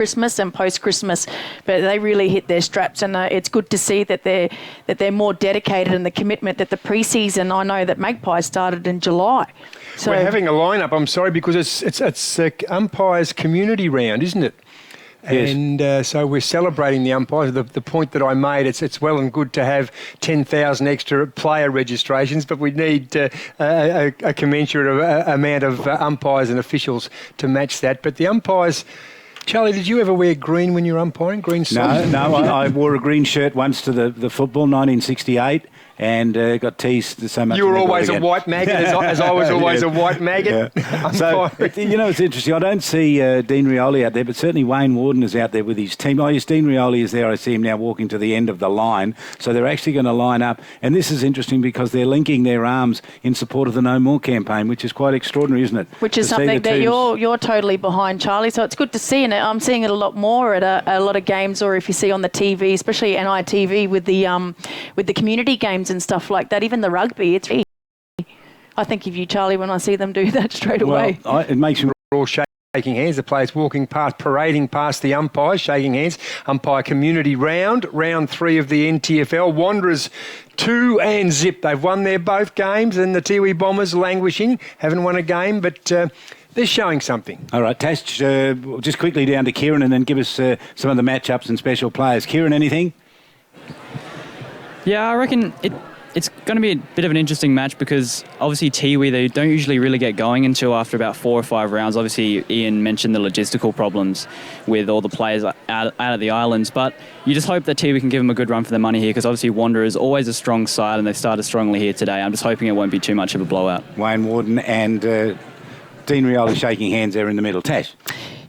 Christmas and post-Christmas, but they really hit their straps, and it's good to see that they're more dedicated, and the commitment that the pre-season, I know that Magpies started in July. So we're having a lineup, I'm sorry, because it's umpires community round, isn't it? Yes. And so we're celebrating the umpires. The point that I made, it's well and good to have 10,000 extra player registrations, but we need a commensurate amount of umpires and officials to match that. But the umpires... Charlie, did you ever wear green when you were umpiring? Green socks? No, I wore a green shirt once to the football, 1968, and got teased so much. You were always a white maggot, as I was always a white maggot. Yeah. So, it's interesting. I don't see Dean Rioli out there, but certainly Wayne Warden is out there with his team. Yes, Dean Rioli is there. I see him now walking to the end of the line. So they're actually going to line up. And this is interesting because they're linking their arms in support of the No More campaign, which is quite extraordinary, isn't it? Which is something that you're totally behind, Charlie. So it's good to see, and I'm seeing it a lot more at a lot of games, or if you see on the TV, especially NITV with the community games and stuff like that, even the rugby. I think of you, Charlie, when I see them do that straight away. It makes me all shaking hands. The players walking past, parading past the umpires, shaking hands. Umpire community round 3 of the NTFL. Wanderers 2 and zip. They've won their both games, and the Tiwi Bombers languishing, haven't won a game, but they're showing something. All right, Tash, just quickly down to Kieran and then give us some of the matchups and special players. Kieran, anything? Yeah, I reckon it's going to be a bit of an interesting match because obviously Tiwi, they don't usually really get going until after about 4 or 5 rounds. Obviously, Ian mentioned the logistical problems with all the players out of the islands, but you just hope that Tiwi can give them a good run for their money here because obviously Wanderer is always a strong side and they've started strongly here today. I'm just hoping it won't be too much of a blowout. Wayne Warden and Dean Rioli shaking hands there in the middle. Tash?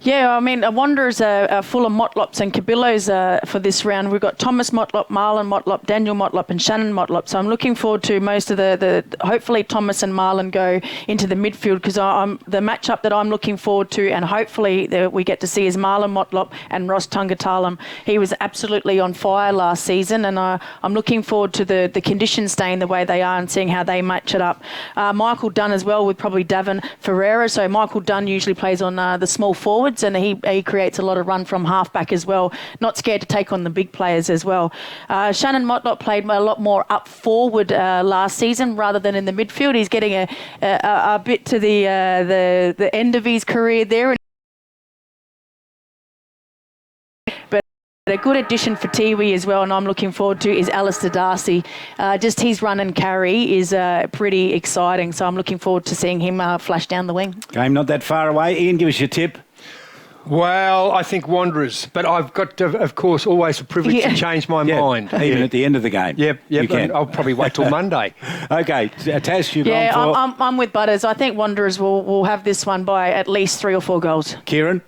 Yeah, I mean, Wanderers are full of Motlops and Cabillos for this round. We've got Thomas Motlop, Marlon Motlop, Daniel Motlop and Shannon Motlop. So I'm looking forward to most of the hopefully Thomas and Marlon go into the midfield because the matchup that I'm looking forward to and hopefully we get to see is Marlon Motlop and Ross Tungatalam. He was absolutely on fire last season and I'm looking forward to the conditions staying the way they are and seeing how they match it up. Michael Dunn as well with probably Davin Ferreira. So Michael Dunn usually plays on the small forward. And he creates a lot of run from halfback as well. Not scared to take on the big players as well. Shannon Motlop played a lot more up forward last season rather than in the midfield. He's getting a bit to the end of his career there. But a good addition for Tiwi as well, and I'm looking forward to, is Alistair Darcy. Just his run and carry is pretty exciting, so I'm looking forward to seeing him flash down the wing. Game not that far away. Ian, give us your tip. Well, I think Wanderers, but I've got, to, of course, always a privilege to change my mind. Even at the end of the game. Yep. You can. I'll probably wait till Monday. Okay, Tash, you're going for... I'm with Butters. I think Wanderers will have this one by at least 3 or 4 goals. Kieran?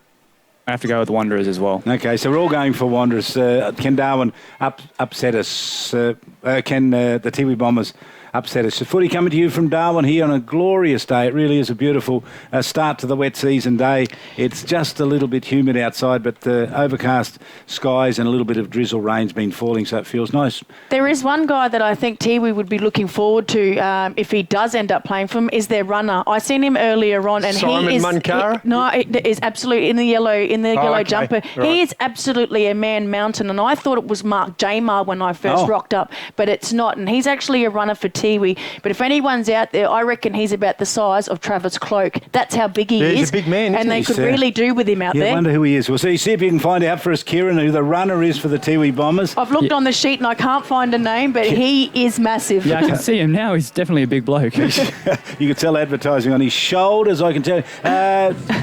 I have to go with Wanderers as well. Okay, so we're all going for Wanderers. Can Darwin upset us? Can the Tiwi Bombers upset us? So footy coming to you from Darwin here on a glorious day. It really is a beautiful start to the wet season day. It's just a little bit humid outside, but overcast skies and a little bit of drizzle rain's been falling, so it feels nice. There is one guy that I think Tiwi would be looking forward to if he does end up playing for him, is their runner. I seen him earlier on, and Simon he is Munkara? No, it is absolutely in the yellow jumper. Right. He is absolutely a man mountain, and I thought it was Mark Jamar when I first rocked up, but it's not, and he's actually a runner for Tiwi. But if anyone's out there, I reckon he's about the size of Travis Cloak. That's how big he is. He's a big man, and they could really do with him out there. I wonder who he is. We'll see if you can find out for us, Kieran, who the runner is for the Tiwi Bombers. I've looked on the sheet and I can't find a name, but he is massive. Yeah, I can see him now. He's definitely a big bloke. You can tell advertising on his shoulders, I can tell you.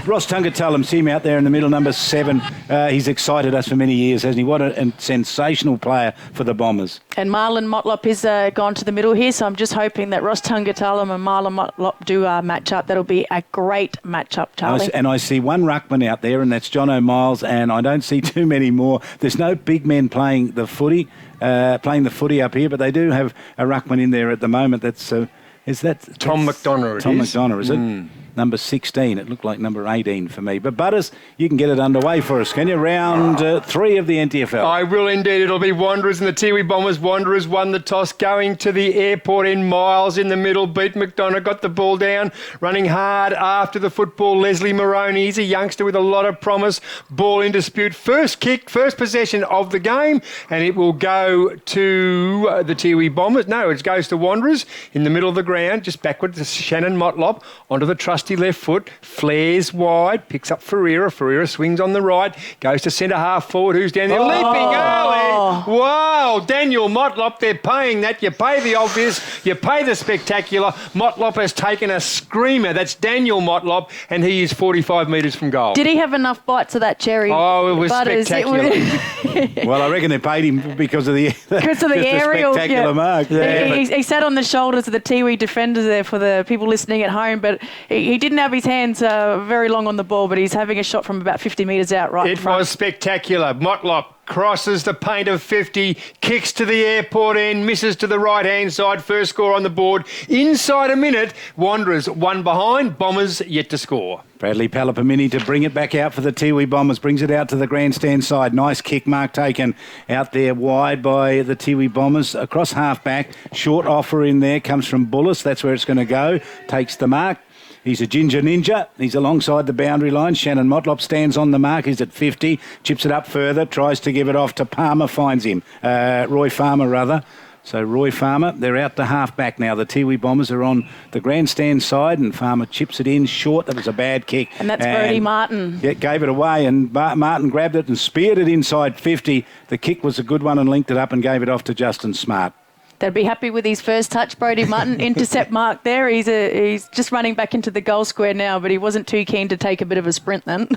Ross Tungatalam, see him out there in the middle, number 7. He's excited us for many years, hasn't he? What a sensational player for the Bombers. And Marlon Motlop is gone to the middle here, so I'm just hoping that Ross Tungatalam and Marlon Motlop do match up. That'll be a great matchup, Charlie. And I see one ruckman out there, and that's John O'Miles, and I don't see too many more. There's no big men playing the footy up here, but they do have a ruckman in there at the moment. Is that Tom McDonough? Tom McDonough, is it? number 16. It looked like number 18 for me. But Butters, you can get it underway for us, can you? Round 3 of the NTFL. I will indeed. It'll be Wanderers and the Tiwi Bombers. Wanderers won the toss, going to the airport in Miles in the middle. Beat McDonough, got the ball down, running hard after the football. Leslie Moroney, he's a youngster with a lot of promise. Ball in dispute. First kick, first possession of the game, and it will go to the Tiwi Bombers. No, it goes to Wanderers in the middle of the ground, just backward to Shannon Motlop, onto the trusty left foot, flares wide, picks up Ferreira. Ferreira swings on the right, goes to centre half forward. Who's down there? Leaping early. Wow, Daniel Motlop, they're paying that. You pay the obvious, you pay the spectacular. Motlop has taken a screamer. That's Daniel Motlop, and he is 45 metres from goal. Did he have enough bites of that cherry? Oh, it was Butters? spectacular. Well, I reckon they paid him because of the aerial spectacular mark. Yeah. He sat on the shoulders of the Tiwi defenders there for the people listening at home, but he didn't have his hands very long on the ball, but he's having a shot from about 50 metres out right in front. It was spectacular. Motlop crosses the paint of 50, kicks to the airport end, misses to the right-hand side. First score on the board. Inside a minute, Wanderers one behind, Bombers yet to score. Bradley Palapamini to bring it back out for the Tiwi Bombers. Brings it out to the grandstand side. Nice kick mark taken out there wide by the Tiwi Bombers. Across half-back. Short offer in there. Comes from Bullis. That's where it's going to go. Takes the mark. He's a ginger ninja. He's alongside the boundary line. Shannon Motlop stands on the mark. He's at 50. Chips it up further. Tries to give it off to Palmer. Finds him. Roy Farmer, rather. So Roy Farmer, they're out to half-back now. The Tiwi Bombers are on the grandstand side, and Farmer chips it in short. That was a bad kick. And that's Brodie Martin. Yeah, gave it away, and Martin grabbed it and speared it inside 50. The kick was a good one and linked it up and gave it off to Justin Smart. They'd be happy with his first touch, Brodie Martin. Intercept mark there. He's just running back into the goal square now, but he wasn't too keen to take a bit of a sprint then.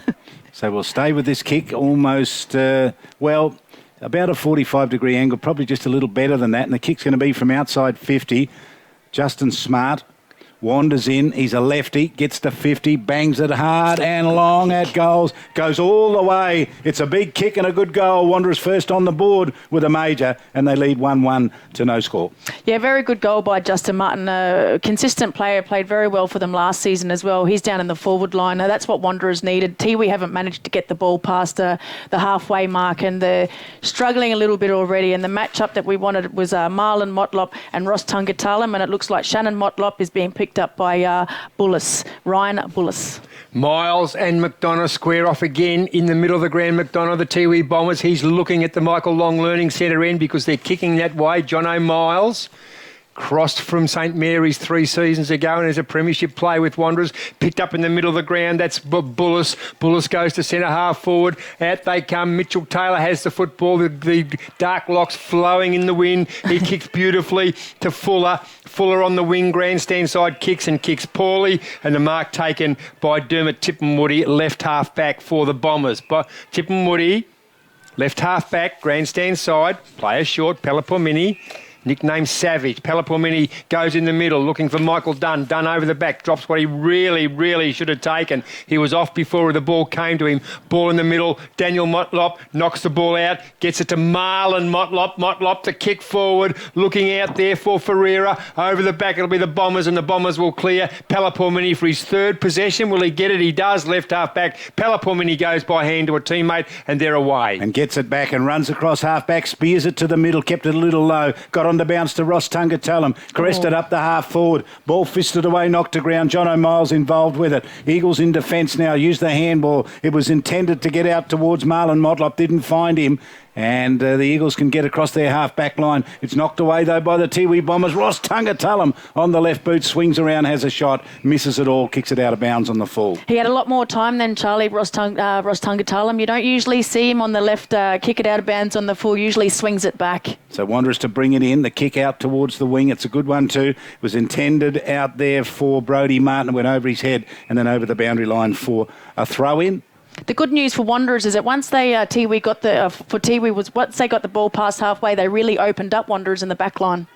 So we'll stay with this kick almost, about a 45-degree angle, probably just a little better than that. And the kick's going to be from outside 50. Justin Smart wanders in. He's a lefty, gets to 50, bangs it hard and long at goals. Goes all the way. It's a big kick and a good goal. Wanderers first on the board with a major, and they lead 1-1 to no score. Yeah, very good goal by Justin Martin. A consistent player, played very well for them last season as well. He's down in the forward line. Now, that's what Wanderers needed. Tiwi haven't managed to get the ball past the halfway mark, and they're struggling a little bit already. And the matchup that we wanted was Marlon Motlop and Ross Tungatalam, and it looks like Shannon Motlop is being picked up by Bullis, Ryan Bullis. Miles and McDonough square off again in the middle of the ground. McDonough, the Tiwi Bombers, he's looking at the Michael Long Learning Centre end because they're kicking that way. John O'Miles crossed from St Mary's 3 seasons ago and is a premiership play with Wanderers. Picked up in the middle of the ground. That's Bullis. Bullis goes to centre half forward. Out they come. Mitchell Taylor has the football. The dark locks flowing in the wind. He kicks beautifully to Fuller. Fuller on the wing, grandstand side, kicks and kicks poorly. And the mark taken by Dermot Tippenwoody, left half back for the Bombers. But Tippenwoody, left half back, grandstand side, player short, Pelapomini. Nicknamed Savage. Pelapomini goes in the middle looking for Michael Dunn. Dunn over the back. Drops what he really should have taken. He was off before the ball came to him. Ball in the middle. Daniel Motlop knocks the ball out. Gets it to Marlon Motlop. Motlop to kick forward. Looking out there for Ferreira. Over the back it'll be the Bombers, and the Bombers will clear. Pelapomini for his third possession. Will he get it? He does. Left half back. Pelapomini goes by hand to a teammate, and they're away. And gets it back and runs across half back. Spears it to the middle. Kept it a little low. Got on the bounce to Ross Tungatalam. Crested up the half forward. Ball fisted away, knocked to ground. John O'Miles involved with it. Eagles in defence now. Use the handball. It was intended to get out towards Marlon Motlop. Didn't find him. And the Eagles can get across their half-back line. It's knocked away, though, by the Tiwi Bombers. Ross Tungatalam on the left boot, swings around, has a shot, misses it all, kicks it out of bounds on the full. He had a lot more time than Charlie Ross Tungatalam. You don't usually see him on the left kick it out of bounds on the full, usually swings it back. So Wanderers to bring it in, the kick out towards the wing. It's a good one too. It was intended out there for Brodie Martin, went over his head and then over the boundary line for a throw-in. The good news for Wanderers is that once they once they got the ball past halfway, they really opened up Wanderers in the back line.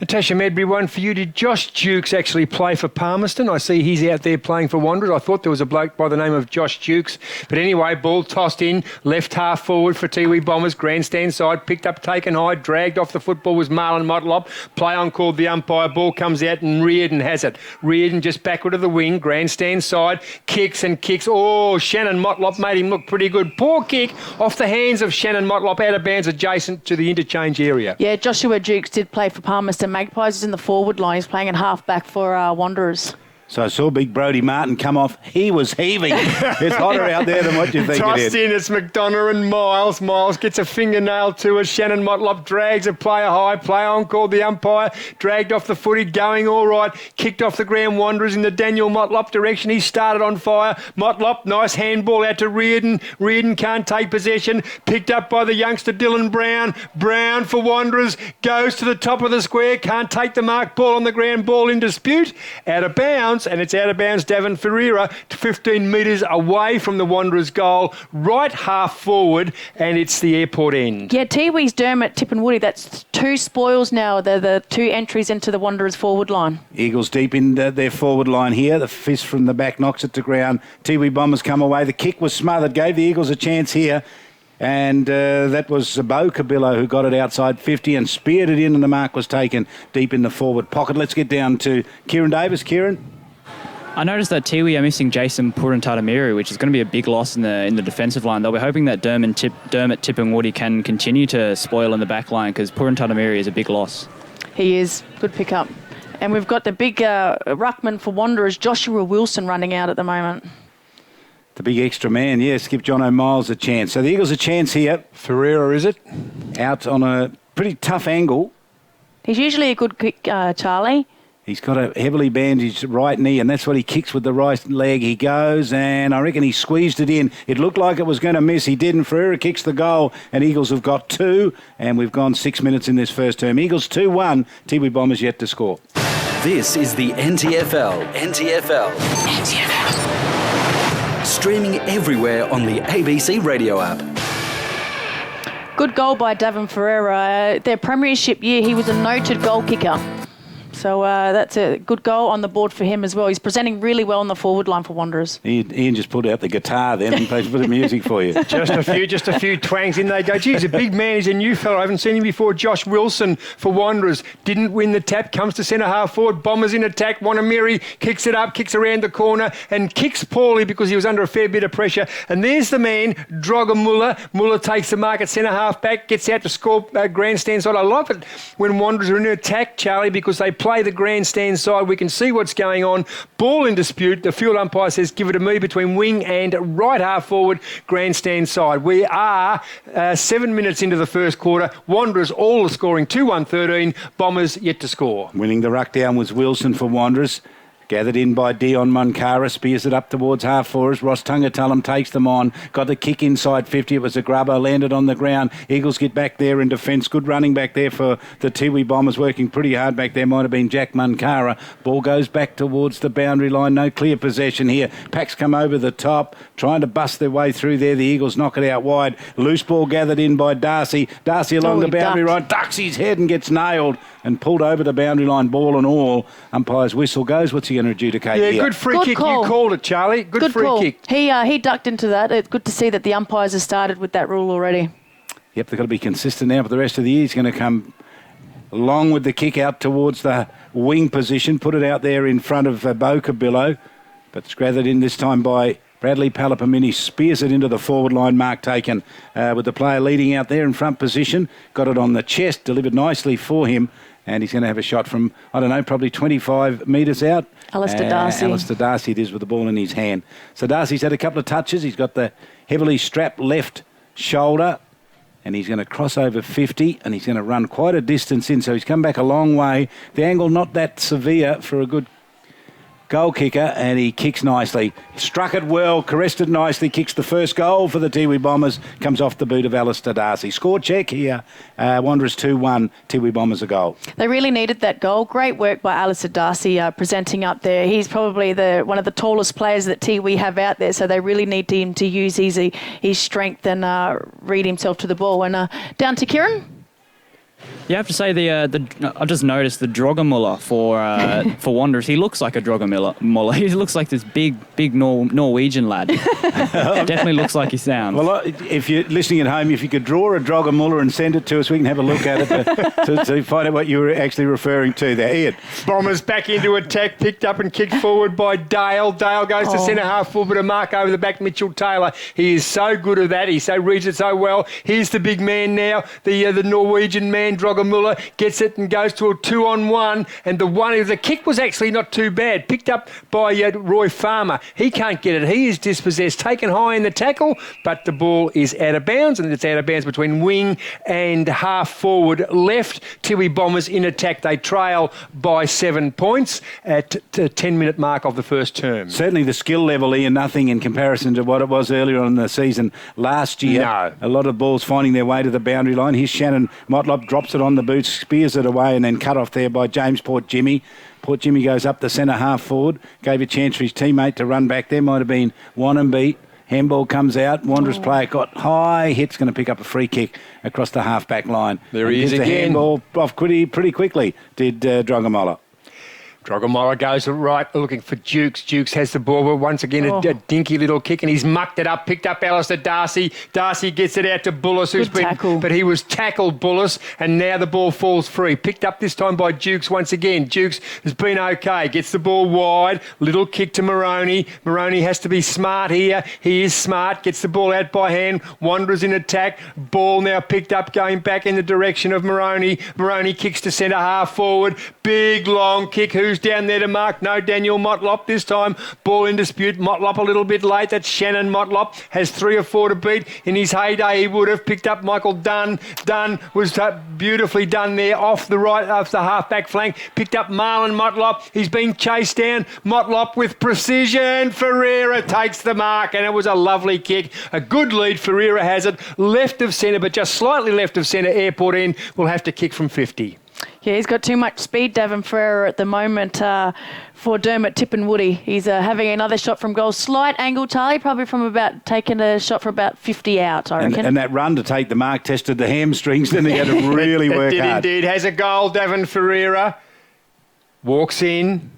Natasha Medbury, one for you. Did Josh Dukes actually play for Palmerston? I see he's out there playing for Wanderers. I thought there was a bloke by the name of Josh Dukes. But anyway, ball tossed in, left half forward for Tiwi Bombers, grandstand side, picked up, taken high, dragged off the football was Marlon Motlop. Play on called the umpire, ball comes out and Reardon has it. Reardon just backward of the wing, grandstand side, kicks and kicks. Oh, Shannon Motlop made him look pretty good. Poor kick off the hands of Shannon Motlop, out of bounds adjacent to the interchange area. Yeah, Joshua Dukes did play for Palmerston Magpies. Is in the forward line. He's playing at half back for Wanderers. So I saw big Brodie Martin come off. He was heaving. It's hotter out there than what you think it is. Tossed in, it's McDonough and Miles. Miles gets a fingernail to it. Shannon Motlop drags a player high. Play on called the umpire. Dragged off the footy, going all right. Kicked off the ground, Wanderers in the Daniel Motlop direction. He started on fire. Motlop, nice handball out to Reardon. Reardon can't take possession. Picked up by the youngster Dylan Brown. Brown for Wanderers. Goes to the top of the square. Can't take the mark. Ball on the ground. Ball in dispute. Out of bounds. And it's out of bounds. Davin Ferreira to 15 metres away from the Wanderers' goal, right half forward, and it's the airport end. Yeah, Tiwi's Dermot, Tip and Woody, that's 2 spoils now. They're the 2 entries into the Wanderers' forward line. Eagles deep in their forward line here. The fist from the back knocks it to ground. Tiwi Bombers come away. The kick was smothered, gave the Eagles a chance here. And that was Bo Cabillo who got it outside 50 and speared it in, and the mark was taken deep in the forward pocket. Let's get down to Kieran Davis. Kieran? I noticed that Tiwi are missing Jason Purantatamiru, which is going to be a big loss in the defensive line. They'll be hoping that Dermot, Tip and Woody can continue to spoil in the back line, because Purantatamiru is a big loss. He is. Good pickup. And we've got the big ruckman for Wanderers, Joshua Wilson, running out at the moment. The big extra man, yes, give John O'Miles a chance. So the Eagles a chance here. Ferreira, is it? Out on a pretty tough angle. He's usually a good kick, Charlie. He's got a heavily bandaged right knee, and that's what he kicks with the right leg. He goes, and I reckon he squeezed it in. It looked like it was going to miss. He didn't. Ferreira kicks the goal, and Eagles have got 2, and we've gone 6 minutes in this first term. Eagles 2-1, Tiwi Bombers yet to score. This is the NTFL. Streaming everywhere on the ABC radio app. Good goal by Davin Ferreira. Their premiership year, he was a noted goal kicker. So that's a good goal on the board for him as well. He's presenting really well on the forward line for Wanderers. Ian just pulled out the guitar then and plays a bit of music for you. Just a few twangs in they go. Gee, he's a big man. He's a new fella. I haven't seen him before. Josh Wilson for Wanderers. Didn't win the tap. Comes to centre half forward. Bombers in attack. Wanamiri kicks it up, kicks around the corner and kicks poorly because he was under a fair bit of pressure. And there's the man, Droga Muller. Muller takes the mark at centre half back, gets out to score grandstand side. I love it when Wanderers are in attack, Charlie, because they play the grandstand side. We can see what's going on. Ball in dispute. The field umpire says give it to me between wing and right half forward, grandstand side. We are 7 minutes into the first quarter. Wanderers all scoring 2-1-13. Bombers yet to score. Winning the ruck down was Wilson for Wanderers. Gathered in by Dion Munkara, spears it up towards half forwards. Ross Tungatulum takes them on. Got the kick inside 50. It was a grubber, landed on the ground. Eagles get back there in defence. Good running back there for the Tiwi Bombers, working pretty hard back there. Might have been Jack Munkara. Ball goes back towards the boundary line. No clear possession here. Packs come over the top, trying to bust their way through there. The Eagles knock it out wide. Loose ball gathered in by Darcy. Darcy along the boundary line, ducks his head and gets nailed and pulled over the boundary line, ball and all. Umpire's whistle goes. What's he going to adjudicate here? Yeah, good free kick. Call. You called it, Charlie. Good free call. kick. He ducked into that. It's good to see that the umpires have started with that rule already. Yep, they've got to be consistent now for the rest of the year. He's going to come along with the kick out towards the wing position, put it out there in front of Bo Cabillo, but it's gathered in this time by Bradley Palapamini. Spears it into the forward line, mark taken with the player leading out there in front position. Got it on the chest, delivered nicely for him, and he's going to have a shot from, I don't know, probably 25 metres out. Alistair Darcy. Alistair Darcy it is with the ball in his hand. So Darcy's had a couple of touches. He's got the heavily strapped left shoulder, and he's going to cross over 50, and he's going to run quite a distance in, so he's come back a long way. The angle not that severe for a good goal kicker, and he kicks nicely. Struck it well, caressed it nicely, kicks the first goal for the Tiwi Bombers, comes off the boot of Alistair Darcy. Score check here, Wanderers 2-1, Tiwi Bombers a goal. They really needed that goal. Great work by Alistair Darcy presenting up there. He's probably one of the tallest players that Tiwi have out there, so they really need him to use his strength and read himself to the ball. And down to Kieran. You have to say I just noticed the Drogamuller for Wanderers. He looks like a Drogamuller. He looks like this big Norwegian lad. Definitely looks like he sounds. Well, if you're listening at home, if you could draw a Drogamuller and send it to us, we can have a look at it to find out what you were actually referring to there. Ian. Bombers back into attack, picked up and kicked forward by Dale. Dale goes to centre half full, but a mark over the back, Mitchell Taylor. He is so good at that. He reads it so well. Here's the big man now, the Norwegian man, Drogamuller, gets it and goes to a 2-on-1, and the kick was actually not too bad, picked up by Roy Farmer. He can't get it. He is dispossessed, taken high in the tackle, but the ball is out of bounds, and it's out of bounds between wing and half forward left. Tiwi Bombers in attack. They trail by 7 points at the 10-minute mark of the first term. Certainly the skill level, Ian, nothing in comparison to what it was earlier on in the season last year. No. A lot of balls finding their way to the boundary line. Here's Shannon Motlop, drops it on the boots, spears it away, and then cut off there by James Port Jimmy. Port Jimmy goes up the centre half forward, gave a chance for his teammate to run back. There might have been Wannabe. Handball comes out. Wanderers player got high. Hit's going to pick up a free kick across the half-back line. There he is again. The handball off pretty quickly, did Drogamuller. Drogamuller goes right, looking for Dukes. Dukes has the ball, but once again a dinky little kick, and he's mucked it up, picked up Alistair Darcy. Darcy gets it out to Bullis, but he was tackled, Bullis, and now the ball falls free. Picked up this time by Dukes once again. Dukes has been okay, gets the ball wide, little kick to Moroney. Moroney has to be smart here. He is smart, gets the ball out by hand. Wanderers in attack. Ball now picked up, going back in the direction of Moroney. Moroney kicks to centre half forward. Big long kick. Who's down there to mark? No, Daniel Motlop this time. Ball in dispute. Motlop a little bit late. That's Shannon Motlop. Has 3 or 4 to beat. In his heyday, he would have picked up Michael Dunn. Dunn was beautifully done there off the half-back flank. Picked up Marlon Motlop. He's been chased down. Motlop with precision. Ferreira takes the mark, and it was a lovely kick. A good lead. Ferreira has it. Left of centre, but just slightly left of centre. Airport end will have to kick from 50. Yeah, he's got too much speed, Davin Ferreira, at the moment for Dermot Tippenwoody. He's having another shot from goal. Slight angle, Charlie, probably from about taking a shot for about 50 out, I reckon. And that run to take the mark tested the hamstrings, then he had to really work hard. It did indeed. Has a goal, Davin Ferreira. Walks in.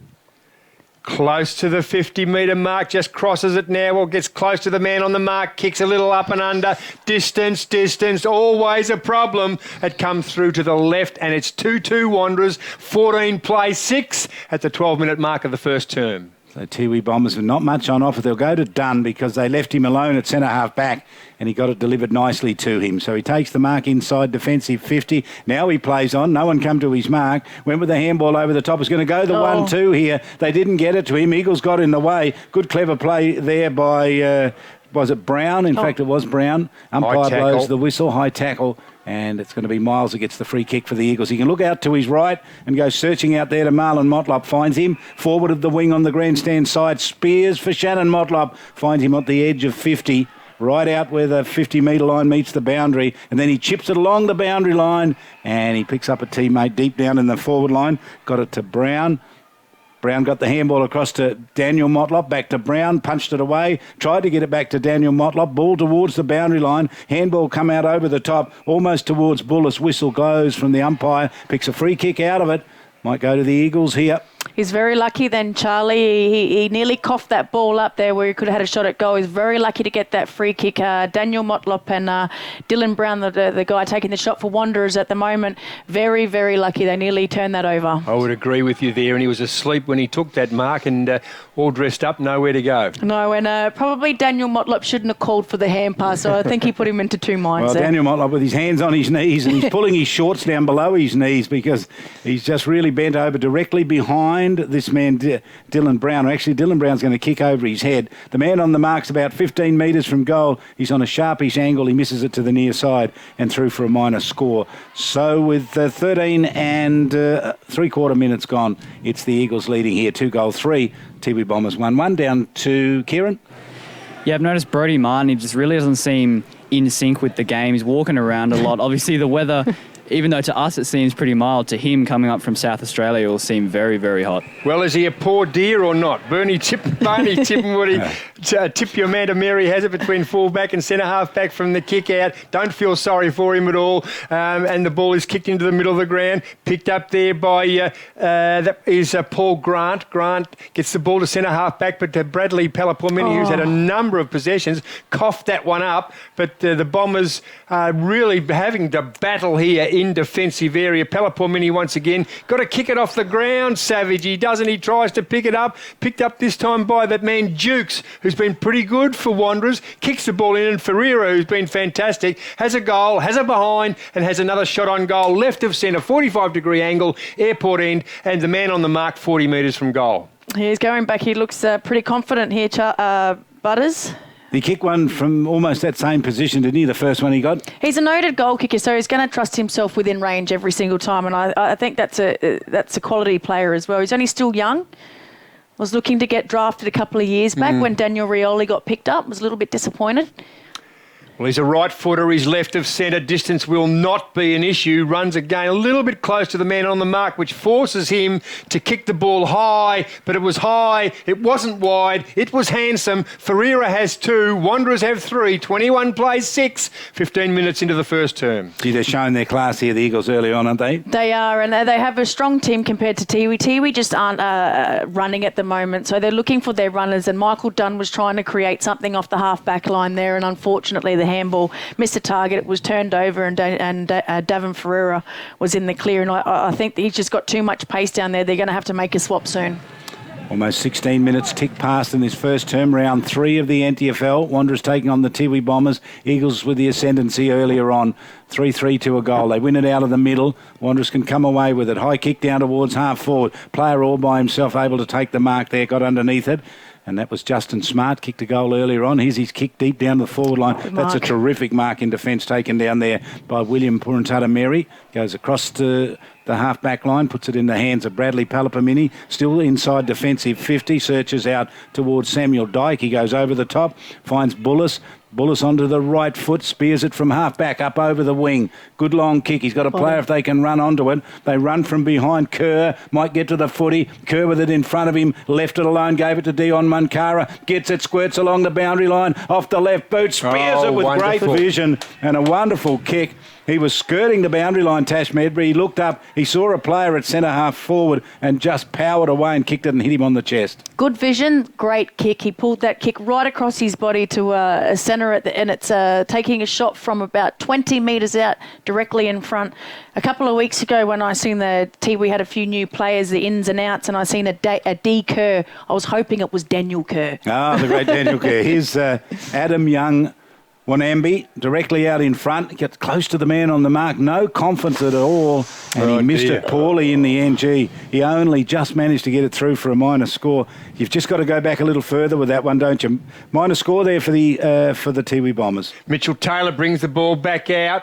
Close to the 50-metre mark, just crosses it now, or gets close to the man on the mark, kicks a little up and under. Distance, always a problem. It comes through to the left, and it's 2-2 Wanderers, 14 play 6 at the 12-minute mark of the first term. So Tiwi Bombers with not much on offer. They'll go to Dunn because they left him alone at centre half back, and he got it delivered nicely to him. So he takes the mark inside defensive 50. Now he plays on. No one come to his mark. Went with the handball over the top. Was going to go the 1-2 here. They didn't get it to him. Eagles got in the way. Good clever play there by... was it Brown? In fact, it was Brown. Umpire blows the whistle, high tackle, and it's going to be Miles who gets the free kick for the Eagles. He can look out to his right and go searching out there to Marlon Motlop. Finds him forward of the wing on the grandstand side. Spears for Shannon Motlop. Finds him at the edge of 50. Right out where the 50-metre line meets the boundary, and then he chips it along the boundary line, and he picks up a teammate deep down in the forward line. Got it to Brown. Brown got the handball across to Daniel Motlop, back to Brown, punched it away, tried to get it back to Daniel Motlop, ball towards the boundary line, handball come out over the top, almost towards Bullis. Whistle goes from the umpire, picks a free kick out of it, might go to the Eagles here. He's very lucky then, Charlie. He nearly coughed that ball up there where he could have had a shot at goal. He's very lucky to get that free kick. Daniel Motlop and Dylan Brown, the guy taking the shot for Wanderers at the moment, very, very lucky. They nearly turned that over. I would agree with you there, and he was asleep when he took that mark and all dressed up, nowhere to go. No, and probably Daniel Motlop shouldn't have called for the hand pass, so I think he put him into two minds well, there. Daniel Motlop with his hands on his knees, and he's pulling his shorts down below his knees because he's just really bent over directly behind this man, Dylan Brown. Actually, Dylan Brown's going to kick over his head. The man on the mark's about 15 metres from goal. He's on a sharpish angle. He misses it to the near side and through for a minor score. So with 13 and 3/4 minutes gone, it's the Eagles leading here, 2-3. Tiwi Bombers 1-1 down to Kieran. Yeah, I've noticed Brodie Martin, he just really doesn't seem in sync with the game. He's walking around a lot. Obviously, the weather, even though to us it seems pretty mild, to him coming up from South Australia will seem very, very hot. Well, is he a poor deer or not? Barney Tippenwoody Tip your Amanda Mary has it between full-back and centre-half back from the kick out. Don't feel sorry for him at all. And the ball is kicked into the middle of the ground. Picked up there by that is Paul Grant. Grant gets the ball to centre-half back, but Bradley Palapomini, who's had a number of possessions, coughed that one up. But the Bombers are really having to battle here in defensive area. Palapomini once again got to kick it off the ground. Savage, he doesn't. He tries to pick it up. Picked up this time by that man Dukes, who's been pretty good for Wanderers. Kicks the ball in, and Ferreira, who's been fantastic, has a goal, has a behind, and has another shot on goal. Left of centre, 45-degree angle, airport end, and the man on the mark 40 metres from goal. He's going back. He looks pretty confident here, Butters. He kicked one from almost that same position, didn't he, the first one he got? He's a noted goal kicker, so he's going to trust himself within range every single time, and I think that's a quality player as well. He's only still young. Was looking to get drafted a couple of years back when Daniel Rioli got picked up. Was a little bit disappointed. Well, he's a right footer. He's left of centre. Distance will not be an issue. Runs again a little bit close to the man on the mark, which forces him to kick the ball high. But it was high. It wasn't wide. It was handsome. Ferreira has 2. Wanderers have 3. 21 plays 6. 15 minutes into the first term. Gee, they're showing their class here, the Eagles, early on, aren't they? They are, and they have a strong team compared to Tiwi. Tiwi just aren't running at the moment, so they're looking for their runners. And Michael Dunn was trying to create something off the half-back line there, and unfortunately the handball missed the target. It was turned over, and Davin Ferreira was in the clear. And I think he's just got too much pace down there. They're going to have to make a swap soon. Almost 16 minutes tick past in this first term, round 3 of the NTFL. Wanderers taking on the Tiwi Bombers. Eagles with the ascendancy earlier on. 3-3 to a goal. They win it out of the middle. Wanderers can come away with it. High kick down towards half forward. Player all by himself able to take the mark there. Got underneath it. And that was Justin Smart, kicked a goal earlier on. Here's his kick deep down the forward line. That's a terrific mark in defence taken down there by William Purantata-Mary. Goes across to the half-back line, puts it in the hands of Bradley Palapomini. Still inside defensive 50, searches out towards Samuel Dyke. He goes over the top, finds Bullis. Bullis onto the right foot, spears it from half-back up over the wing. Good long kick. He's got a player if they can run onto it. They run from behind. Kerr might get to the footy. Kerr with it in front of him. Left it alone, gave it to Dion Munkara. Gets it, squirts along the boundary line. Off the left boot, spears it with great vision and a wonderful kick. He was skirting the boundary line, Tash Medbury. He looked up, he saw a player at centre-half forward and just powered away and kicked it and hit him on the chest. Good vision, great kick. He pulled that kick right across his body to a centre, and it's taking a shot from about 20 metres out, directly in front. A couple of weeks ago when I seen the we had a few new players, the ins and outs, and I seen a D. Kerr. I was hoping it was Daniel Kerr. Ah, the great Daniel Kerr. Here's Adam Young. Wanambi directly out in front, gets close to the man on the mark, no confidence at all, and he missed it poorly in the end. He only just managed to get it through for a minor score. You've just got to go back a little further with that one, don't you? Minor score there for the Tiwi Bombers. Mitchell Taylor brings the ball back out.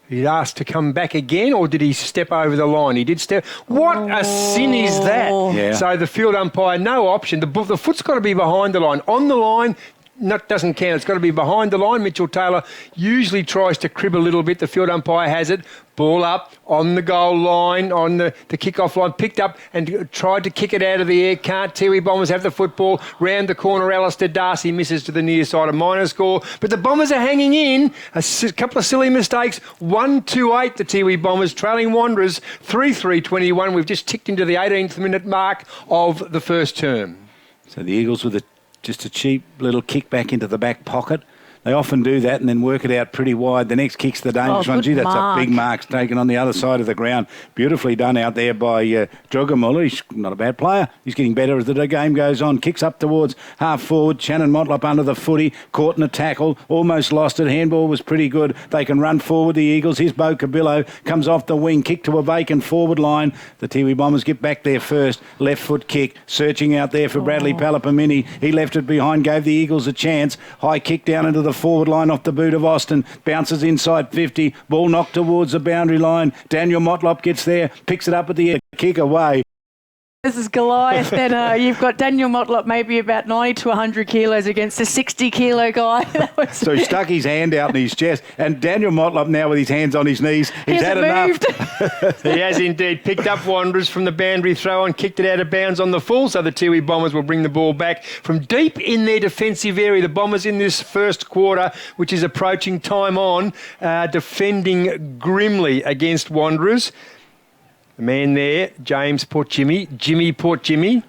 He's asked to come back again, or did he step over the line? He did step. What a sin is that? Yeah. So the field umpire, no option. The foot's got to be behind the line. On the line, doesn't count. It's got to be behind the line. Mitchell Taylor usually tries to crib a little bit. The field umpire has it. Ball up on the goal line, on the kick-off line. Picked up and tried to kick it out of the air. Can't. Tiwi Bombers have the football. Round the corner, Alistair Darcy misses to the near side. A minor score. But the Bombers are hanging in. A couple of silly mistakes. 1-2-8, the Tiwi Bombers, trailing Wanderers 3-3-21. We've just ticked into the 18th minute mark of the first term. So the Eagles with just a cheap little kick back into the back pocket. They often do that and then work it out pretty wide. The next kick's the dangerous one. Gee, that's a big mark taken on the other side of the ground. Beautifully done out there by Jogamuller. He's not a bad player. He's getting better as the game goes on. Kicks up towards half forward. Shannon Motlop under the footy. Caught in a tackle. Almost lost it. Handball was pretty good. They can run forward, the Eagles. Here's Bo Cabillo. Comes off the wing. Kick to a vacant forward line. The Tiwi Bombers get back there first. Left foot kick. Searching out there for Bradley Palapomini. He left it behind. Gave the Eagles a chance. High kick down into the forward line off the boot of Austin. Bounces inside 50. Ball knocked towards the boundary line. Daniel Motlop gets there. Picks it up at the kick away. Versus Goliath, then you've got Daniel Motlop maybe about 90 to 100 kilos against a 60-kilo guy. So he stuck his hand out in his chest, and Daniel Motlop now with his hands on his knees. He's had enough. He has indeed picked up Wanderers from the boundary throw and kicked it out of bounds on the full, so the Tiwi Bombers will bring the ball back from deep in their defensive area. The Bombers in this first quarter, which is approaching time on, defending grimly against Wanderers. The man there, Jimmy Port Jimmy,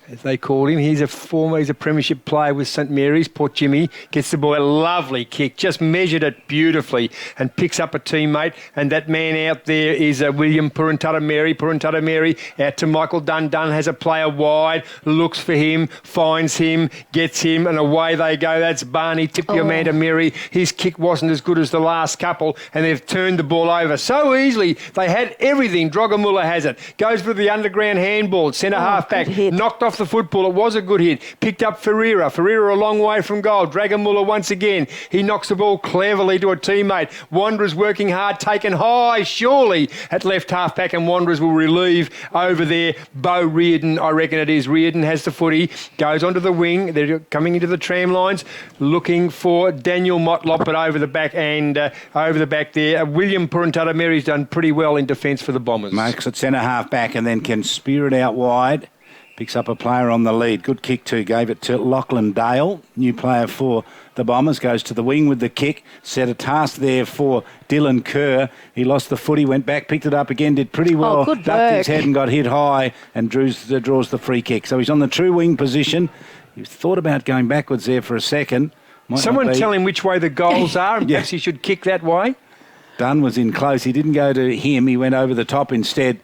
as they call him. He's a premiership player with St Mary's. Port Jimmy gets the ball, a lovely kick, just measured it beautifully and picks up a teammate. And that man out there is William Puruntuta Mary out to Michael Dunn. Dunn has a player wide, looks for him, finds him, gets him, and away they go. That's Barney Amanda Mary. His kick wasn't as good as the last couple, and they've turned the ball over so easily. They had everything. Drogamulla has it. Goes for the underground handball. Centre half-back. Knocked off the football. It was a good hit. Picked up Ferreira a long way from goal. Drogamulla once again. He knocks the ball cleverly to a teammate. Wanderers working hard, taken high, surely, at left half-back, and Wanderers will relieve over there. Bo Reardon, I reckon it is. Reardon has the footy, goes onto the wing. They're coming into the tram lines, looking for Daniel Motlop, but over the back there. William Puruntuta Mary's done pretty well in defence for the Bombers. Makes it centre half-back and then can spear it out wide. Picks up a player on the lead. Good kick too. Gave it to Lachlan Dale. New player for the Bombers. Goes to the wing with the kick. Set a task there for Dylan Kerr. He lost the footy, went back, picked it up again, did pretty well. Good Ducked his head and got hit high and draws the free kick. So he's on the true wing position. He thought about going backwards there for a second. Someone tell him which way the goals are and perhaps he should kick that way. Dunn was in close. He didn't go to him. He went over the top instead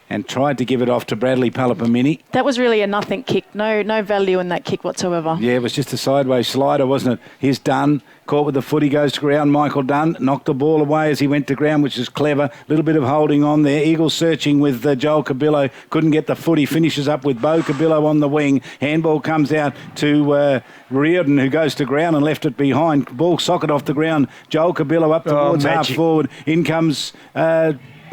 and tried to give it off to Bradley Palapamini. That was really a nothing kick. No value in that kick whatsoever. Yeah, it was just a sideways slider, wasn't it? Here's Dunn, caught with the footy, goes to ground. Michael Dunn knocked the ball away as he went to ground, which is clever. A little bit of holding on there. Eagles searching with Joel Cabillo. Couldn't get the footy. Finishes up with Bo Cabillo on the wing. Handball comes out to Reardon, who goes to ground and left it behind. Ball socket off the ground. Joel Cabillo up towards half forward. In comes...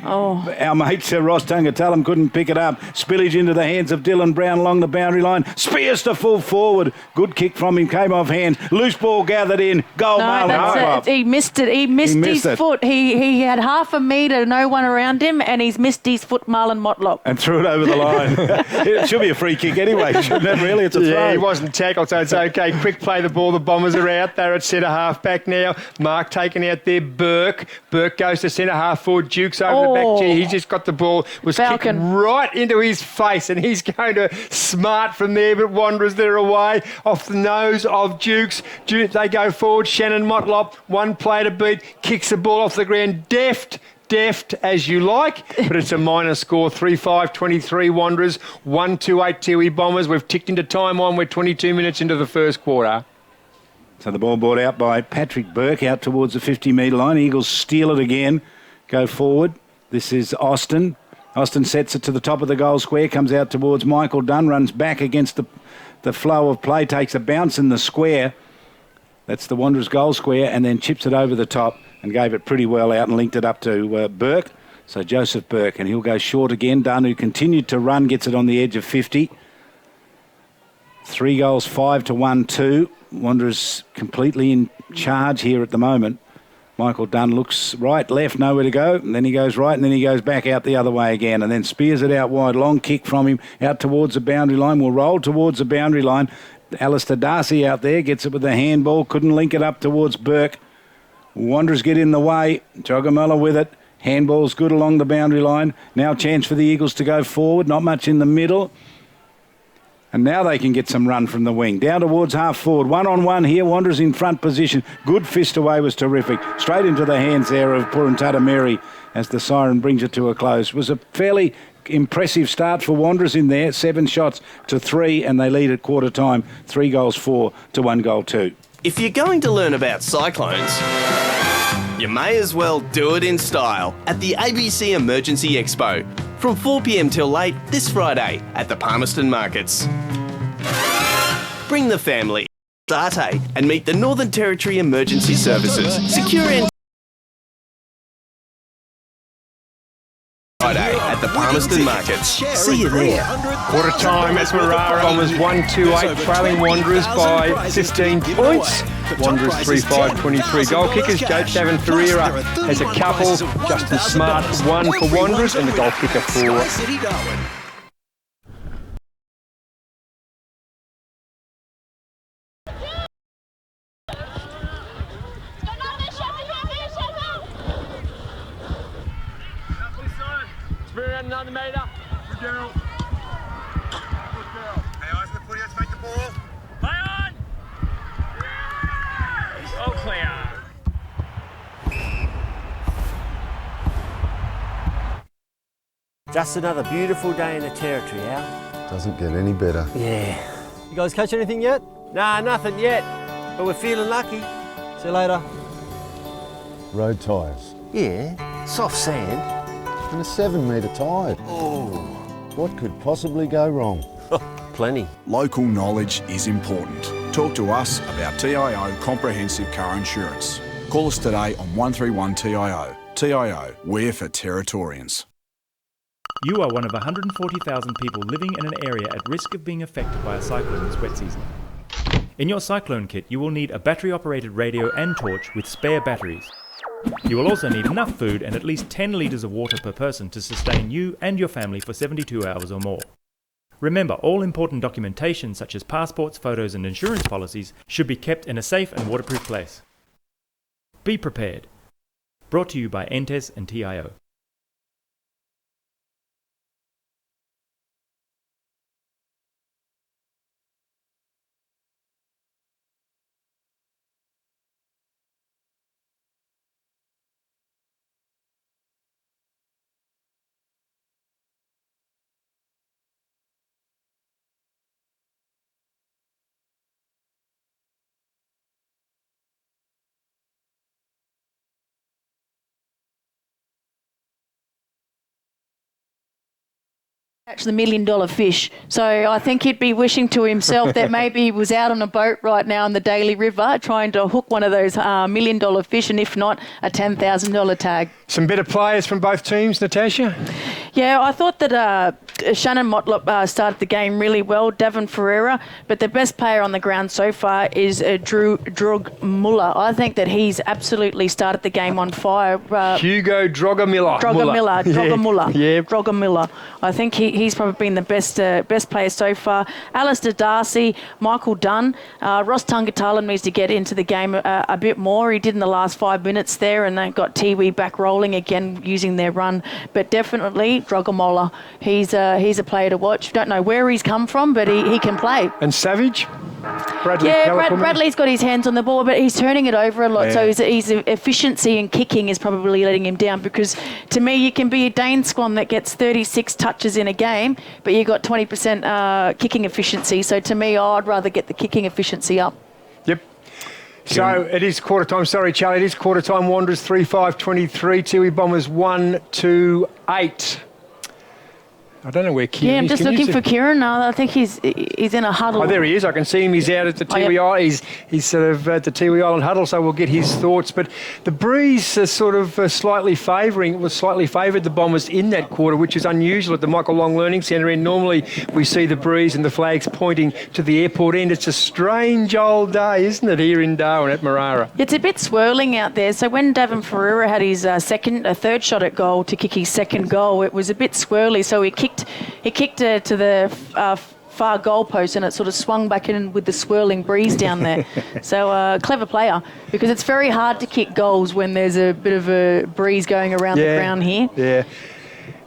Our mate Ross Tungatalam couldn't pick it up. Spillage into the hands of Dylan Brown along the boundary line. Spears to full forward. Good kick from him. Came off hand. Loose ball gathered in. Goal, Marlon. He missed it. He missed his foot. He had half a metre, no one around him, and he's missed his foot, Marlon Motlop. And threw it over the line. It should be a free kick anyway, shouldn't it? Really, it's a throw. Yeah, he wasn't tackled, so it's okay. Quick play the ball. The Bombers are out. They're at centre half-back now. Mark taken out there. Burke goes to centre half forward. Duke's over the back. Gee, he just got the ball. Was kicked right into his face, and he's going to smart from there, but Wanderers, they're away off the nose of Dukes. They go forward. Shannon Motlop, one play to beat, kicks the ball off the ground. Deft as you like, but it's a minor score. 3-5-23 Wanderers, 1-2-8 Tiwi Bombers. We've ticked into time on. We're 22 minutes into the first quarter. So the ball brought out by Patrick Burke out towards the 50-metre line. Eagles steal it again. Go forward. This is Austin. Austin sets it to the top of the goal square, comes out towards Michael Dunn, runs back against the flow of play, takes a bounce in the square. That's the Wanderers goal square, and then chips it over the top and gave it pretty well out and linked it up to Burke. So Joseph Burke, and he'll go short again. Dunn, who continued to run, gets it on the edge of 50. 3 goals, 5-1-2. Wanderers completely in charge here at the moment. Michael Dunn looks right, left, nowhere to go, and then he goes right, and then he goes back out the other way again, and then spears it out wide. Long kick from him out towards the boundary line. Will roll towards the boundary line. Alistair Darcy out there gets it with the handball. Couldn't link it up towards Burke. Wanderers get in the way. Drogamulla with it. Handball's good along the boundary line. Now chance for the Eagles to go forward. Not much in the middle. And now they can get some run from the wing. Down towards half forward. 1-on-1 here. Wanderers in front position. Good fist away was terrific. Straight into the hands there of Puruntuta Mary as the siren brings it to a close. It was a fairly impressive start for Wanderers in there. 7 shots to 3, and they lead at quarter time. 3 goals 4 to 1 goal 2. If you're going to learn about cyclones, you may as well do it in style at the ABC Emergency Expo from 4 p.m. till late this Friday at the Palmerston Markets. Bring the family, Date, and meet the Northern Territory Emergency Services. Secure Friday at the Palmerston Palmerston Market. See you there. Quarter time at Marara. Bombers 1-2-8, trailing Wanderers by 15 points. Wanderers 3-5-23. Goal kickers, Davin Ferreira has a couple. Justin Smart, one for Wanderers, and the goal kicker for Darwin. Spirit another metre. Good girl. Good girl. Hey, eyes on the footy, let's make the ball. Play on! Yes! All clear. Just another beautiful day in the territory, Al. Doesn't get any better. Yeah. You guys catch anything yet? Nah, nothing yet, but we're feeling lucky. See you later. Road tyres Yeah, soft sand. and a 7-metre tide. Oh. What could possibly go wrong? Plenty. Local knowledge is important. Talk to us about TIO Comprehensive Car Insurance. Call us today on 131 TIO. TIO, we're for Territorians. You are one of 140,000 people living in an area at risk of being affected by a cyclone this wet season. In your cyclone kit, you will need a battery-operated radio and torch with spare batteries. You will also need enough food and at least 10 litres of water per person to sustain you and your family for 72 hours or more. Remember, all important documentation such as passports, photos and insurance policies should be kept in a safe and waterproof place. Be prepared. Brought to you by NTES and TIO. Catch the $1 million fish. So I think he'd be wishing to himself that maybe he was out on a boat right now in the Daly River trying to hook one of those $1 million fish, and if not, a $10,000 tag. some better players from both teams, Natasha. Yeah, I thought that Shannon Motlop started the game really well, Davin Ferreira, but the best player on the ground so far is Drog Muller. I think that he's absolutely started the game on fire. Hugo Drogamiller. Drogamiller. I think he's probably been the best player so far. Alistair Darcy, Michael Dunn, Ross Tungatala needs to get into the game a bit more. He did in the last 5 minutes there, and they got Tiwi back rolling again using their run. But definitely Drogamiller. He's a player to watch. Don't know where he's come from, but he can play. And Savage? Bradley Bradley's got his hands on the ball, but he's turning it over a lot. Yeah. So his efficiency in kicking is probably letting him down, because to me, you can be a Dane Swan that gets 36 touches in a game, but you got 20% kicking efficiency. So to me, I'd rather get the kicking efficiency up. Yep. So it is quarter time. Sorry, Charlie. It is quarter time. Wanderers 3-5-23. Tiwi Bombers 1-2-8. I don't know where Kieran is. Yeah, I'm just looking for Kieran. I think he's in a huddle. Oh, there he is. I can see him. He's out at the Tiwi Island. He's sort of at the Tiwi Island huddle, so we'll get his thoughts. But the breeze is sort of slightly favoured the Bombers in that quarter, which is unusual at the Michael Long Learning Centre. And normally we see the breeze and the flags pointing to the airport end. It's a strange old day, isn't it, here in Darwin at Marara? It's a bit swirling out there. So when Davin Ferreira had his third shot at goal to kick his second goal, it was a bit swirly. So he kicked to the far goalpost, and it sort of swung back in with the swirling breeze down there. So clever player, because it's very hard to kick goals when there's a bit of a breeze going around the ground here. Yeah.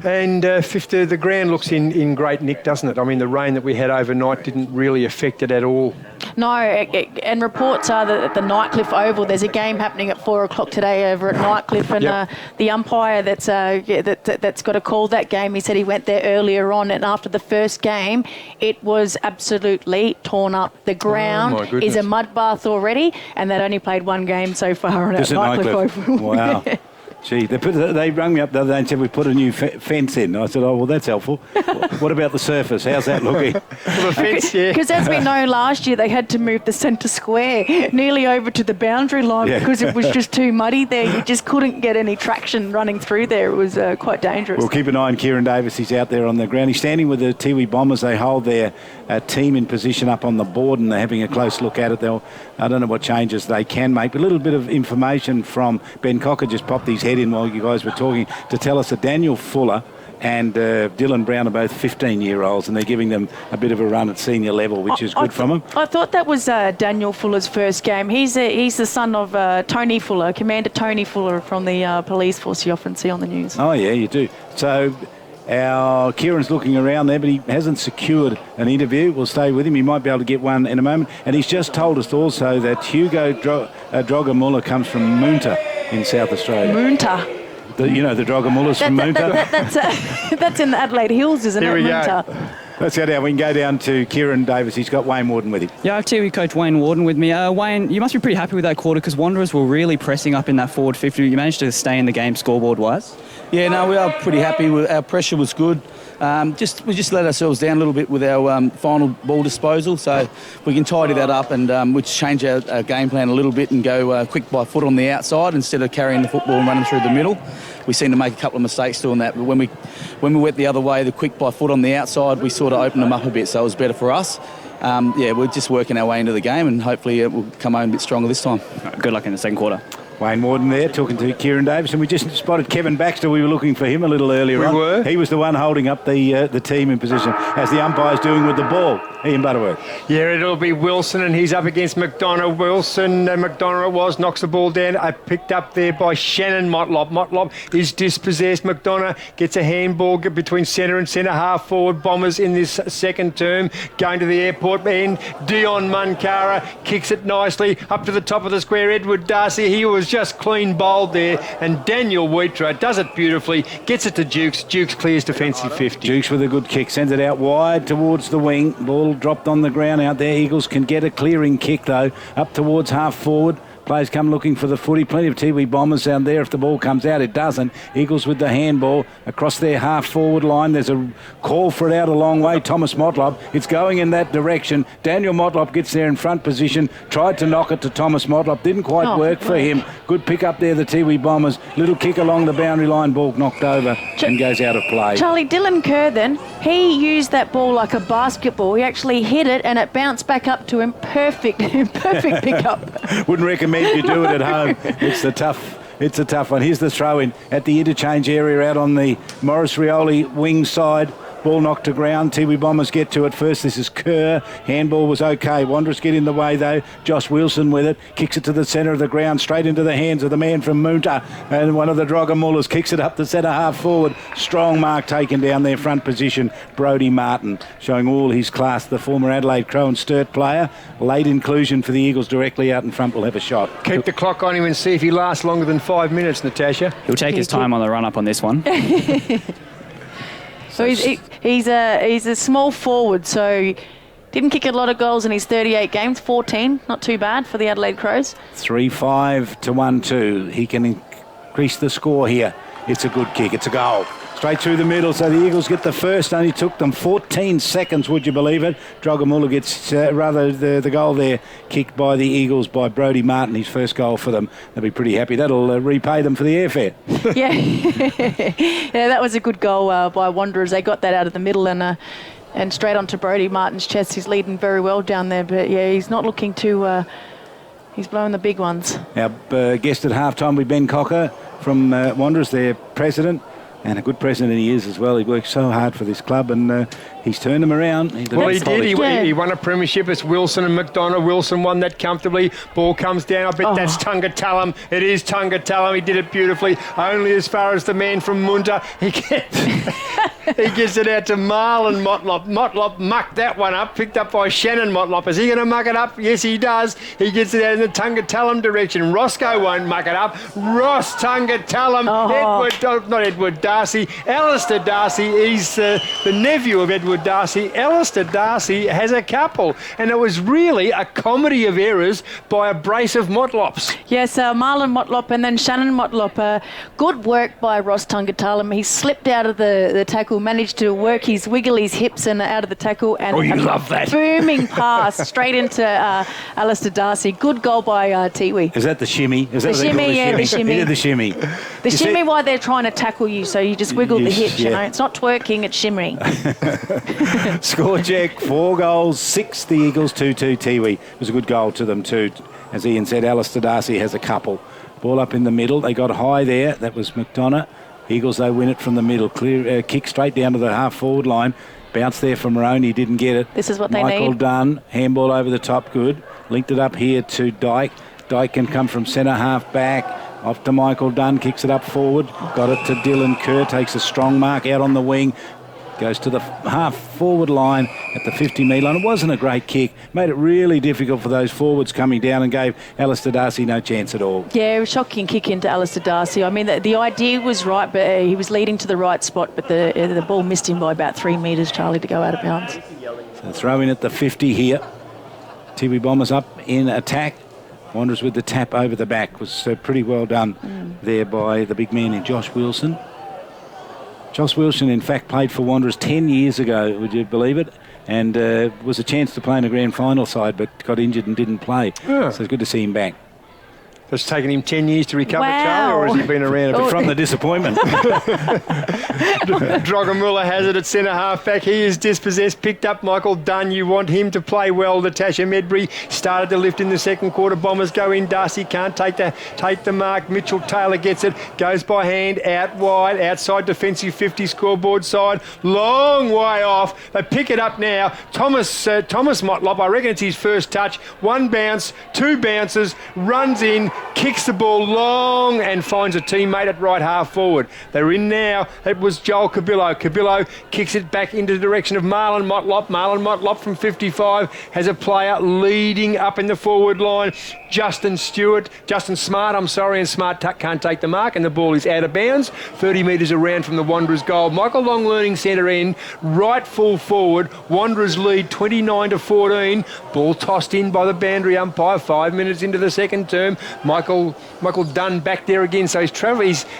And the ground looks in great nick, doesn't it? I mean, the rain that we had overnight didn't really affect it at all. No, and reports are that at the Nightcliff Oval, there's a game happening at 4 o'clock today over at Nightcliff, and the umpire that's got to call that game, he said he went there earlier on, and after the first game, it was absolutely torn up. The ground is a mud bath already, and they'd only played one game so far on at Nightcliff Oval. Wow. Gee, they rang me up the other day and said we put a new fence in. I said, oh, well, that's helpful. What about the surface? How's that looking? Well, the fence, yeah. Because as we know, last year they had to move the centre square nearly over to the boundary line because it was just too muddy there. You just couldn't get any traction running through there. It was quite dangerous. We'll keep an eye on Kieran Davis. He's out there on the ground. He's standing with the Tiwi Bombers. They hold their team in position up on the board and they're having a close look at it. I don't know what changes they can make. But a little bit of information from Ben Cocker just popped his head in while you guys were talking to tell us that Daniel Fuller and Dylan Brown are both 15-year-olds and they're giving them a bit of a run at senior level, which is good from them. I thought that was Daniel Fuller's first game. He's the son of Tony Fuller, Commander Tony Fuller from the police force you often see on the news. Oh, yeah, you do. So our Kieran's looking around there, but he hasn't secured an interview. We'll stay with him. He might be able to get one in a moment. And he's just told us also that Hugo Drogamulla comes from Moonta in South Australia. Moonta. The Drogamullas from Moonta? That's in the Adelaide Hills, isn't it? Moonta. Let's go down. We can go down to Kieran Davis. He's got Wayne Warden with him. Yeah, I have Tiwi coach Wayne Warden with me. Wayne, you must be pretty happy with that quarter because Wanderers were really pressing up in that forward 50. You managed to stay in the game scoreboard-wise. Yeah, no, we are pretty happy. Our pressure was good. We just let ourselves down a little bit with our final ball disposal, so we can tidy that up and we change our game plan a little bit and go quick by foot on the outside instead of carrying the football and running through the middle. We seem to make a couple of mistakes doing that, but when we went the other way, the quick by foot on the outside, we sort of opened them up a bit, so it was better for us. We're just working our way into the game and hopefully it will come home a bit stronger this time. Good luck in the second quarter. Wayne Warden there talking to Kieran Davis, and we just spotted Kevin Baxter. We were looking for him a little earlier on. We were. He was the one holding up the team in position as the umpire's doing with the ball. Ian Butterworth. Yeah, it'll be Wilson, and he's up against McDonough. McDonough knocks the ball down. Picked up there by Shannon Motlop. Motlop is dispossessed. McDonough gets a handball between centre and centre half forward. Bombers in this second term going to the airport end. Dion Munkara kicks it nicely up to the top of the square. Edward Darcy, he was just clean bowled there, and Daniel Wheatrow does it beautifully, gets it to Dukes. Dukes clears defensive 50. Dukes with a good kick, sends it out wide towards the wing. Ball dropped on the ground out there. Eagles can get a clearing kick though, up towards half forward. Players come looking for the footy. Plenty of Tiwi Bombers down there. If the ball comes out, it doesn't. Eagles with the handball across their half-forward line. There's a call for it out a long way. Thomas Motlop. It's going in that direction. Daniel Motlop gets there in front position. Tried to knock it to Thomas Motlop. Didn't quite work for him. Good pick up there, the Tiwi Bombers. Little kick along the boundary line. Ball knocked over and goes out of play. Charlie, Dylan Kerr then, he used that ball like a basketball. He actually hit it and it bounced back up to him. Perfect pickup. Wouldn't recommend you do it at home. It's a tough one. Here's the throw in at the interchange area out on the Morris Rioli wing side. Ball knocked to ground. Tiwi Bombers get to it first. This is Kerr. Handball was okay. Wanderers get in the way though. Josh Wilson with it. Kicks it to the centre of the ground, straight into the hands of the man from Moonta. And one of the Drogamullas kicks it up the centre half forward. Strong mark taken down their front position. Brodie Martin showing all his class. The former Adelaide Crow and Sturt player. Late inclusion for the Eagles directly out in front. Will have a shot. Keep the clock on him and see if he lasts longer than 5 minutes, Natasha. He'll take his time on the run-up on this one. So he's a small forward, so didn't kick a lot of goals in his 38 games, 14, not too bad for the Adelaide Crows. 3-5 to 1-2. He can increase the score here. It's a good kick. It's a goal. Straight through the middle, so the Eagles get the first. Only took them 14 seconds, would you believe it? Drogamulla gets, the goal there, kicked by the Eagles by Brodie Martin, his first goal for them. They'll be pretty happy. That'll repay them for the airfare. Yeah, yeah, that was a good goal by Wanderers. They got that out of the middle and straight onto Brodie Martin's chest. He's leading very well down there, but yeah, he's not looking to... he's blowing the big ones. Our guest at halftime with Ben Cocker from Wanderers, their president. And a good president he is as well. He works so hard for this club and he's turned them around. He did. He won a premiership. It's Wilson and McDonough. Wilson won that comfortably. Ball comes down. I bet that's Tunga Tallam. It is Tunga Tallam. He did it beautifully. Only as far as the man from Munta. He gets it out to Marlon Motlop. Motlop mucked that one up, picked up by Shannon Motlop. Is he going to muck it up? Yes, he does. He gets it out in the Tungatulum direction. Roscoe won't muck it up. Ross Tungatulum. Not Edward Darcy. Alistair Darcy. He's the nephew of Edward Darcy. Alistair Darcy has a couple. And it was really a comedy of errors by a brace of Motlops. Yes, Marlon Motlop and then Shannon Motlop. Good work by Ross Tungatulum. He slipped out of the tackle, managed to wiggle his hips and out of the tackle. And you love that. Booming pass straight into Alistair Darcy. Good goal by Tiwi. Is that the shimmy? Is that The what they call shimmy, yeah, the shimmy. He did the shimmy. The shimmy while they're trying to tackle you, so you just wiggle the hips, you know. It's not twerking, it's shimmering. Score check, 4 goals, 6 the Eagles, 2-2 Tiwi. It was a good goal to them too. As Ian said, Alistair Darcy has a couple. Ball up in the middle. They got high there. That was McDonough. Eagles, they win it from the middle. Clear kick straight down to the half-forward line. Bounce there from Maroney, didn't get it. This is what they need. Michael Dunn, handball over the top, good. Linked it up here to Dyke. Dyke can come from centre half back. Off to Michael Dunn, kicks it up forward. Got it to Dylan Kerr, takes a strong mark out on the wing. Goes to the half-forward line at the 50-metre line. It wasn't a great kick. Made it really difficult for those forwards coming down and gave Alistair Darcy no chance at all. Yeah, shocking kick into Alistair Darcy. I mean, the idea was right, but he was leading to the right spot, but the ball missed him by about 3 metres, Charlie, to go out of bounds. So throw in at the 50 here. Tiwi Bombers up in attack. Wanderers with the tap over the back. Was pretty well done there by the big man in Josh Wilson. Josh Wilson, in fact, played for Wanderers 10 years ago, would you believe it? And was a chance to play in a grand final side, but got injured and didn't play. So it's good to see him back. It's taken him 10 years to recover, Charlie, or has he been around a bit? From the disappointment. Drogamula has it at centre half back. He is dispossessed. Picked up Michael Dunn. You want him to play well. Natasha Medbury started to lift in the second quarter. Bombers go in. Darcy can't take the mark. Mitchell Taylor gets it. Goes by hand. Out wide. Outside defensive 50 scoreboard side. Long way off. They pick it up now. Thomas Motlop. I reckon it's his first touch. 1 bounce. 2 bounces. Runs in. Kicks the ball long and finds a teammate at right half forward. They're in now. It was Joel Cabillo. Cabillo kicks it back into the direction of Marlon Motlop. Marlon Motlop from 55 has a player leading up in the forward line. Justin Smart, and Smart can't take the mark, and the ball is out of bounds. 30 metres around from the Wanderers goal. Michael Long learning centre end, right full forward. Wanderers lead 29-14. Ball tossed in by the boundary umpire. 5 minutes into the second term. Michael Dunn back there again, so he's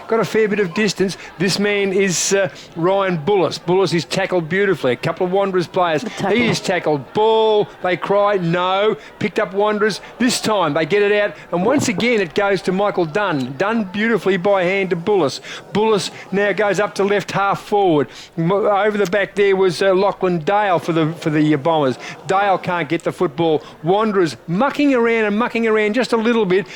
got a fair bit of distance. This man is Ryan Bullis. Bullis is tackled beautifully. A couple of Wanderers players. He is tackled. Ball, they cry, no. Picked up Wanderers. This time they get it out, and once again it goes to Michael Dunn. Done beautifully by hand to Bullis. Bullis now goes up to left half forward. Over the back there was Lachlan Dale for the Bombers. Dale can't get the football. Wanderers mucking around just a little bit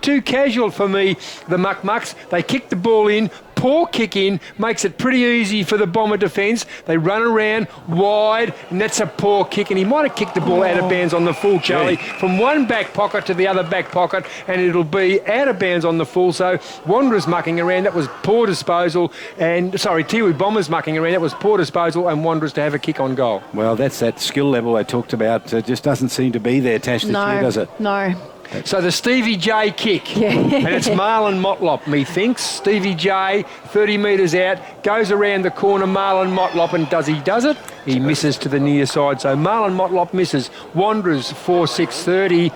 too casual for me, the Mucks. They kick the ball in. Poor kick in, makes it pretty easy for the Bomber defence. They run around wide, and that's a poor kick, and he might have kicked the ball out of bounds on the full, Charlie, from one back pocket to the other back pocket, and it'll be out of bounds on the full. So Wanderers mucking around, that was poor disposal, and Tiwi Bombers mucking around, that was poor disposal, and Wanderers to have a kick on goal. Well, that's that skill level I talked about. Just doesn't seem to be there, Tash, this year, does it? No. So the Stevie J kick, and it's Marlon Motlop, methinks. Stevie J, 30 metres out, goes around the corner, Marlon Motlop, and does it? He misses to the near side, so Marlon Motlop misses. Wanderers 4-6-30,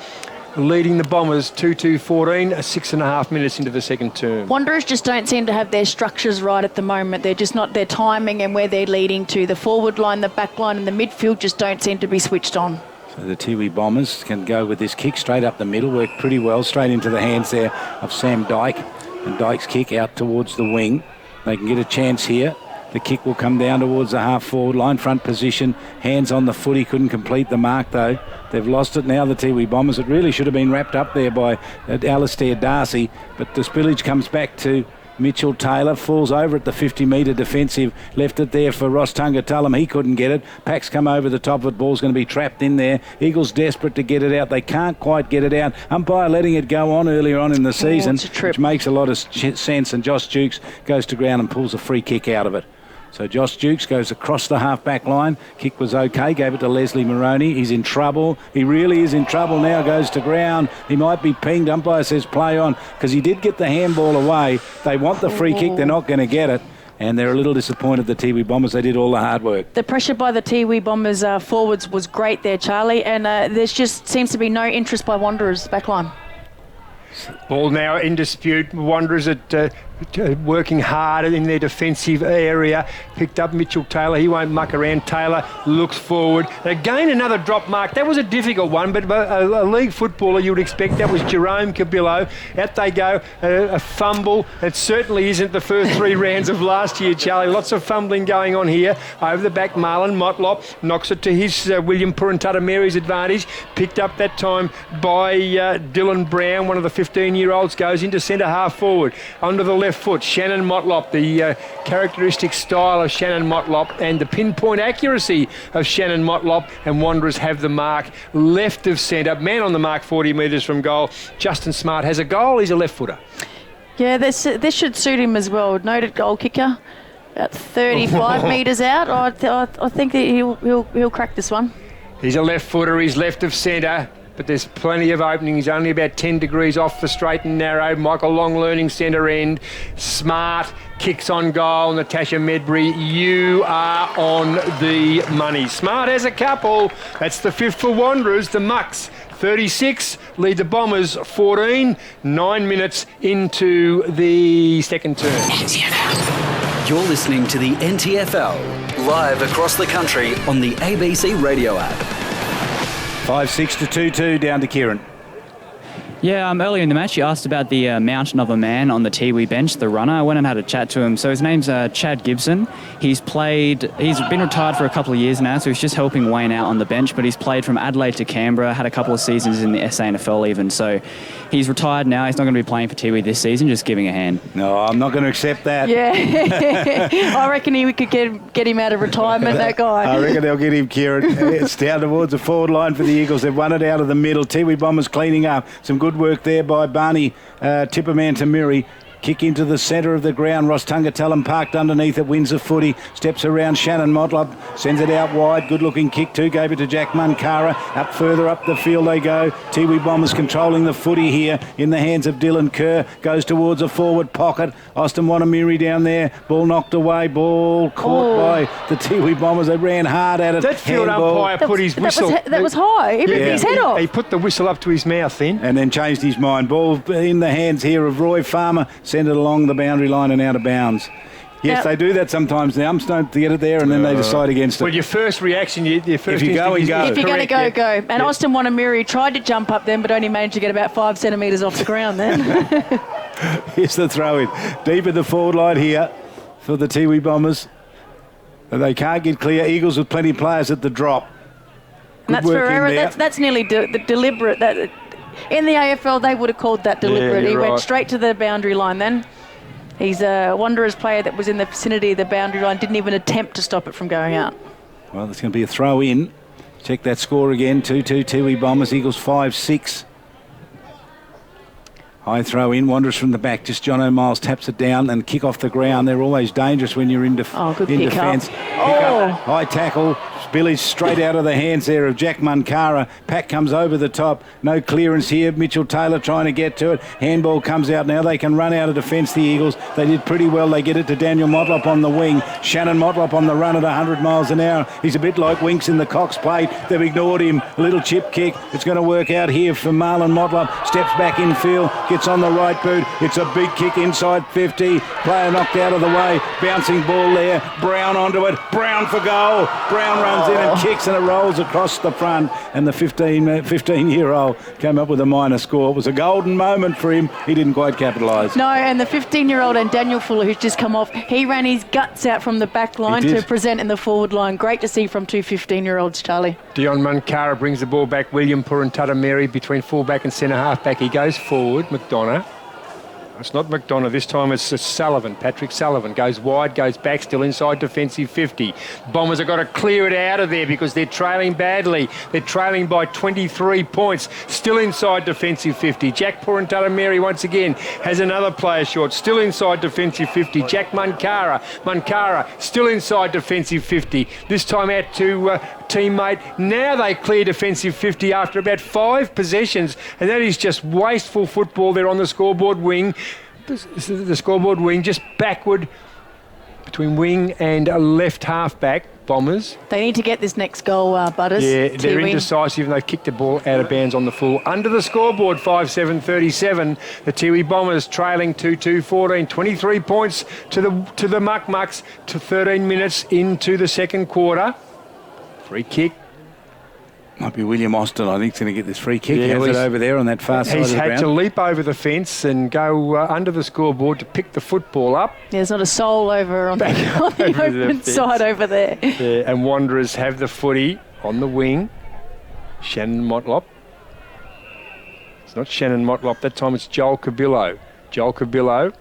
leading the Bombers 2-2-14, 6.5 minutes into the second term. Wanderers just don't seem to have their structures right at the moment. They're just not, their timing and where they're leading to. The forward line, the back line and the midfield just don't seem to be switched on. So the Tiwi Bombers can go with this kick straight up the middle, work pretty well, straight into the hands there of Sam Dyke. And Dyke's kick out towards the wing. They can get a chance here. The kick will come down towards the half-forward line, front position. Hands on the foot. He couldn't complete the mark, though. They've lost it now, the Tiwi Bombers. It really should have been wrapped up there by Alistair Darcy. But the spillage comes back to Mitchell Taylor, falls over at the 50-metre defensive, left it there for Ross Tungatulum. He couldn't get it. Pack's come over the top of it. Ball's going to be trapped in there. Eagles desperate to get it out. They can't quite get it out. Umpire letting it go on earlier on in the season, which makes a lot of sense. And Josh Dukes goes to ground and pulls a free kick out of it. So Josh Dukes goes across the half-back line. Kick was okay, gave it to Leslie Moroney. He's in trouble. He really is in trouble now, goes to ground. He might be pinged. Umpire says play on, because he did get the handball away. They want the free kick. They're not going to get it. And they're a little disappointed, the Tiwi Bombers. They did all the hard work. The pressure by the Tiwi Bombers forwards was great there, Charlie, and there's just seems to be no interest by Wanderers backline. Ball now in dispute. Wanderers at working hard in their defensive area. Picked up Mitchell Taylor. He won't muck around. Taylor looks forward. Again, another drop mark. That was a difficult one, but a league footballer you would expect. That was Jerome Cabillo. Out they go. A fumble. It certainly isn't the first 3 rounds of last year, Charlie. Lots of fumbling going on here. Over the back, Marlon Motlop knocks it to his William Purantata Mary's advantage. Picked up that time by Dylan Brown, one of the 15-year-olds, goes into centre half forward. Onto the left foot, Shannon Motlop, the characteristic style of Shannon Motlop and the pinpoint accuracy of Shannon Motlop, and Wanderers have the mark left of centre. Man on the mark 40 metres from goal. Justin Smart has a goal. He's a left footer. Yeah, this should suit him as well. Noted goal kicker, about 35 metres out. I think that he'll crack this one. He's a left footer. He's left of centre. But there's plenty of opening. He's only about 10 degrees off the straight and narrow. Michael Long learning centre end. Smart kicks on goal. Natasha Medbury, you are on the money. Smart has a couple. That's the 5th for Wanderers. The Mucks 36 lead the Bombers 14. 9 minutes into the second term. You're listening to the NTFL, live across the country on the ABC radio app. 5-6 to 2-2 down to Kieran. Yeah, earlier in the match, you asked about the mountain of a man on the Tiwi bench, the runner. I went and had a chat to him. So his name's Chad Gibson. He's been retired for a couple of years now, so he's just helping Wayne out on the bench, but he's played from Adelaide to Canberra, had a couple of seasons in the TIO even. So he's retired now. He's not going to be playing for Tiwi this season, just giving a hand. No, I'm not going to accept that. Yeah. I reckon we could get him out of retirement, that guy. I reckon they'll get him, Kieran. It's down towards the forward line for the Eagles. They've won it out of the middle. Tiwi Bombers cleaning up. Some good work there by Barney Tipperman to Miri. Kick into the centre of the ground. Ross Tungatallum parked underneath it, wins the footy, steps around Shannon Motlop, sends it out wide. Good looking kick too, gave it to Jack Munkara. Up further up the field they go. Tiwi Bombers controlling the footy here in the hands of Dylan Kerr. Goes towards a forward pocket. Austin Wanamiri down there. Ball knocked away. Ball caught by the Tiwi Bombers. They ran hard at it. That field umpire put his whistle. That was high. He ripped his head off. He put the whistle up to his mouth then. And then changed his mind. Ball in the hands here of Roy Farmer. Send it along the boundary line and out of bounds. Yes, they do that sometimes. The umps don't get it there, and then they decide against it. Well, your first reaction, your first if you go and go. If you're going to go. And Austin Wanamiri tried to jump up then, but only managed to get about 5 centimetres off the ground then. Here's the throw in. Deep in the forward line here for the Tiwi Bombers. They can't get clear. Eagles with plenty of players at the drop. And that's Ferreira. That's nearly deliberate. That in the AFL, they would have called that deliberate. Yeah, he right. went straight to the boundary line then. He's a Wanderers player that was in the vicinity of the boundary line, didn't even attempt to stop it from going out. Well, there's going to be a throw in. Check that score again. 2-2 Tiwi Bombers. Eagles 5-6. High throw in. Wanderers from the back. Just John O'Miles taps it down and kick off the ground. They're always dangerous when you're in defence. High tackle. Billy's straight out of the hands there of Jack Munkara. Pack comes over the top. No clearance here. Mitchell Taylor trying to get to it. Handball comes out. Now they can run out of defence, the Eagles. They did pretty well. They get it to Daniel Motlop on the wing. Shannon Motlop on the run at 100 miles an hour. He's a bit like Winks in the Cox plate. They've ignored him. A little chip kick. It's going to work out here for Marlon Motlop. Steps back in field. Gets on the right boot. It's a big kick inside 50. Player knocked out of the way. Bouncing ball there. Brown onto it. Brown for goal. Brown runs in and kicks and it rolls across the front, and the 15-year-old came up with a minor score. It was a golden moment for him. He didn't quite capitalise. No, and the 15-year-old and Daniel Fuller, who's just come off, he ran his guts out from the back line to present in the forward line. Great to see from two 15-year-olds, Charlie. Dion Munkara brings the ball back. William Purantata Mary between fullback and centre half back. He goes forward. McDonough. It's not McDonough. This time it's Sullivan. Patrick Sullivan goes wide, goes back, still inside defensive 50. Bombers have got to clear it out of there because they're trailing badly. They're trailing by 23 points. Still inside defensive 50. Jack Purantalameri once again has another player short. Still inside defensive 50. Jack Munkara. Munkara still inside defensive 50. This time out to teammate. Now they clear defensive 50 after about 5 possessions, and that is just wasteful football there on the scoreboard wing. The scoreboard wing just backward between wing and a left half-back. Bombers. They need to get this next goal, Butters. Yeah, they're Tiwi. indecisive and they've kicked the ball out of bounds on the full. Under the scoreboard, 5-7-37. The Tiwi Bombers trailing 2-2-14. 23 points to the Muck Mucks to 13 minutes into the second quarter. Free kick. Might be William Austin, I think, is going to get this free kick. Has it over there on that far side of He's the had ground. to leap over the fence and go under the scoreboard to pick the football up. There's not a soul over on the open side over there. Yeah, and Wanderers have the footy on the wing. Shannon Motlop. It's not Shannon Motlop. That time it's Joel Cabillo. Joel Cabillo,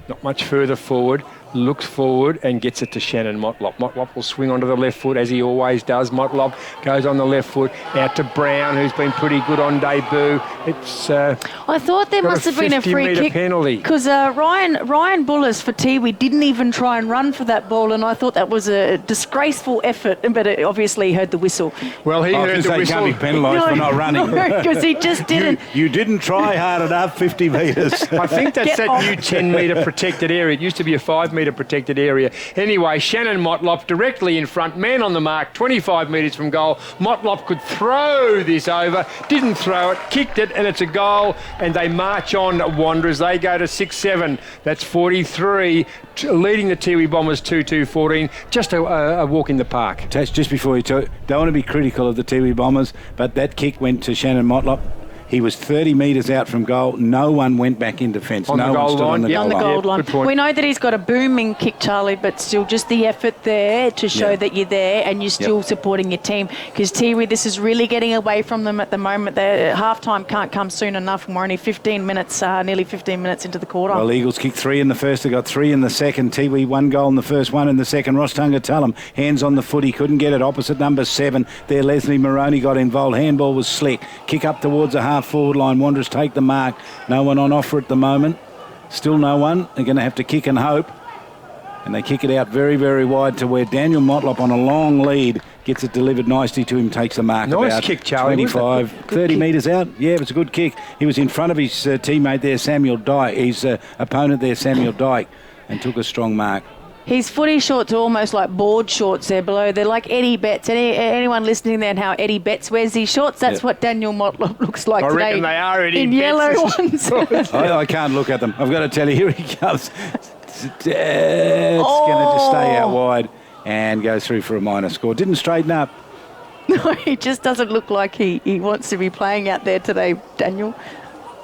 not much further forward, looks forward and gets it to Shannon Motlop. Motlop will swing onto the left foot as he always does. Motlop goes on the left foot out to Brown, who's been pretty good on debut. It's I thought there must have been a free kick penalty because Ryan Bullis for Tiwi didn't even try and run for that ball, and I thought that was a disgraceful effort. But it obviously heard the whistle. Well, he heard the whistle. Can't be penalised for not running. Because he just didn't. You didn't try hard enough. 50 metres. I think that's that new 10-metre protected area. It used to be a 5-metre protected area. Anyway, Shannon Motlop directly in front, man on the mark, 25 metres from goal. Motlop could throw this over, didn't throw it, kicked it, and it's a goal. And they march on, Wanderers. They go to 6-7. That's 43, leading the Tiwi Bombers 2-2-14. Just a walk in the park. Tash, just before you don't want to be critical of the Tiwi Bombers, but that kick went to Shannon Motlop. He was 30 metres out from goal. No one went back in defence. On no the one goal stood line. on the On the goal goal line. Good point. We know that he's got a booming kick, Charlie, but still just the effort there to show that you're there and you're still supporting your team. Because Tiwi, this is really getting away from them at the moment. Their half-time can't come soon enough, and we're only 15 minutes, nearly 15 minutes into the quarter. Well, Eagles kicked 3 in the first. They got 3 in the second. Tiwi 1 goal in the first, 1 in the second. Ross Tungatulum, hands on the foot. He couldn't get it. Opposite number 7 there. Leslie Moroney got involved. Handball was slick. Kick up towards the half-forward line. Wanderers take the mark. No one on offer at the moment. Still no one. They're going to have to kick and hope. And they kick it out very, very wide to where Daniel Motlop on a long lead gets it delivered nicely to him, takes the mark. Nice about kick, Charlie. 25, 30 metres out. Yeah, it was a good kick. He was in front of his teammate there, Samuel Dyke, his opponent there, Samuel Dyke, and took a strong mark. His footy shorts are almost like board shorts there below. They're like Eddie Betts. Anyone listening there and how Eddie Betts wears these shorts, that's what Daniel Motlop looks like today. I reckon they are Eddie in Betts. yellow ones. I can't look at them. I've got to tell you, here he comes. It's going to just stay out wide and go through for a minor score. Didn't straighten up. No, he just doesn't look like he wants to be playing out there today, Daniel.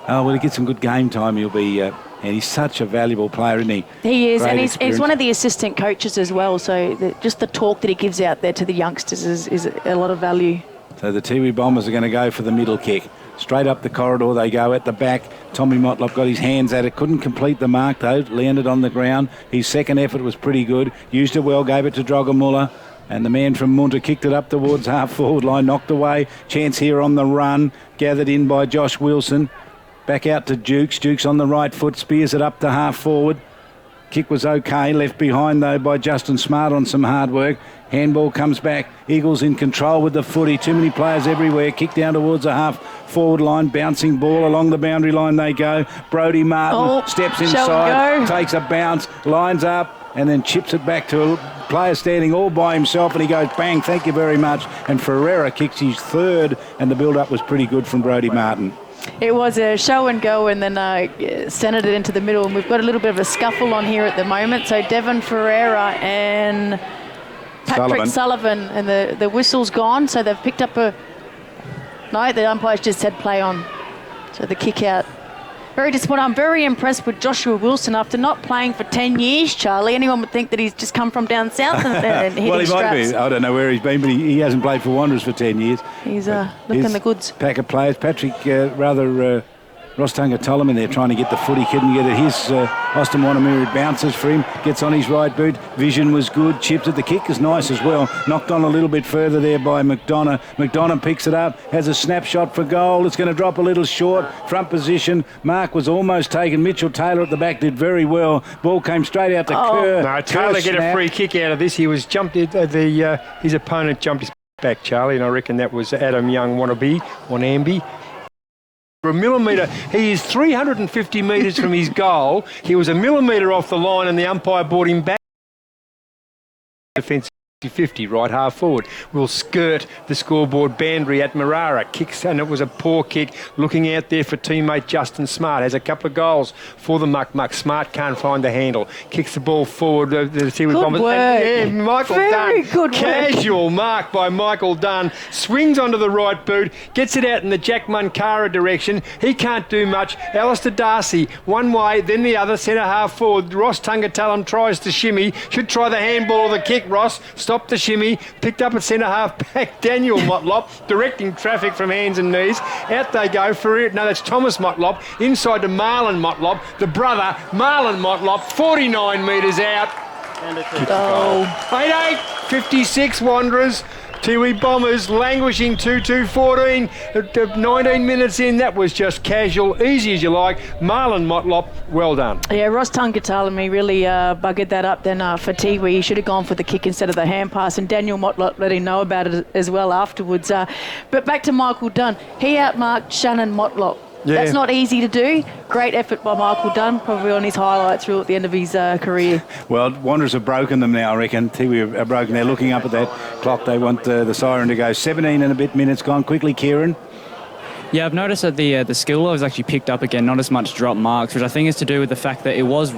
Oh, well, he gets some good game time. He'll be... and he's such a valuable player, isn't he? He is, Great and he's experience. one of the assistant coaches as well, so just the talk that he gives out there to the youngsters is a lot of value. So the Tiwi Bombers are going to go for the middle kick. Straight up the corridor they go at the back. Tommy Motlop got his hands at it. Couldn't complete the mark, though. Landed on the ground. His second effort was pretty good. Used it well, gave it to Drogamulla. And the man from Munter kicked it up towards half-forward line, knocked away. Chance here on the run. Gathered in by Josh Wilson. Back out to Dukes. Dukes on the right foot. Spears it up to half-forward. Kick was okay. Left behind, though, by Justin Smart on some hard work. Handball comes back. Eagles in control with the footy. Too many players everywhere. Kick down towards the half-forward line. Bouncing ball along the boundary line they go. Brodie Martin steps inside. Takes a bounce. Lines up and then chips it back to a player standing all by himself, and he goes, bang, thank you very much. And Ferreira kicks his third, and the build-up was pretty good from Brodie Martin. It was a show and go, and then centred it into the middle, and we've got a little bit of a scuffle on here at the moment. So Devon Ferreira and Patrick Sullivan, and the whistle's gone, so they've picked up no, the umpires just said play on. So the kick out. Very disappointed. I'm very impressed with Joshua Wilson after not playing for 10 years, Charlie. Anyone would think that he's just come from down south and hitting well, he straps. might be. I don't know where he's been, but he hasn't played for Wanderers for 10 years. He's looking the goods. Pack of players. Patrick rather Ross Tungatulum in there trying to get the footy, couldn't get it. His Austin Wanamiri bounces for him, gets on his right boot. Vision was good, chips at the kick is nice as well. Knocked on a little bit further there by McDonough. McDonough picks it up, has a snapshot for goal. It's going to drop a little short. Front position. Mark was almost taken. Mitchell Taylor at the back did very well. Ball came straight out to Kerr. No, Taylor get a free kick out of this. He was jumped. His opponent jumped his back, Charlie, and I reckon that was Adam Young Wanambi. A millimetre, he is 350 metres from his goal. He was a millimetre off the line and the umpire brought him back. Defence 50, right half forward, will skirt the scoreboard boundary at Marara. Kicks, and it was a poor kick. Looking out there for teammate Justin Smart. Has a couple of goals for the Muck. Smart can't find the handle. Kicks the ball forward. The Tiwi Bombers. And, Michael Very Dunn. good Casual work. Mark by Michael Dunn. Swings onto the right boot. Gets it out in the Jack Munkara direction. He can't do much. Alistair Darcy, one way, then the other, centre half forward. Ross Tungatulum tries to shimmy. Should try the handball or the kick, Ross. Stopped the shimmy, picked up at centre half back Daniel Motlop, directing traffic from hands and knees. Out they go for it. No, that's Thomas Motlop. Inside to Marlon Motlop, the brother, Marlon Motlop, 49 metres out. And it's 8-8, 56 Wanderers. Tiwi Bombers languishing 2-2-14. 19 minutes in, that was just casual, easy as you like. Marlon Motlop, well done. Yeah, Ross Tungatulum, he really buggered that up then for Tiwi. He should have gone for the kick instead of the hand pass, and Daniel Motlop let him know about it as well afterwards. But back to Michael Dunn. He outmarked Shannon Motlop. Yeah. That's not easy to do. Great effort by Michael Dunn, probably on his highlights reel at the end of his career. Well, Wanderers have broken them now, I reckon. Tiwi are broken. They're looking up at that clock. They want the siren to go. 17 and a bit minutes gone. Quickly, Kieran. Yeah, I've noticed that the skill level has actually picked up again, not as much drop marks, which I think is to do with the fact that it was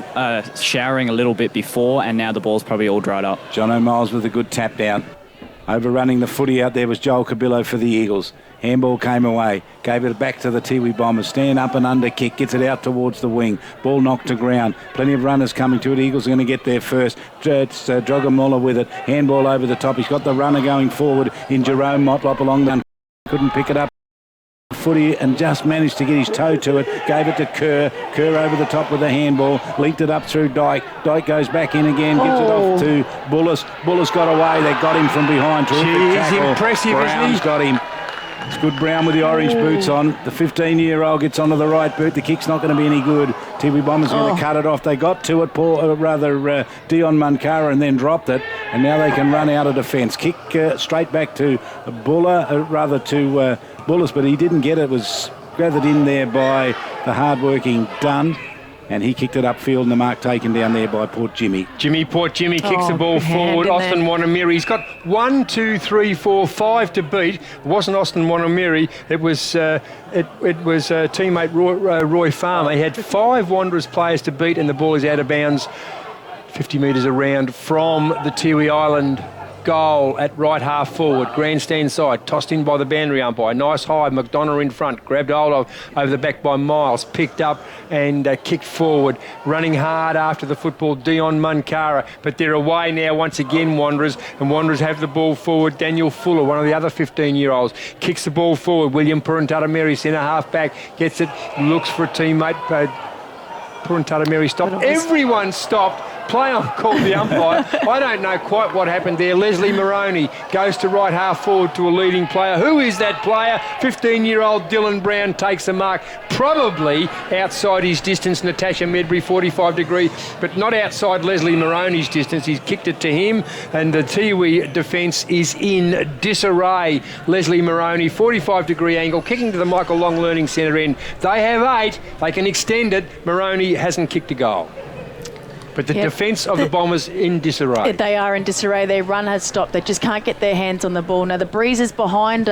showering a little bit before, and now the ball's probably all dried up. John O'Miles with a good tap down. Overrunning the footy out there was Joel Cabillo for the Eagles. Handball came away, gave it back to the Tiwi Bombers. Stand up and under kick, gets it out towards the wing. Ball knocked to ground. Plenty of runners coming to it. Eagles are going to get there first. It's Drogamola with it. Handball over the top. He's got the runner going forward in Jerome Motlop along the... Couldn't pick it up. Footy and just managed to get his toe to it. Gave it to Kerr. Kerr over the top with the handball. Linked it up through Dyke. Dyke goes back in again. Gives it off to Bullis. Bullis got away. They got him from behind. He's impressive, Brown's isn't he? got him. It's good Brown with the orange boots on. The 15-year-old gets onto the right boot. The kick's not going to be any good. Tiwi Bombers going to cut it off. They got to it, Dion Munkara, and then dropped it. And now they can run out of defence. Kick straight back to Bullis, but he didn't get it. It was gathered in there by the hard-working Dunn. And he kicked it upfield, and the mark taken down there by Port Jimmy. Port Jimmy kicks the ball forward. Austin Wanamiri. He's got 1, 2, 3, 4, 5 to beat. It wasn't Austin Wanamiri. It was teammate Roy Farmer. He had 5 Wanderers players to beat, and the ball is out of bounds 50 metres around from the Tiwi Island goal at right half forward, grandstand side, tossed in by the boundary umpire. Nice high, McDonough in front, grabbed hold of over the back by Miles, picked up and kicked forward, running hard after the football, Dion Munkara, but they're away now once again, Wanderers, and Wanderers have the ball forward. Daniel Fuller, one of the other 15-year-olds, kicks the ball forward. William Puruntatameri, centre half back, gets it, looks for a teammate. Puruntatameri stopped. Everyone stopped. Play on called the umpire. I don't know quite what happened there. Leslie Moroney goes to right half forward to a leading player. Who is that player? 15-year-old Dylan Brown takes the mark. Probably outside his distance, Natasha Medbury, 45 degree, but not outside Leslie Moroney's distance. He's kicked it to him, and the Tiwi defence is in disarray. Leslie Moroney, 45 degree angle, kicking to the Michael Long Learning Centre end. They have 8. They can extend it. Moroney hasn't kicked a goal. But the defence of the Bombers in disarray. They are in disarray. Their run has stopped. They just can't get their hands on the ball. Now, the breeze is behind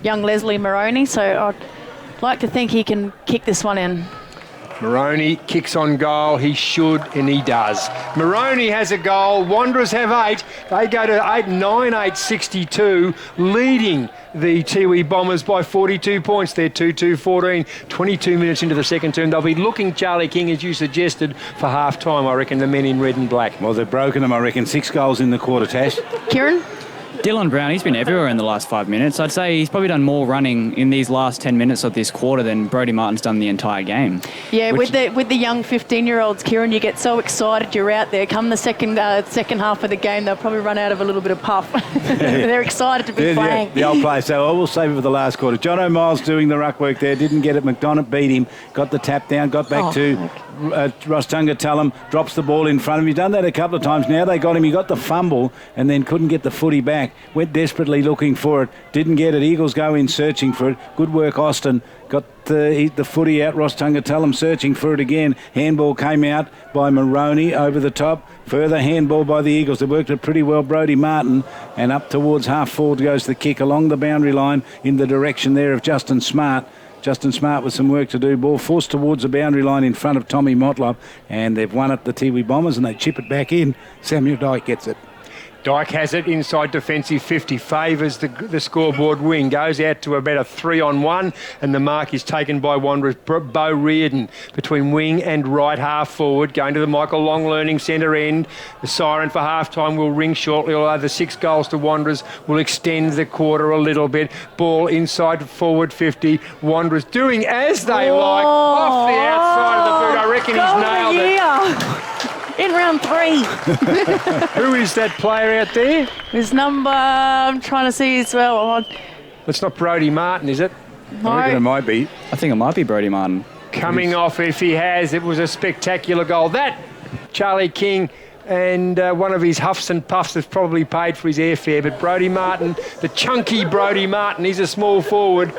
young Leslie Moroney, so I'd like to think he can kick this one in. Moroney kicks on goal. He should, and he does. Moroney has a goal. Wanderers have 8. They go to 9-8-62, leading the Tiwi Bombers by 42 points. They're 2-2-14, 22 minutes into the second term. They'll be looking, Charlie King, as you suggested, for half-time, I reckon, the men in red and black. Well, they've broken them, I reckon. 6 goals in the quarter, Tash. Kieran? Dylan Brown, he's been everywhere in the last 5 minutes. I'd say he's probably done more running in these last 10 minutes of this quarter than Brodie Martin's done the entire game. Yeah, with the young 15-year-olds, Kieran, you get so excited you're out there. Come the second half of the game, they'll probably run out of a little bit of puff. They're excited to be playing. The old play. So I will save it for the last quarter. John O'Miles doing the ruck work there. Didn't get it. McDonald beat him. Got the tap down. Got back to Ross Tungatulum. Drops the ball in front of him. He's done that a couple of times now. They got him. He got the fumble and then couldn't get the footy back. Went desperately looking for it. Didn't get it. Eagles go in searching for it. Good work, Austin. Got the footy out. Ross Tungatulum searching for it again. Handball came out by Maroney over the top. Further handball by the Eagles. They worked it pretty well. Brodie Martin, and up towards half forward goes the kick along the boundary line in the direction there of Justin Smart. Justin Smart with some work to do. Ball forced towards the boundary line in front of Tommy Motlop, and they've won it, the Tiwi Bombers, and they chip it back in. Samuel Dyke gets it. Dyke has it inside defensive 50, favours the scoreboard wing, goes out to about a 3-on-1, and the mark is taken by Wanderers. Bo Reardon between wing and right half forward, going to the Michael Long Learning Centre end. The siren for half-time will ring shortly, although the 6 goals to Wanderers will extend the quarter a little bit. Ball inside forward 50. Wanderers doing as they like, off the outside of the boot. I reckon he's nailed it. In round 3. Who is that player out there? His number, I'm trying to see as well. It's not Brodie Martin, is it? No. I reckon it might be. I think it might be Brodie Martin. Coming off, if he has, it was a spectacular goal. That, Charlie King, and one of his huffs and puffs has probably paid for his airfare, but Brodie Martin, the chunky Brodie Martin, he's a small forward,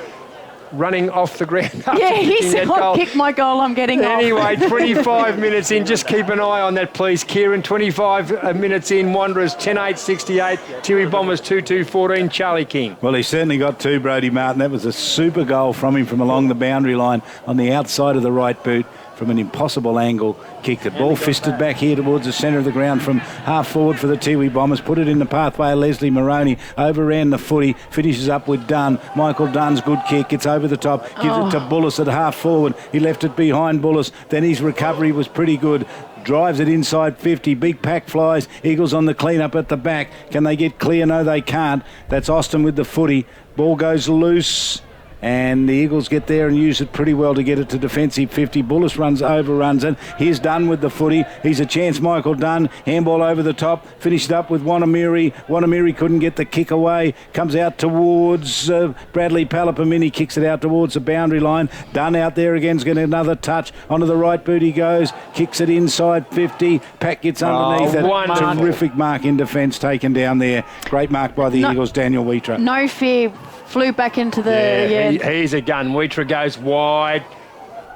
running off the ground. Yeah, he said, I'll kick my goal, I'm getting off. Anyway, 25 minutes in. Just keep an eye on that, please, Kieran. 25 minutes in. Wanderers 10-8-68. Tiwi Bombers 2-2-14. Charlie King. Well, he certainly got 2, Brodie Martin. That was a super goal from him from along the boundary line on the outside of the right boot. From an impossible angle, kicked it. Ball fisted back here towards the centre of the ground from half forward for the Tiwi Bombers. Put it in the pathway of Leslie Maroney. Overran the footy. Finishes up with Dunn. Michael Dunn's good kick. It's over the top. Gives it to Bullis at half forward. He left it behind Bullis. Then his recovery was pretty good. Drives it inside 50. Big pack flies. Eagles on the clean-up at the back. Can they get clear? No, they can't. That's Austin with the footy. Ball goes loose. And the Eagles get there and use it pretty well to get it to defensive 50. Bullis overruns it. Here's Dunn with the footy. He's a chance, Michael Dunn. Handball over the top. Finished up with Wanamiri. Wanamiri couldn't get the kick away. Comes out towards Bradley Palapamini. Kicks it out towards the boundary line. Dunn out there again's getting another touch. Onto the right boot he goes. Kicks it inside 50. Pack gets underneath it. Wonderful. Terrific mark in defence taken down there. Great mark by the Eagles, Daniel Wheater. No fear. Flew back into the... He's a gun. Wheater goes wide.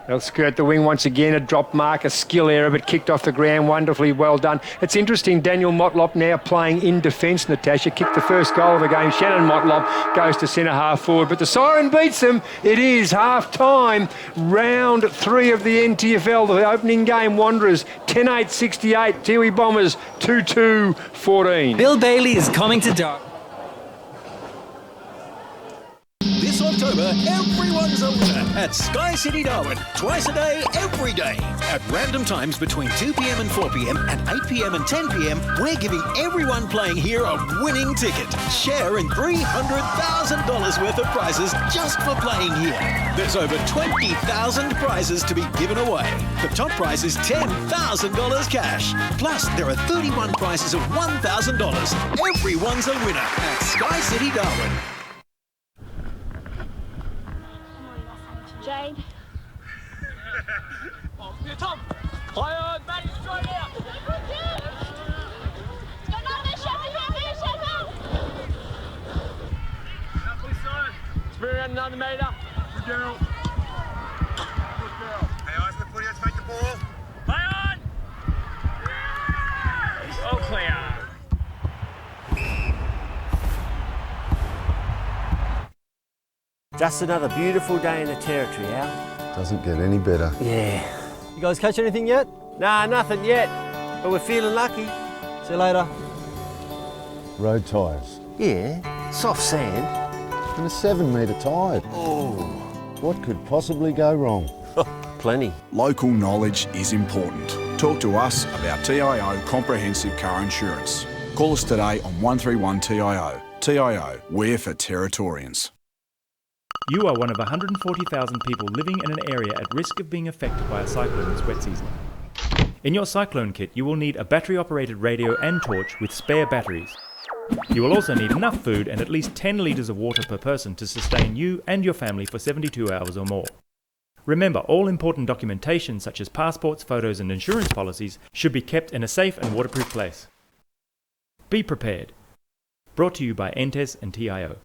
They'll skirt the wing once again. A drop mark, a skill error, but kicked off the ground. Wonderfully well done. It's interesting, Daniel Motlop now playing in defence, Natasha. Kicked the first goal of the game. Shannon Motlop goes to centre half forward, but the siren beats them. It is half-time. Round 3 of the NTFL, the opening game. Wanderers 10-8-68. Tiwi Bombers 2-2-14. Bill Bailey is coming to Darwin. This October, everyone's a winner at Sky City Darwin. Twice a day, every day. At random times between 2 p.m. and 4 p.m. and 8 p.m. and 10 p.m, we're giving everyone playing here a winning ticket. Share in $300,000 worth of prizes just for playing here. There's over 20,000 prizes to be given away. The top prize is $10,000 cash. Plus, there are 31 prizes of $1,000. Everyone's a winner at Sky City Darwin. Jade. Tom. Higher, Maddie, straight out. Spin around another metre. Good girl. Good girl. Hey, eyes on the footy, let's make the ball. Play on. All clear. Just another beautiful day in the territory, Al. Doesn't get any better. Yeah. You guys catch anything yet? Nah, nothing yet, but we're feeling lucky. See you later. Road tyres. Yeah, soft sand. And a 7-metre tide. Oh. What could possibly go wrong? Plenty. Local knowledge is important. Talk to us about TIO Comprehensive Car Insurance. Call us today on 131 TIO. TIO, we're for Territorians. You are one of 140,000 people living in an area at risk of being affected by a cyclone this wet season. In your cyclone kit, you will need a battery-operated radio and torch with spare batteries. You will also need enough food and at least 10 litres of water per person to sustain you and your family for 72 hours or more. Remember, all important documentation such as passports, photos and insurance policies should be kept in a safe and waterproof place. Be prepared. Brought to you by NTES and TIO.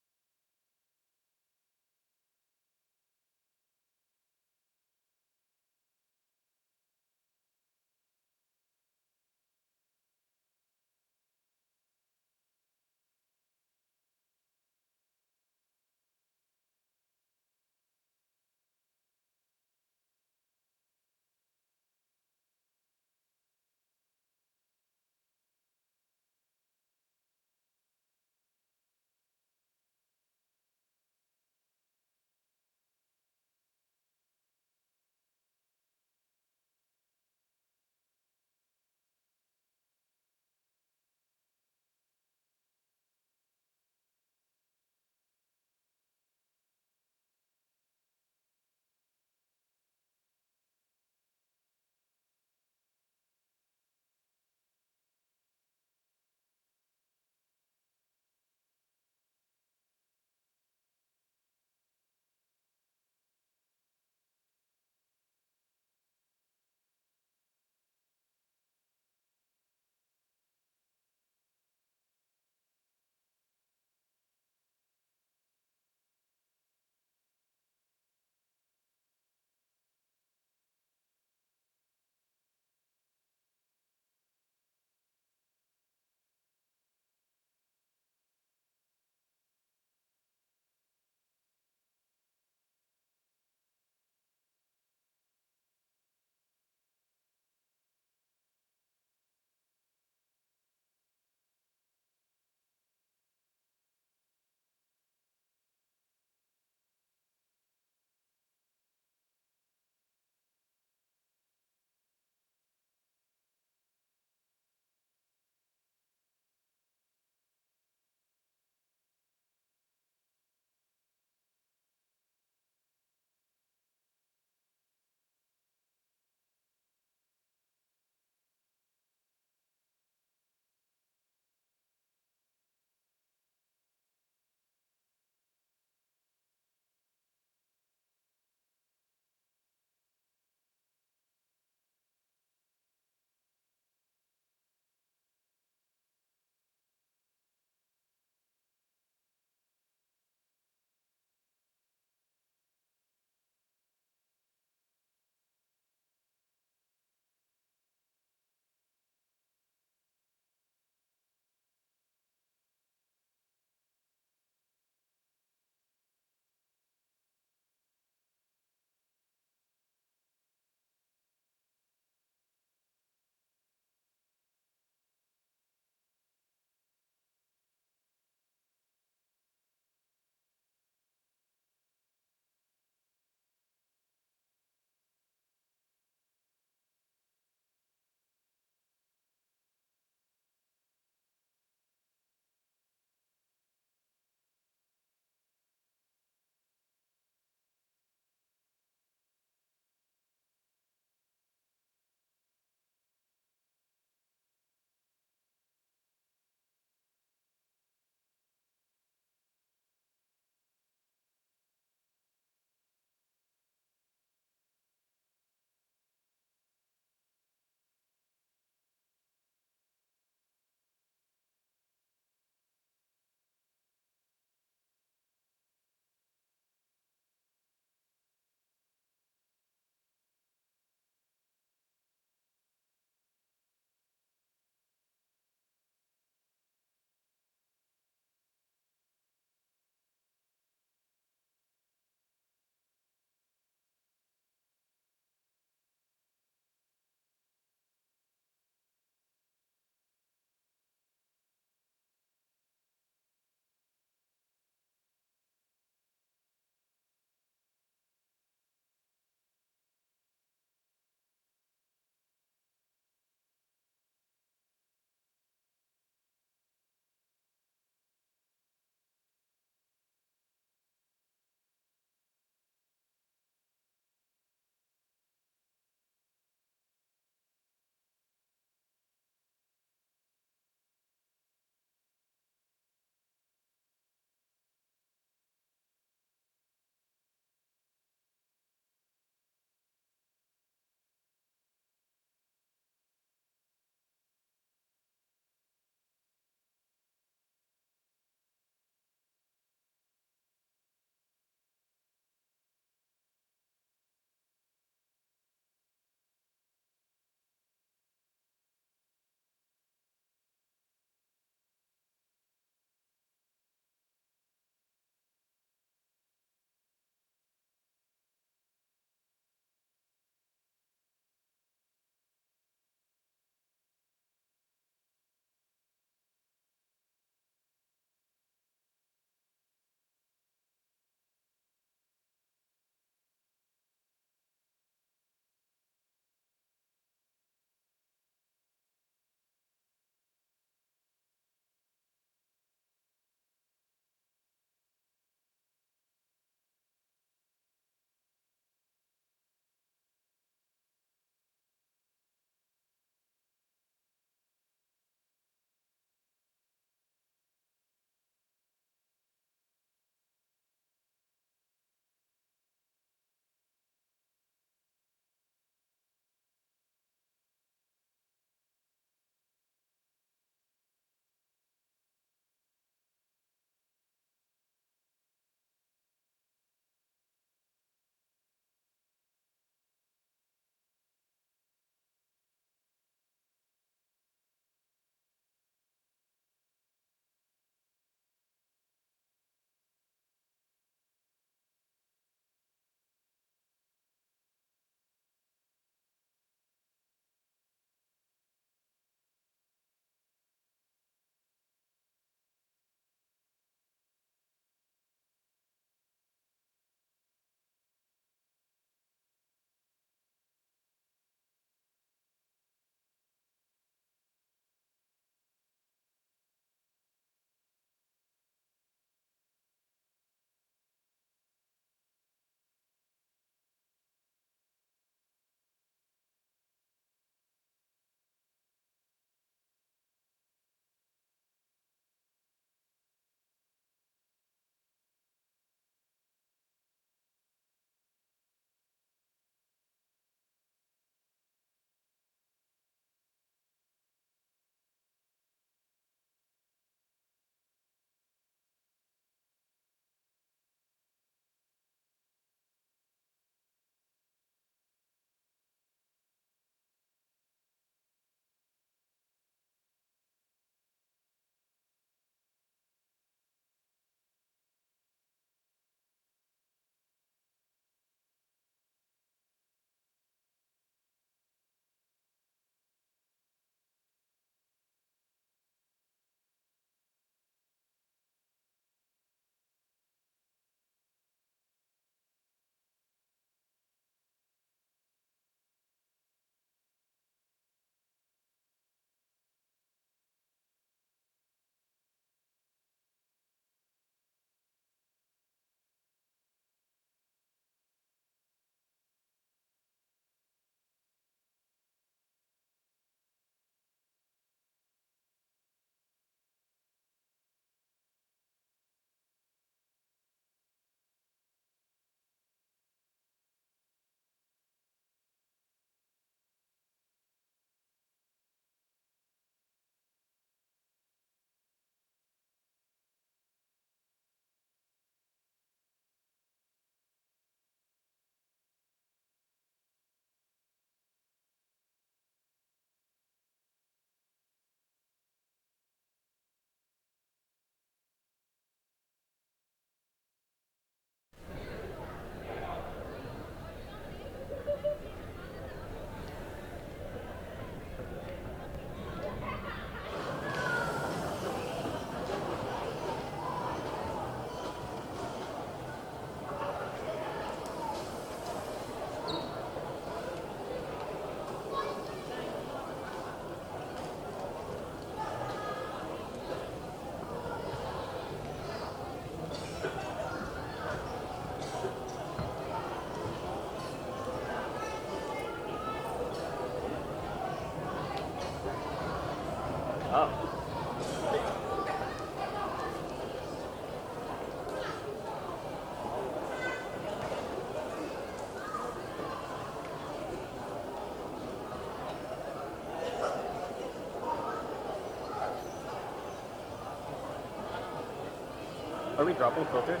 Are we dropping filters?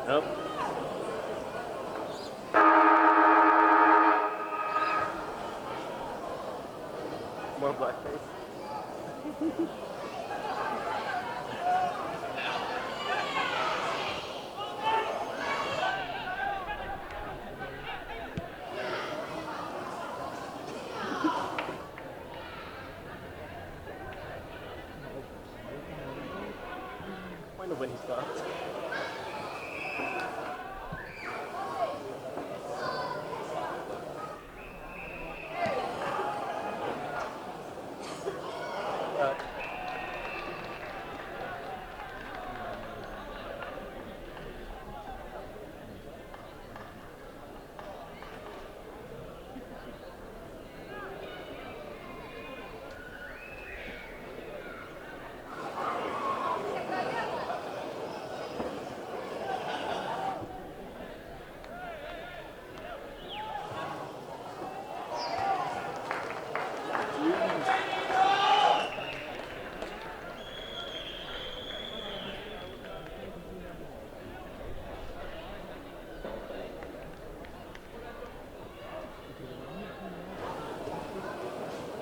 Nope. More blackface. Wonder when he stopped.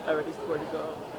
I already scored a goal.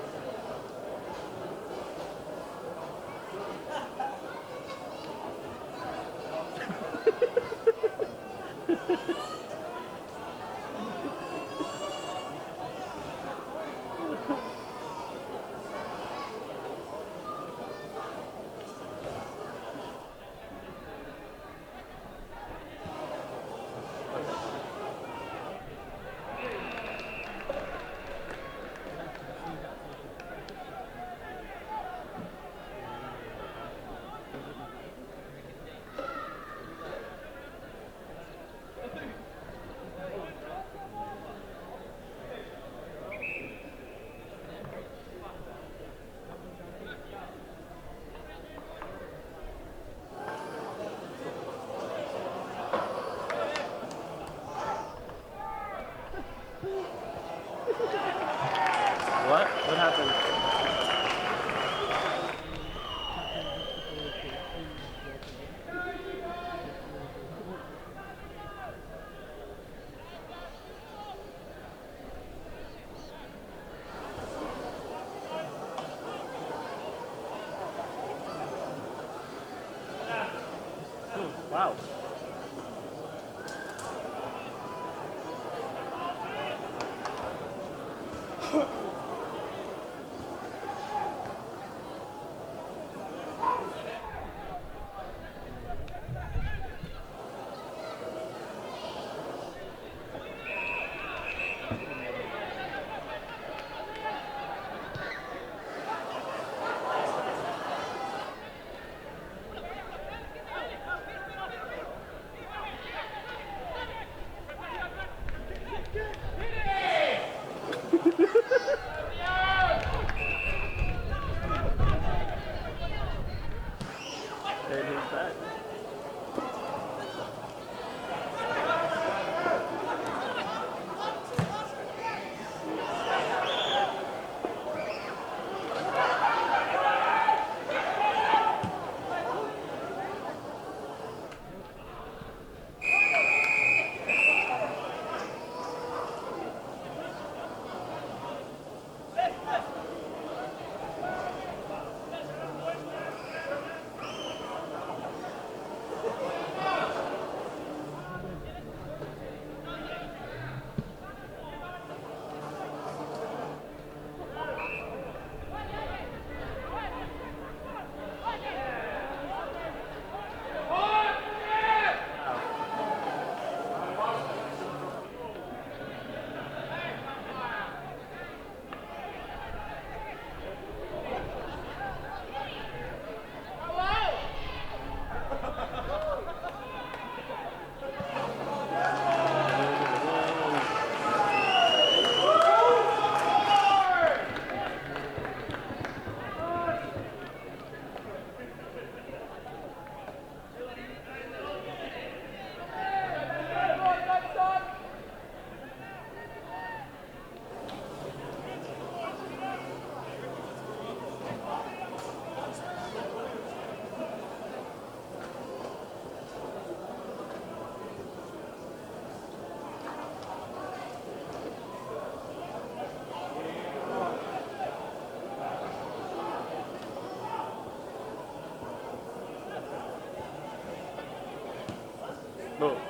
Cool.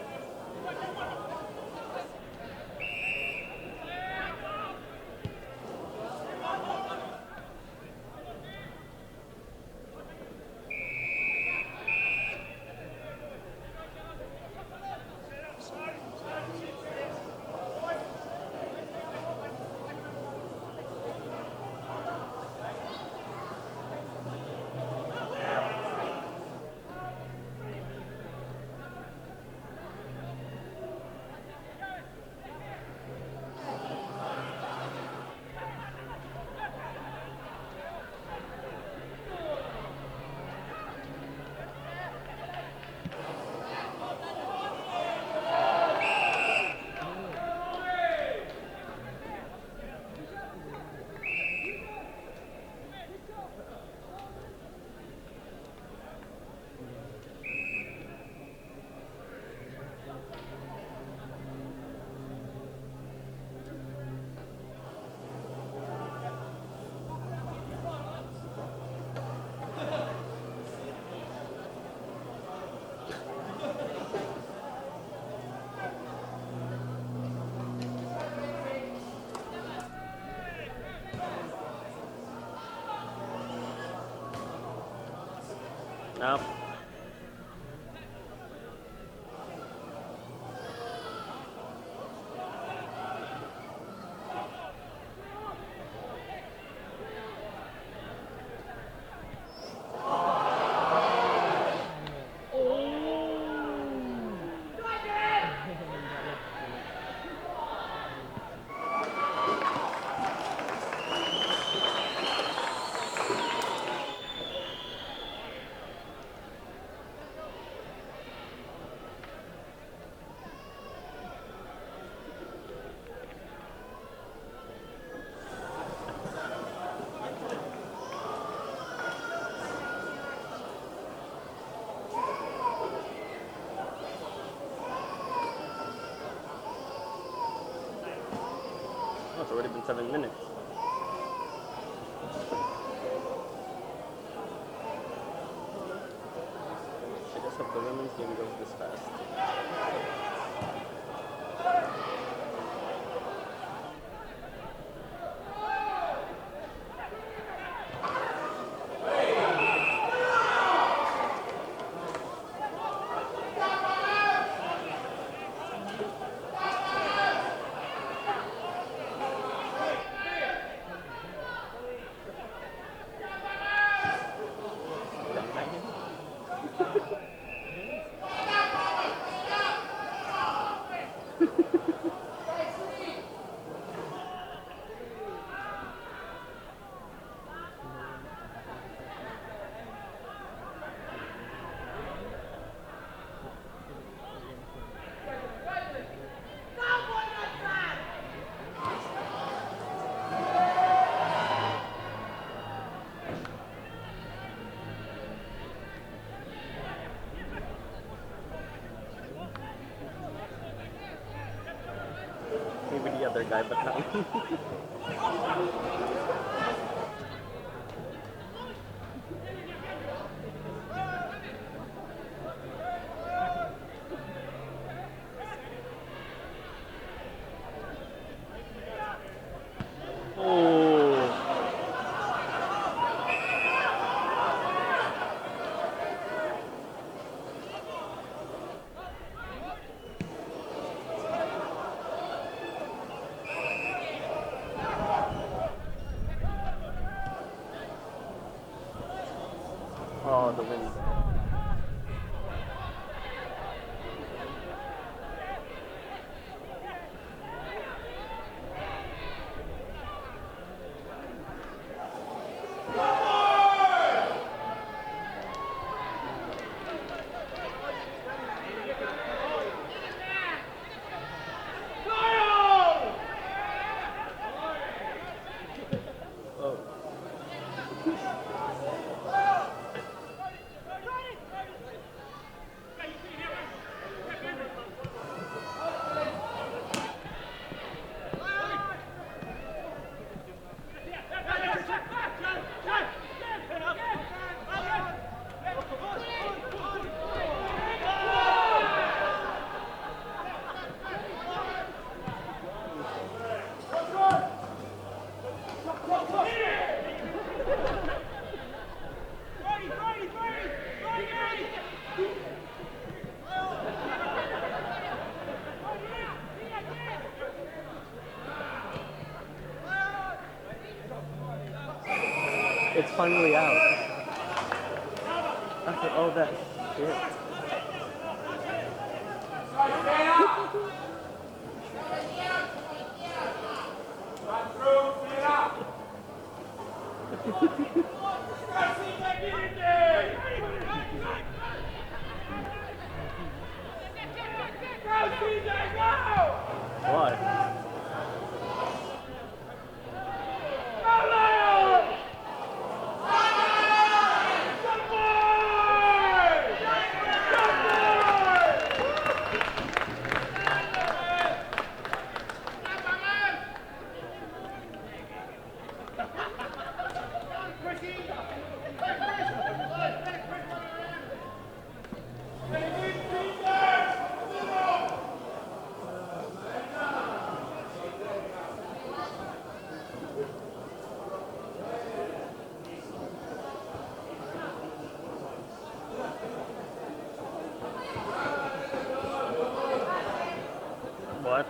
Up. Oh, it's already been 7 minutes. I guess if the women's game goes this fast. Maybe the other guy, but not me. Oh, the wind. It's finally out. After all that shit. What? What?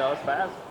That was fast.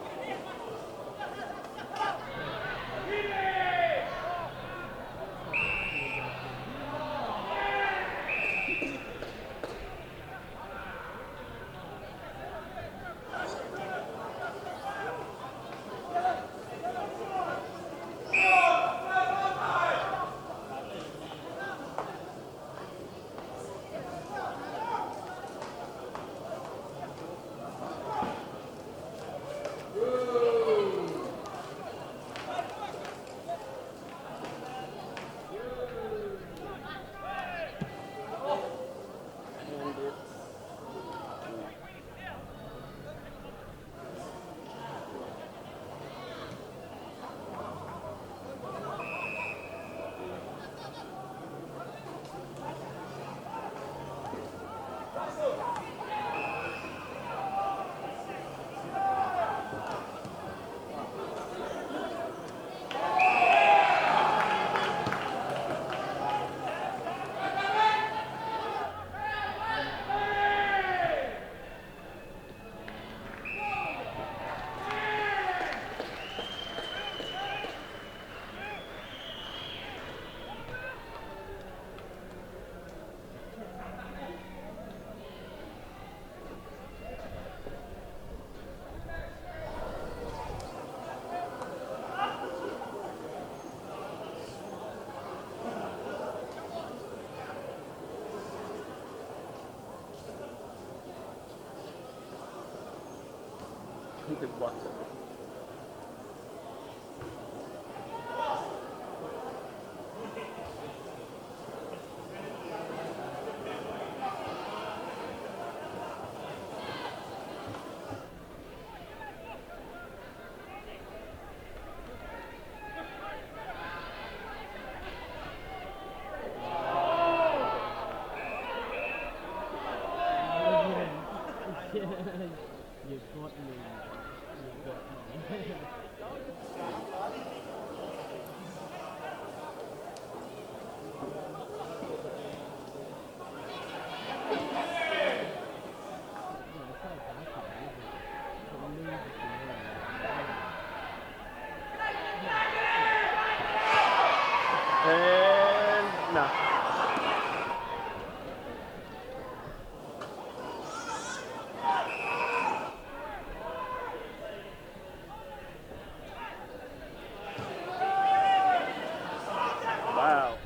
10 And no. Wow.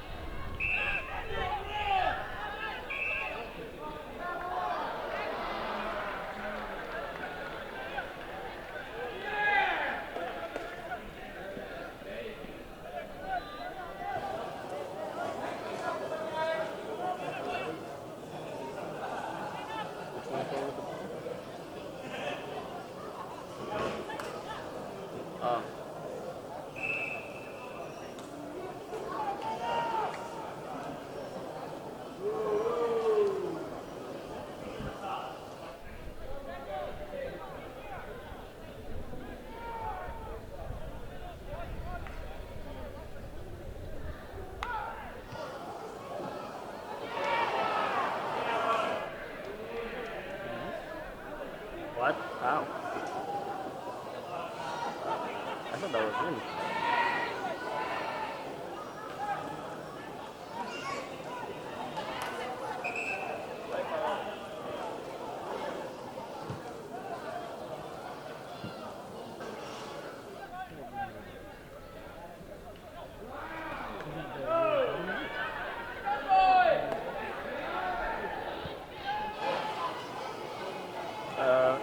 What? How? I thought that was in.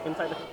Inside the...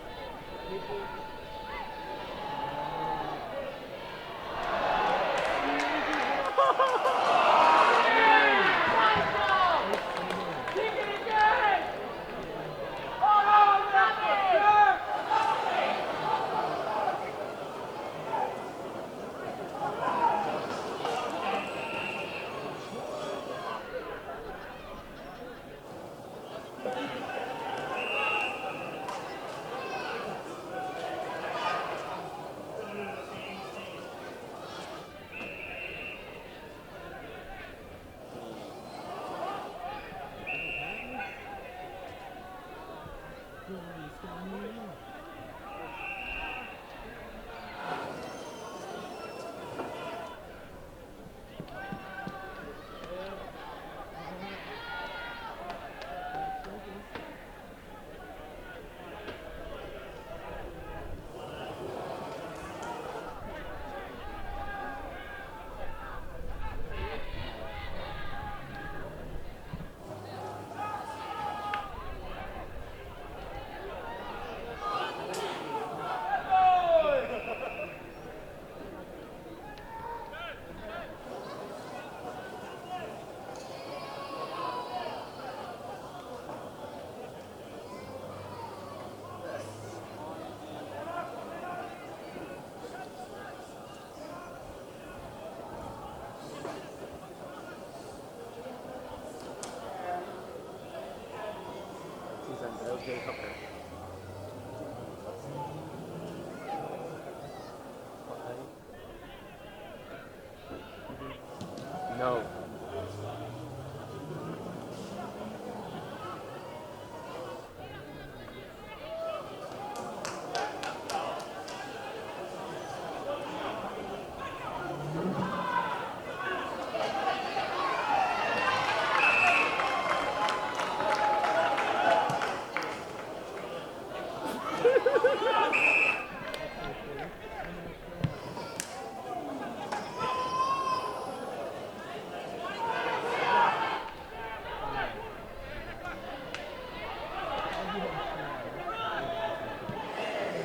Okay, okay. No.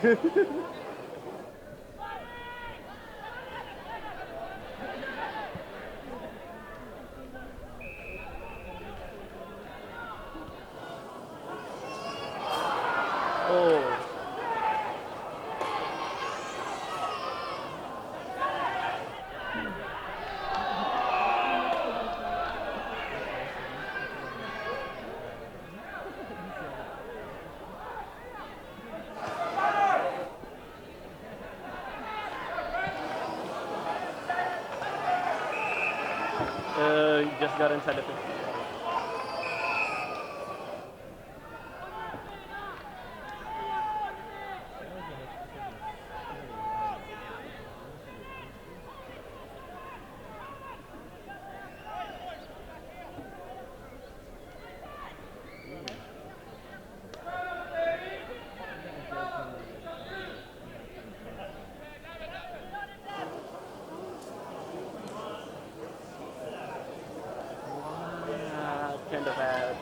Oh. Just got inside the 50. Kind of bad.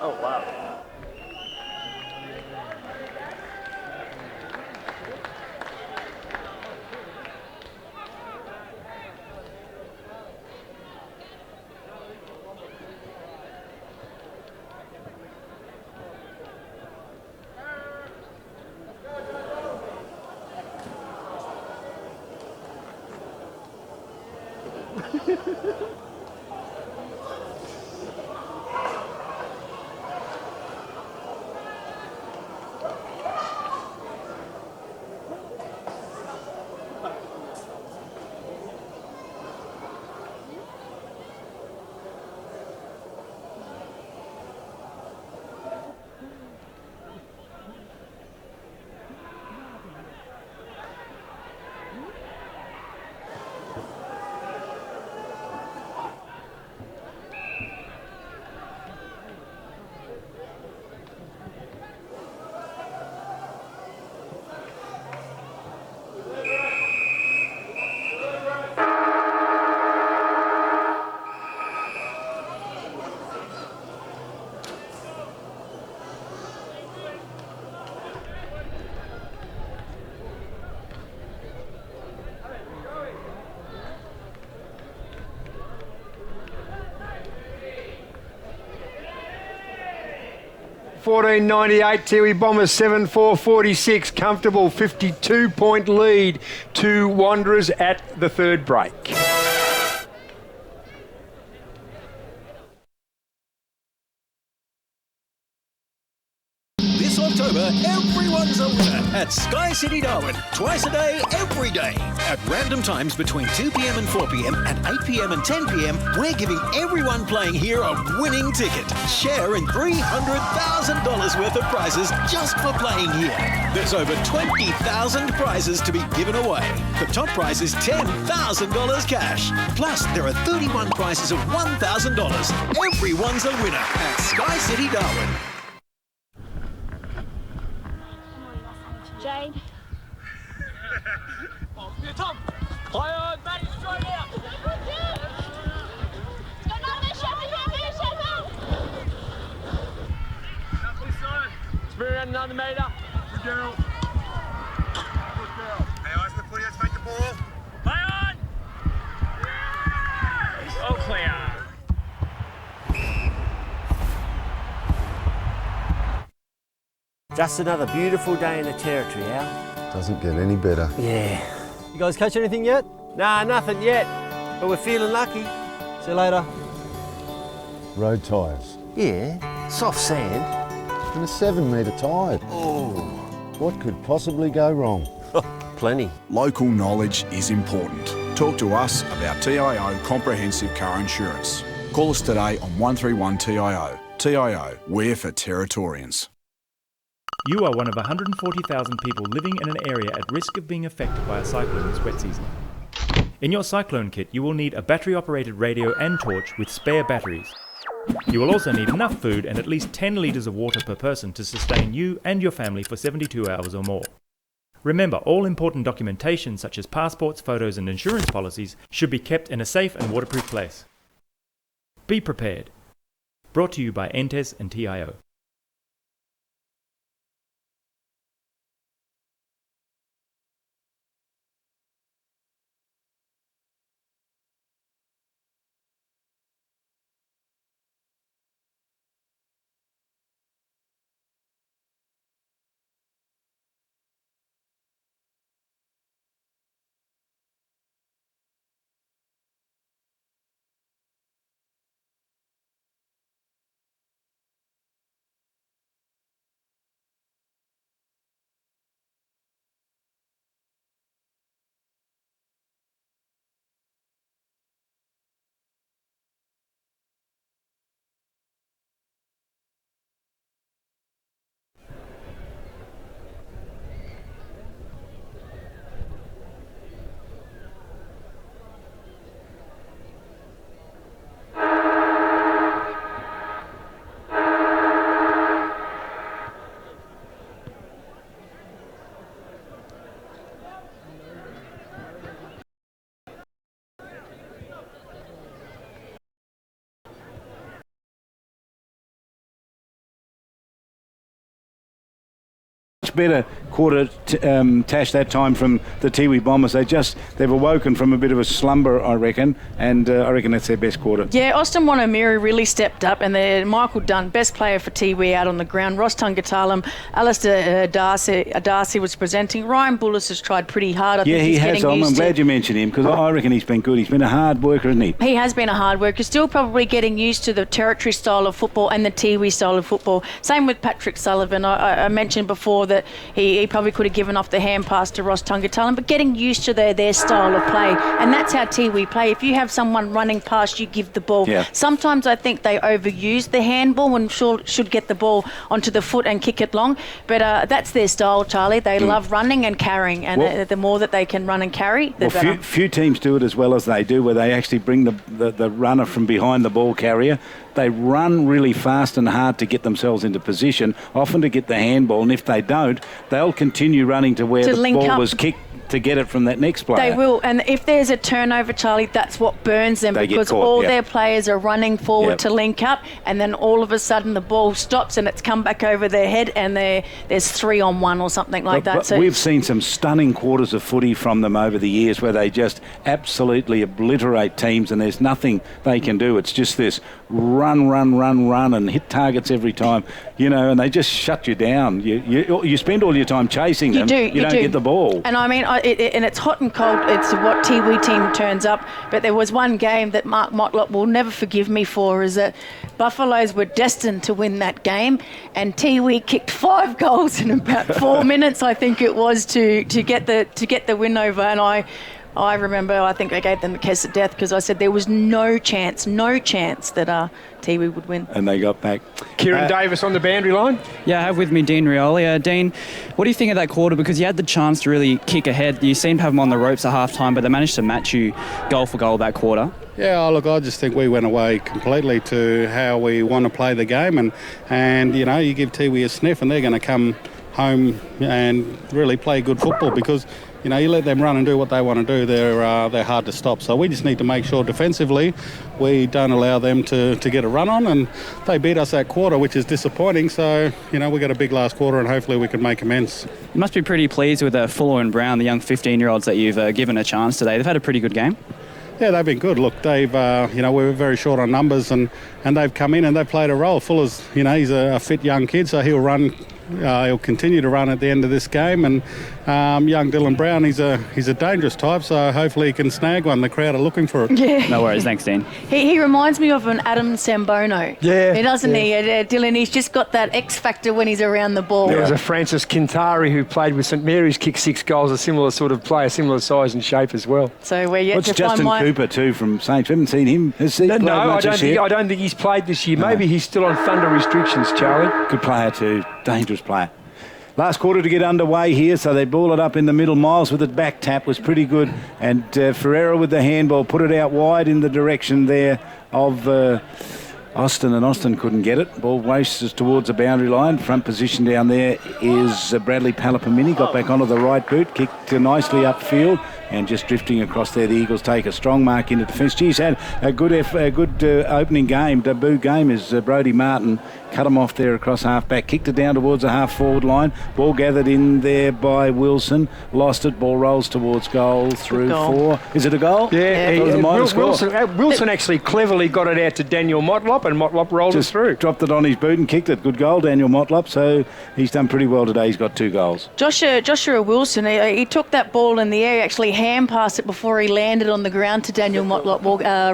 Oh, wow. 14.98, Tiwi Bombers 7.4.46, comfortable 52-point lead to Wanderers at the third break. This October, everyone's a winner at Sky City Darwin. Twice a day, every day. At random times between 2 p.m. and 4 p.m. and 8 p.m. and 10 p.m, we're giving everyone playing here a winning ticket. Share in $300,000 worth of prizes just for playing here. There's over 20,000 prizes to be given away. The top prize is $10,000 cash. Plus, there are 31 prizes of $1,000. Everyone's a winner at Sky City Darwin. Jane. Oh, here, Tom. Play on, Matty, straight out. Spin around another metre. Good girl. Good girl. Hey, eyes on the footy, let's make the ball. Play on. All clear. Just another beautiful day in the territory, Al. Doesn't get any better. Yeah. You guys catch anything yet? Nah, nothing yet, but we're feeling lucky. See you later. Road tyres. Yeah, soft sand. And a 7-metre tide. Oh. What could possibly go wrong? Plenty. Local knowledge is important. Talk to us about TIO Comprehensive Car Insurance. Call us today on 131 TIO. TIO, we're for Territorians. You are one of 140,000 people living in an area at risk of being affected by a cyclone this wet season. In your cyclone kit, you will need a battery-operated radio and torch with spare batteries. You will also need enough food and at least 10 litres of water per person to sustain you and your family for 72 hours or more. Remember, all important documentation such as passports, photos and insurance policies should be kept in a safe and waterproof place. Be prepared. Brought to you by NTES and TIO. Better quarter Tash that time from the Tiwi Bombers. They've awoken from a bit of a slumber, I reckon, and I reckon that's their best quarter. Yeah, Austin Wanamiri really stepped up, and Michael Dunn, best player for Tiwi out on the ground. Ross Tungatalam, Alistair Darcy was presenting. Ryan Bullis has tried pretty hard. I think he he's has. getting used I'm glad you mentioned him because I reckon he's been good. He's been a hard worker, hasn't he? He has been a hard worker. Still probably getting used to the territory style of football and the Tiwi style of football. Same with Patrick Sullivan. I mentioned before that he probably could have given off the hand pass to Ross Tungatalam, but getting used to their style of play. And that's how Tiwi play. If you have someone running past, you give the ball. Yeah. Sometimes I think they overuse the handball and should get the ball onto the foot and kick it long. But that's their style, Charlie. They love running and carrying. And the more that they can run and carry, the better. Few teams do it as well as they do, where they actually bring the runner from behind the ball carrier. They run really fast and hard to get themselves into position, often to get the handball, and if they don't, they'll continue running to where the ball was kicked to get it from that next player. They will, and if there's a turnover, Charlie, that's what burns them, because all their players are running forward to link up, and then all of a sudden the ball stops and it's come back over their head, and there's 3-on-1 or something like that. So we've seen some stunning quarters of footy from them over the years where they just absolutely obliterate teams, and there's nothing they can do. It's just this run and hit targets every time. and they just shut you down. You spend all your time chasing them. You don't get the ball. And I mean, and it's hot and cold. It's what Tiwi team turns up. But there was one game that Mark Motlop will never forgive me for, is that Buffaloes were destined to win that game, and Tiwi kicked 5 goals in about 4 minutes, I think it was, to get the win over. And I remember, I think I gave them the kiss of death because I said there was no chance that Tiwi would win. And they got back. Kieran Davis on the boundary line. Yeah, I have with me Dean Rioli. Dean, what do you think of that quarter? Because you had the chance to really kick ahead. You seemed to have them on the ropes at half-time, but they managed to match you goal for goal that quarter. Yeah, look, I just think we went away completely to how we want to play the game. And you give Tiwi a sniff and they're going to come home and really play good football because... you let them run and do what they want to do, they're hard to stop. So we just need to make sure defensively we don't allow them to get a run on, and they beat us that quarter, which is disappointing. So, we got a big last quarter and hopefully we can make amends. You must be pretty pleased with Fuller and Brown, the young 15-year-olds that you've given a chance today. They've had a pretty good game. Yeah, they've been good. Look, they've, we were very short on numbers and they've come in and they've played a role. Fuller's, he's a fit young kid, so he'll run. He'll continue to run at the end of this game, and young Dylan Brown, he's a dangerous type, so hopefully he can snag one. The crowd are looking for it. Yeah. No worries, thanks, Dean. He reminds me of an Adam Sambono. Yeah. Doesn't he, Dylan? He's just got that X factor when he's around the ball. There was a Francis Quintari who played with St Mary's, kicked 6 goals, a similar sort of player, similar size and shape as well. So we're yet What's to Justin find Cooper too from Saints? We haven't seen him. Has he played much this year? I don't think he's played this year. Maybe he's still on Thunder restrictions, Charlie. Good player too, dangerous player. Last quarter to get underway here, so they ball it up in the middle. Miles with the back tap was pretty good, and Ferreira with the handball put it out wide in the direction there of Austin, and Austin couldn't get it. Ball races towards the boundary line. Front position down there is Bradley Palapamini. Got back onto the right boot, kicked nicely upfield, and just drifting across there. The Eagles take a strong mark into defence. He's had a good opening game, debut game, is Brodie Martin. Cut him off there across half-back, kicked it down towards the half-forward line. Ball gathered in there by Wilson. Lost it. Ball rolls towards goal through 4. Is it a goal? Yeah. Wilson actually cleverly got it out to Daniel Motlop, and Motlop rolled it through. Dropped it on his boot and kicked it. Good goal, Daniel Motlop. So he's done pretty well today. He's got 2 goals. Joshua Wilson, he took that ball in the air, actually hand passed it before he landed on the ground to Daniel Motlop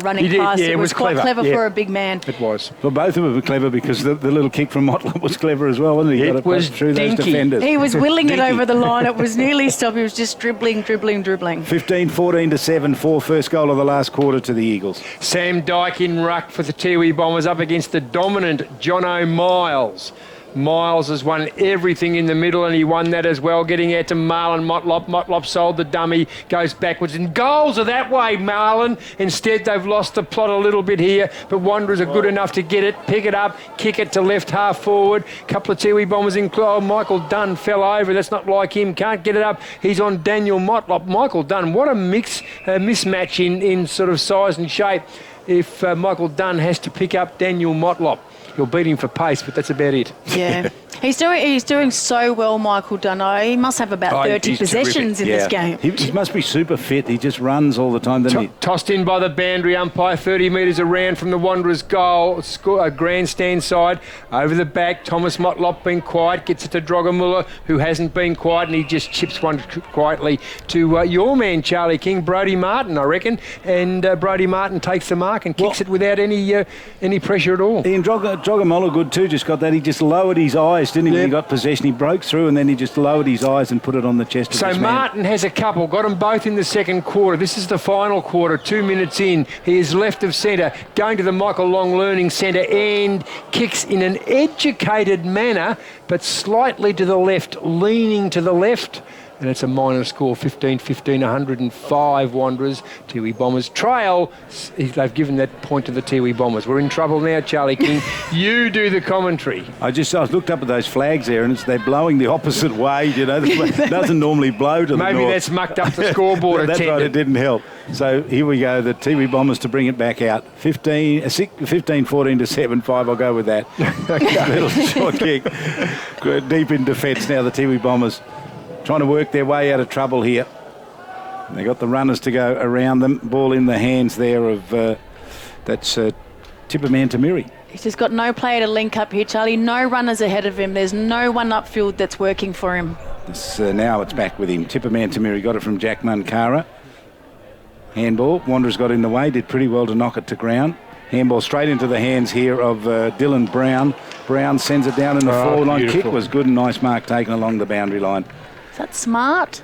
running past. Yeah, it was quite clever for a big man. It was. Well, both of them were clever because the little kick from Motlop was clever as well, wasn't he? It was through dinky. those defenders. He was willing it over the line. It was nearly stopped. He was just dribbling. 15-14-7, 4 first goal of the last quarter to the Eagles. Sam Dyke in ruck for the Tiwi Bombers up against the dominant Jono Miles. Miles has won everything in the middle, and he won that as well, getting out to Marlon Motlop. Motlop sold the dummy, goes backwards, and goals are that way, Marlon. Instead, they've lost the plot a little bit here, but Wanderers are good enough to get it, pick it up, kick it to left half forward. Couple of Tiwi Bombers in. Oh, Michael Dunn fell over. That's not like him. Can't get it up. He's on Daniel Motlop. Michael Dunn, what a mismatch in sort of size and shape. If Michael Dunn has to pick up Daniel Motlop, he'll beat him for pace, but that's about it. Yeah. He's doing so well, Michael Dunn. He must have about 30 possessions in this game. He must be super fit. He just runs all the time, doesn't he? Tossed in by the boundary umpire, 30 metres around from the Wanderers' goal, grandstand side. Over the back, Thomas Motlop being quiet, gets it to Drogamuller, who hasn't been quiet, and he just chips one quietly to your man, Charlie King, Brodie Martin, I reckon. And Brodie Martin takes the mark and kicks it without any pressure at all. Ian Drogamuller good too, just got that. He just lowered his eyes, didn't he? When he got possession, he broke through and then he just lowered his eyes and put it on the chest of his man. So Martin has a couple, got them both in the second quarter. This is the final quarter, 2 minutes in. He is left of centre, going to the Michael Long Learning Centre, and kicks in an educated manner, but slightly to the left, leaning to the left. And it's a minor score, 15-15, 105 Wanderers. Tiwi Bombers trail. They've given that point to the Tiwi Bombers. We're in trouble now, Charlie King. You do the commentary. I looked up at those flags there, and they're blowing the opposite way. You know, the flag doesn't normally blow to the north. Maybe that's mucked up the scoreboard. That's right, it didn't help. So here we go, the Tiwi Bombers to bring it back out. 15-14 to 7-5, I'll go with that. Little short kick. Deep in defence now, the Tiwi Bombers. Trying to work their way out of trouble here. They got the runners to go around them. Ball in the hands there of that's Tipperman Tamiri. He's just got no player to link up here, Charlie. No runners ahead of him. There's no one upfield that's working for him. Now it's back with him. Tipperman Tamiri got it from Jack Munkara. Handball. Wanderers got in the way. Did pretty well to knock it to ground. Handball straight into the hands here of Dylan Brown. Brown sends it down in the forward line. Kick was good and nice mark taken along the boundary line. Is that smart?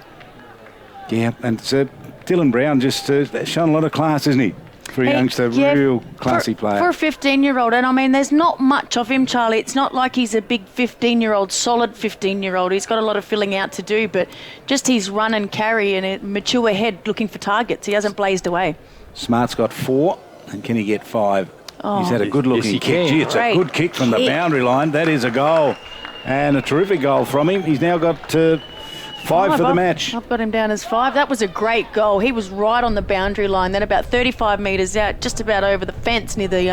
Yeah, and Dylan Brown just shown a lot of class, isn't he? For a youngster, real classy player. For a 15-year-old, and I mean, there's not much of him, Charlie. It's not like he's a big 15-year-old, solid 15-year-old. He's got a lot of filling out to do, but just his run and carry and a mature head looking for targets. He hasn't blazed away. Smart's got 4, and can he get 5? Oh. He's had a good-looking kick. Gee, it's a good kick from the boundary line. That is a goal, and a terrific goal from him. He's now got 5 for the match. I've got him down as 5. That was a great goal. He was right on the boundary line, then about 35 metres out, just about over the fence near the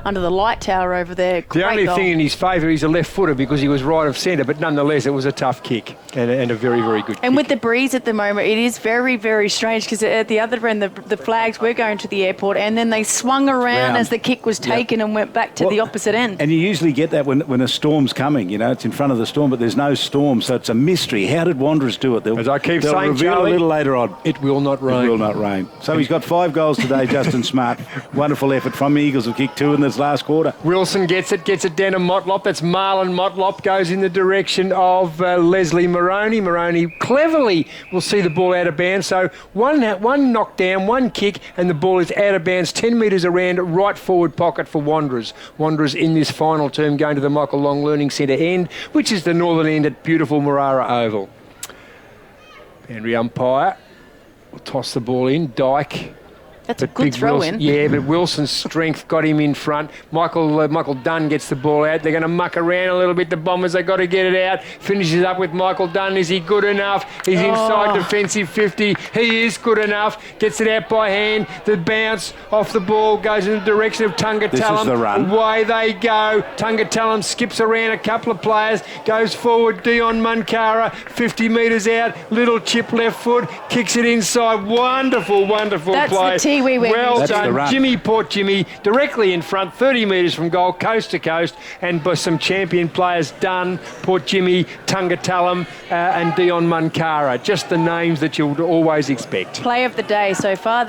under the light tower over there. Great the only goal. thing in his favour, he's a left footer because he was right of centre, but nonetheless it was a tough kick and a very, very good kick. And with the breeze at the moment, it is very, very strange because at the other end, the flags were going to the airport and then they swung around as the kick was taken and went back to the opposite end. And you usually get that when a storm's coming, it's in front of the storm, but there's no storm, so it's a mystery. How did Wanderers do it? As I keep they'll saying, reveal Charlie, a little later on. It will not rain. It will not rain. So he's got 5 goals today, Justin Smart. Wonderful effort from the Eagles, who kicked 2 in this last quarter. Wilson gets it down to Motlop. That's Marlon Motlop, goes in the direction of Leslie Moroney. Moroney cleverly will see the ball out of bounds. So one knockdown, 1 kick, and the ball is out of bounds, 10 metres around, right forward pocket for Wanderers. Wanderers in this final term going to the Michael Long Learning Centre end, which is the northern end at beautiful Marara Oval. Boundary umpire will toss the ball in. Dyke. That's a good throw in. Yeah, but Wilson's strength got him in front. Michael Dunn gets the ball out. They're going to muck around a little bit. The Bombers, they've got to get it out. Finishes up with Michael Dunn. Is he good enough? He's inside defensive 50. He is good enough. Gets it out by hand. The bounce off the ball goes in the direction of Tunga This is the run. Away they go. Tunga Talum skips around a couple of players. Goes forward. Dion Munkara, 50 metres out. Little chip left foot. Kicks it inside. Wonderful, wonderful play. That's the Tiwi Well That's done, Jimmy Port Jimmy, directly in front, 30 metres from goal, coast to coast, and by some champion players, Dunn, Port Jimmy, Tunga Talum, and Dion Munkara. Just the names that you would always expect. Play of the day so far.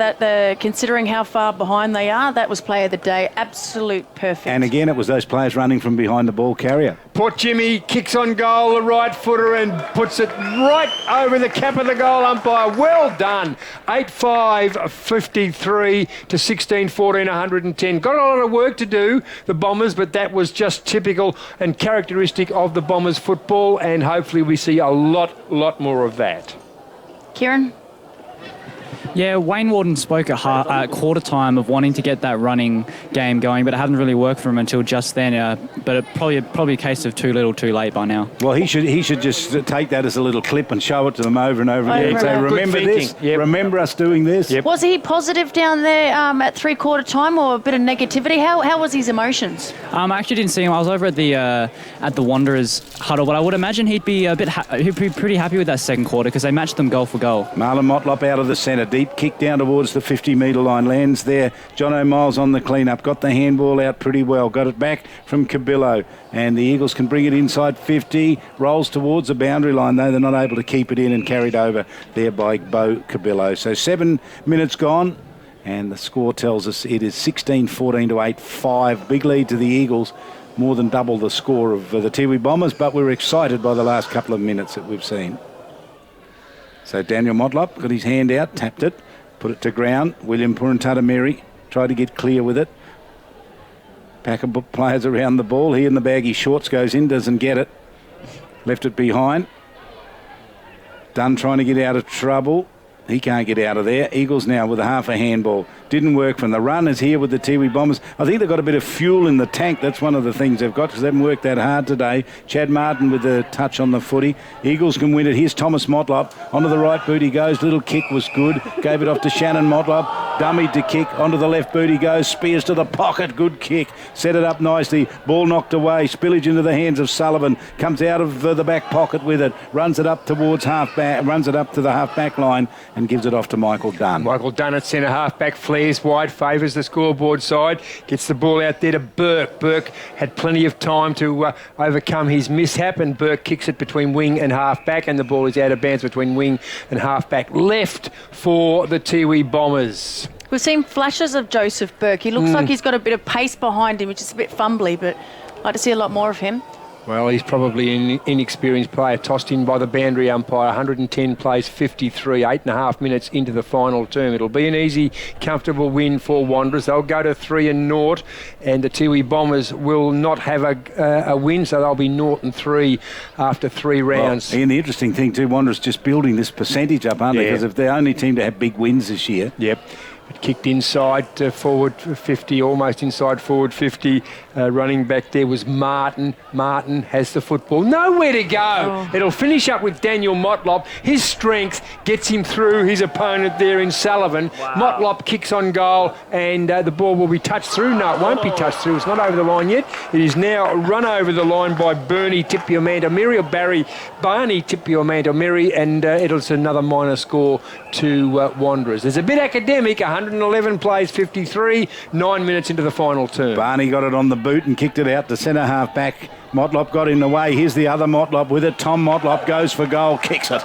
Considering how far behind they are, that was play of the day. Absolute perfect. And again, it was those players running from behind the ball carrier. Port Jimmy kicks on goal, the right footer, and puts it right over the cap of the goal umpire. Well done. 8-5-53 to 16-14, 110. Got a lot of work to do, the Bombers, but that was just typical and characteristic of the Bombers football, and hopefully we see a lot more of that. Kieran? Yeah, Wayne Warden spoke at quarter time of wanting to get that running game going, but it hasn't really worked for him until just then. But it probably a case of too little, too late by now. Well, he should just take that as a little clip and show it to them over and over again. Say, remember this? Yep. Remember us doing this? Yep. Was he positive down there at 3/4 time, or a bit of negativity? How was his emotions? I actually didn't see him. I was over at the Wanderers huddle, but I would imagine he'd be pretty happy with that second quarter because they matched them goal for goal. Marlon Motlop out of the centre. Deep kick down towards the 50-metre line. Lands there. John O'Miles on the clean-up. Got the handball out pretty well. Got it back from Cabillo. And the Eagles can bring it inside 50. Rolls towards the boundary line, though. They're not able to keep it in and carried over there by Bo Cabillo. So 7 minutes gone. And the score tells us it is 16-14 to 8-5. Big lead to the Eagles. More than double the score of the Tiwi Bombers. But we're excited by the last couple of minutes that we've seen. So Daniel Motlop got his hand out, tapped it, put it to ground. William Puruntatameri tried to get clear with it. Pack of players around the ball. He in the baggy shorts goes in, doesn't get it. Left it behind. Dunn trying to get out of trouble. He can't get out of there. Eagles now with a half a handball. Didn't work from the run is here with the Tiwi Bombers. I think they've got a bit of fuel in the tank. That's one of the things they've got because they haven't worked that hard today. Chad Martin with the touch on the footy. Eagles can win it. Here's Thomas Motlop. Onto the right boot he goes. Little kick was good. Gave it off to Shannon Motlop. dummied to kick. Onto the left boot he goes. Spears to the pocket. Good kick. Set it up nicely. Ball knocked away. Spillage into the hands of Sullivan. Comes out of the back pocket with it. Runs it up towards half-back. Runs it up to the half-back line and gives it off to Michael Dunn. Michael Dunn at centre half-back, flares wide, favours the scoreboard side. Gets the ball out there to Burke. Burke had plenty of time to overcome his mishap, and Burke kicks it between wing and half-back, and the ball is out of bounds between wing and half-back left for the Tiwi Bombers. We've seen flashes of Joseph Burke. He looks like he's got a bit of pace behind him, which is a bit fumbly, but I'd like to see a lot more of him. Well, he's probably an inexperienced player, tossed in by the boundary umpire. 110 plays 53, 8.5 minutes into the final term. It'll be an easy, comfortable win for Wanderers. They'll go to 3-0, and the Tiwi Bombers will not have a win, so they'll be 0-3 after 3 rounds. Well, and the interesting thing too, Wanderers just building this percentage up, aren't they? Because if they're the only team to have big wins this year. Yep. It kicked inside forward 50, almost inside forward 50. Running back there was Martin. Martin has the football. Nowhere to go. It'll finish up with Daniel Motlop. His strength gets him through his opponent there in Sullivan. Motlop kicks on goal, and the ball will be touched through. No, it won't be touched through. It's not over the line yet. It is now run over the line by Barney Tipiomantomiri, and it's another minor score to Wanderers. There's a bit academic. 111 plays 53, 9 minutes into the final term. Barney got it on the boot and kicked it out to centre half back. Motlop got in the way. Here's the other Motlop with it. Tom Motlop goes for goal, kicks it.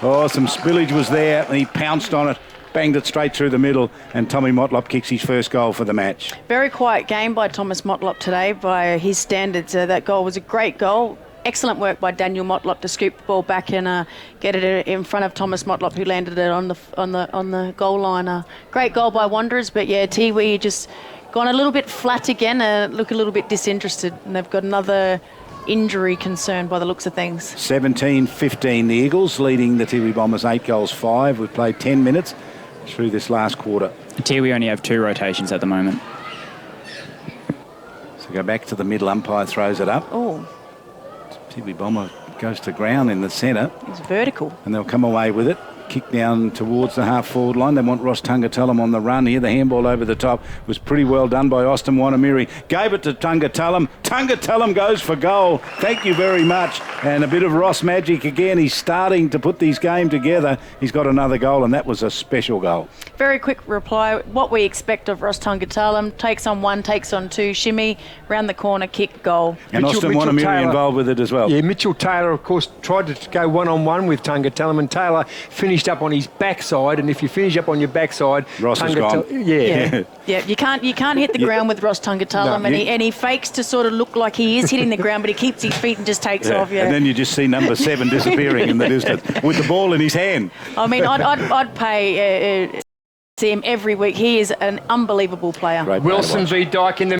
Oh, some spillage was there, and he pounced on it, banged it straight through the middle, and Tommy Motlop kicks his first goal for the match. Very quiet game by Thomas Motlop today by his standards. That goal was a great goal. Excellent work by Daniel Motlop to scoop the ball back and get it in front of Thomas Motlop, who landed it on the goal line. Great goal by Wanderers, but yeah, Tiwi just gone a little bit flat again. Look a little bit disinterested, and they've got another injury concern by the looks of things. 17-15, the Eagles leading the Tiwi Bombers 8-5. We've played 10 minutes through this last quarter. Tiwi only have 2 rotations at the moment. So go back to the middle. Umpire throws it up. Oh. Tiwi Bomber goes to ground in the centre. It's vertical. And they'll come away with it. Kick down towards the half-forward line. They want Ross Tungatullum on the run here. The handball over the top was pretty well done by Austin Wanamiri. Gave it to Tungatullum. Tungatullum goes for goal. Thank you very much. And a bit of Ross magic again. He's starting to put these game together. He's got another goal, and that was a special goal. Very quick reply. What we expect of Ross Tungatullum. Takes on 1, takes on 2. Shimmy, round the corner, kick, goal. And Austin Wanamiri involved with it as well. Yeah, Mitchell Taylor, of course, tried to go one-on-one with Tungatullum, and Taylor finished up on his backside, and if you finish up on your backside, Ross is gone. Yeah, you can't hit the ground with Ross Tungatullum, and he fakes to sort of look like he is hitting the ground, but he keeps his feet and just takes off. Yeah, and then you just see number 7 disappearing in the distance with the ball in his hand. I mean, I'd pay see him every week. He is an unbelievable player. Wilson v Dyke in the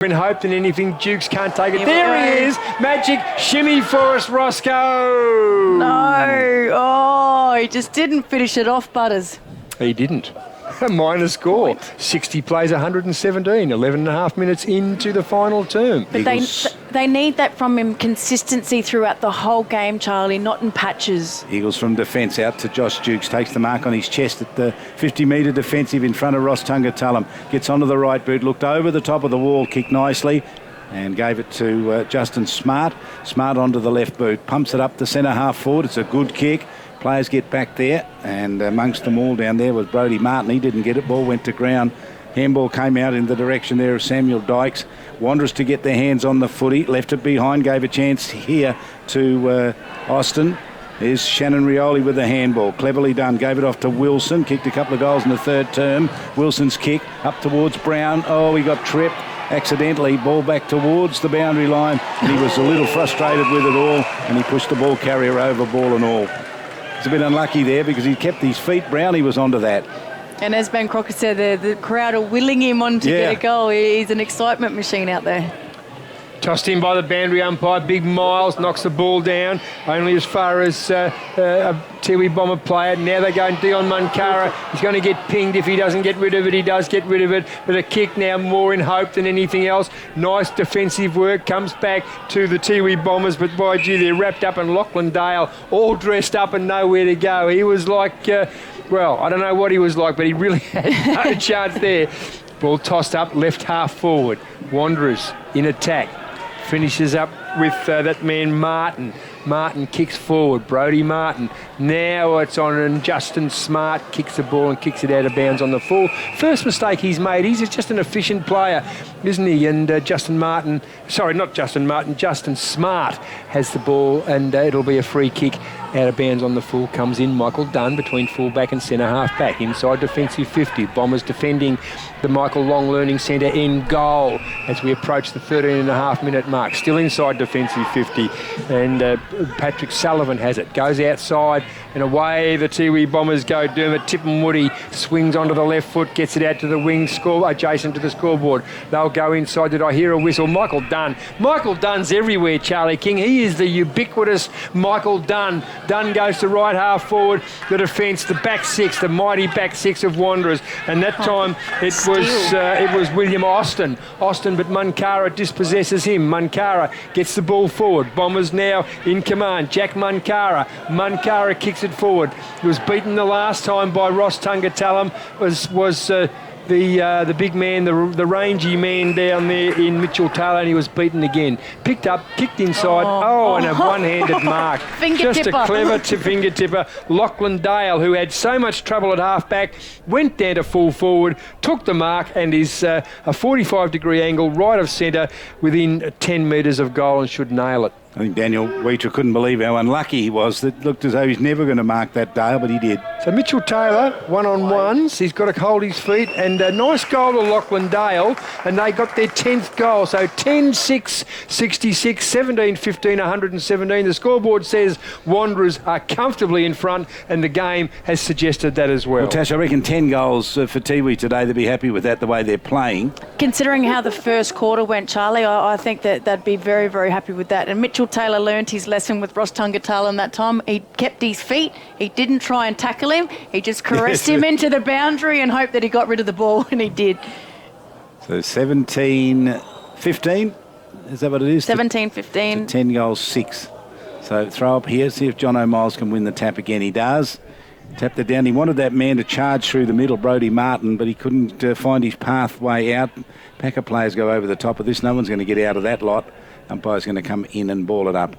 in hope, and anything Dukes can't take it. There he is. Magic shimmy for us, Roscoe. No. He just didn't finish it off, Butters. He didn't. A minor score. 60 plays 117, 11.5 minutes into the final term. But they need that from him, consistency throughout the whole game, Charlie, not in patches. Eagles from defence out to Josh Dukes. Takes the mark on his chest at the 50-metre defensive in front of Ross Tungatullum. Gets onto the right boot, looked over the top of the wall, kicked nicely, and gave it to Justin Smart. Smart onto the left boot. Pumps it up the centre half forward. It's a good kick. Players get back there, and amongst them all down there was Brodie Martin. He didn't get it. Ball went to ground. Handball came out in the direction there of Samuel Dykes. Wanderers to get their hands on the footy. Left it behind. Gave a chance here to Austin. There's Shannon Rioli with the handball. Cleverly done. Gave it off to Wilson. Kicked a couple of goals in the third term. Wilson's kick up towards Brown. Oh, he got tripped accidentally. Ball back towards the boundary line, and he was a little frustrated with it all, and he pushed the ball carrier over, ball and all. It's a bit unlucky there because he kept his feet. Brownie was onto that. And as Ben Crocker said, the crowd are willing him on to get a goal. He's an excitement machine out there. Tossed in by the boundary umpire. Big Miles knocks the ball down only as far as a Tiwi Bomber player. Now they're going Dion Munkara. He's going to get pinged if he doesn't get rid of it. He does get rid of it, but a kick now more in hope than anything else. Nice defensive work. Comes back to the Tiwi Bombers, but by gee, they're wrapped up in Lachlan Dale, all dressed up and nowhere to go. He was like Well, I don't know what he was like, but he really had no chance there. Ball tossed up, left half forward. Wanderers in attack. Finishes up with that man Martin. Martin kicks forward. Brodie Martin. Now it's on, and Justin Smart kicks the ball and kicks it out of bounds on the full. First mistake he's made. He's just an efficient player, isn't he? And Justin Smart has the ball, and it'll be a free kick out of bounds on the full. Comes in Michael Dunn between full-back and centre-half back. Inside defensive 50. Bombers defending the Michael Long Learning Centre in goal as we approach the 13.5-minute mark. Still inside defensive 50. And Patrick Sullivan has it. Goes outside and away the Tiwi Bombers go. Dermot Tippenwoody swings onto the left foot, gets it out to the wing, adjacent to the scoreboard. They'll go inside. Did I hear a whistle? Michael Dunn. Michael Dunn's everywhere, Charlie King. He is the ubiquitous Michael Dunn. Dunn goes to right half forward. The defence, the back six, the mighty back six of Wanderers. And that time it was William Austin. But Munkara dispossesses him. Munkara gets the ball forward. Bombers now in command. Jack Munkara. Munkara kicks it forward. He was beaten the last time by Ross Tungatalam. Was the big man, the rangy man down there in Mitchell Taylor, and he was beaten again. Picked up, kicked inside. And a one-handed mark. Just a clever finger tipper. Lachlan Dale, who had so much trouble at half-back, went down to full forward, took the mark, and is a 45-degree angle right of centre within 10 metres of goal and should nail it. I think Daniel Weecher couldn't believe how unlucky he was. It looked as though he's never going to mark that Dale, but he did. So Mitchell Taylor, one-on-ones. He's got to hold his feet. And a nice goal to Lachlan Dale. And they got their 10th goal. So 10-6, 66, 17-15, 117. The scoreboard says Wanderers are comfortably in front, and the game has suggested that as well. Well, Tash, I reckon 10 goals for Tiwi today. They'll be happy with that, the way they're playing. Considering how the first quarter went, Charlie, I think that they'd be very, very happy with that. And Mitchell Taylor learnt his lesson with Ross Tungatalam that time. He kept his feet. He didn't try and tackle him. He just caressed him into the boundary and hoped that he got rid of the ball, and he did. So 17-15, is that what it is? 17-15. 10 goals, 6. So throw up here, see if John O'Miles can win the tap again. He does. Tapped it down. He wanted that man to charge through the middle, Brodie Martin, but he couldn't find his pathway out. Packer players go over the top of this. No one's going to get out of that lot. Umpire's going to come in and ball it up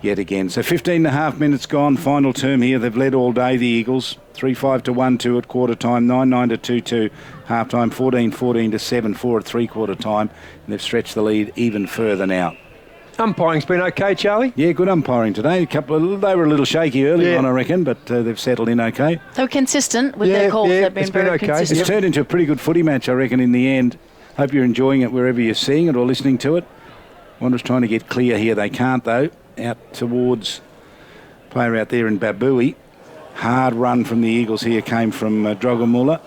yet again. So 15.5 minutes gone, final term here. They've led all day, the Eagles. 3-5 to 1-2 at quarter time, 9-9 to 2-2 half time, 14-14 to 7-4 at three-quarter time. And they've stretched the lead even further now. Umpiring's been okay, Charlie? Yeah, good umpiring today. They were a little shaky early on, I reckon, but they've settled in okay. So consistent with their calls. They've been very okay. consistent. It's turned into a pretty good footy match, I reckon, in the end. Hope you're enjoying it wherever you're seeing it or listening to it. Wanderers trying to get clear here. They can't, though. Out towards player out there in Babui. Hard run from the Eagles here came from Drogamulla.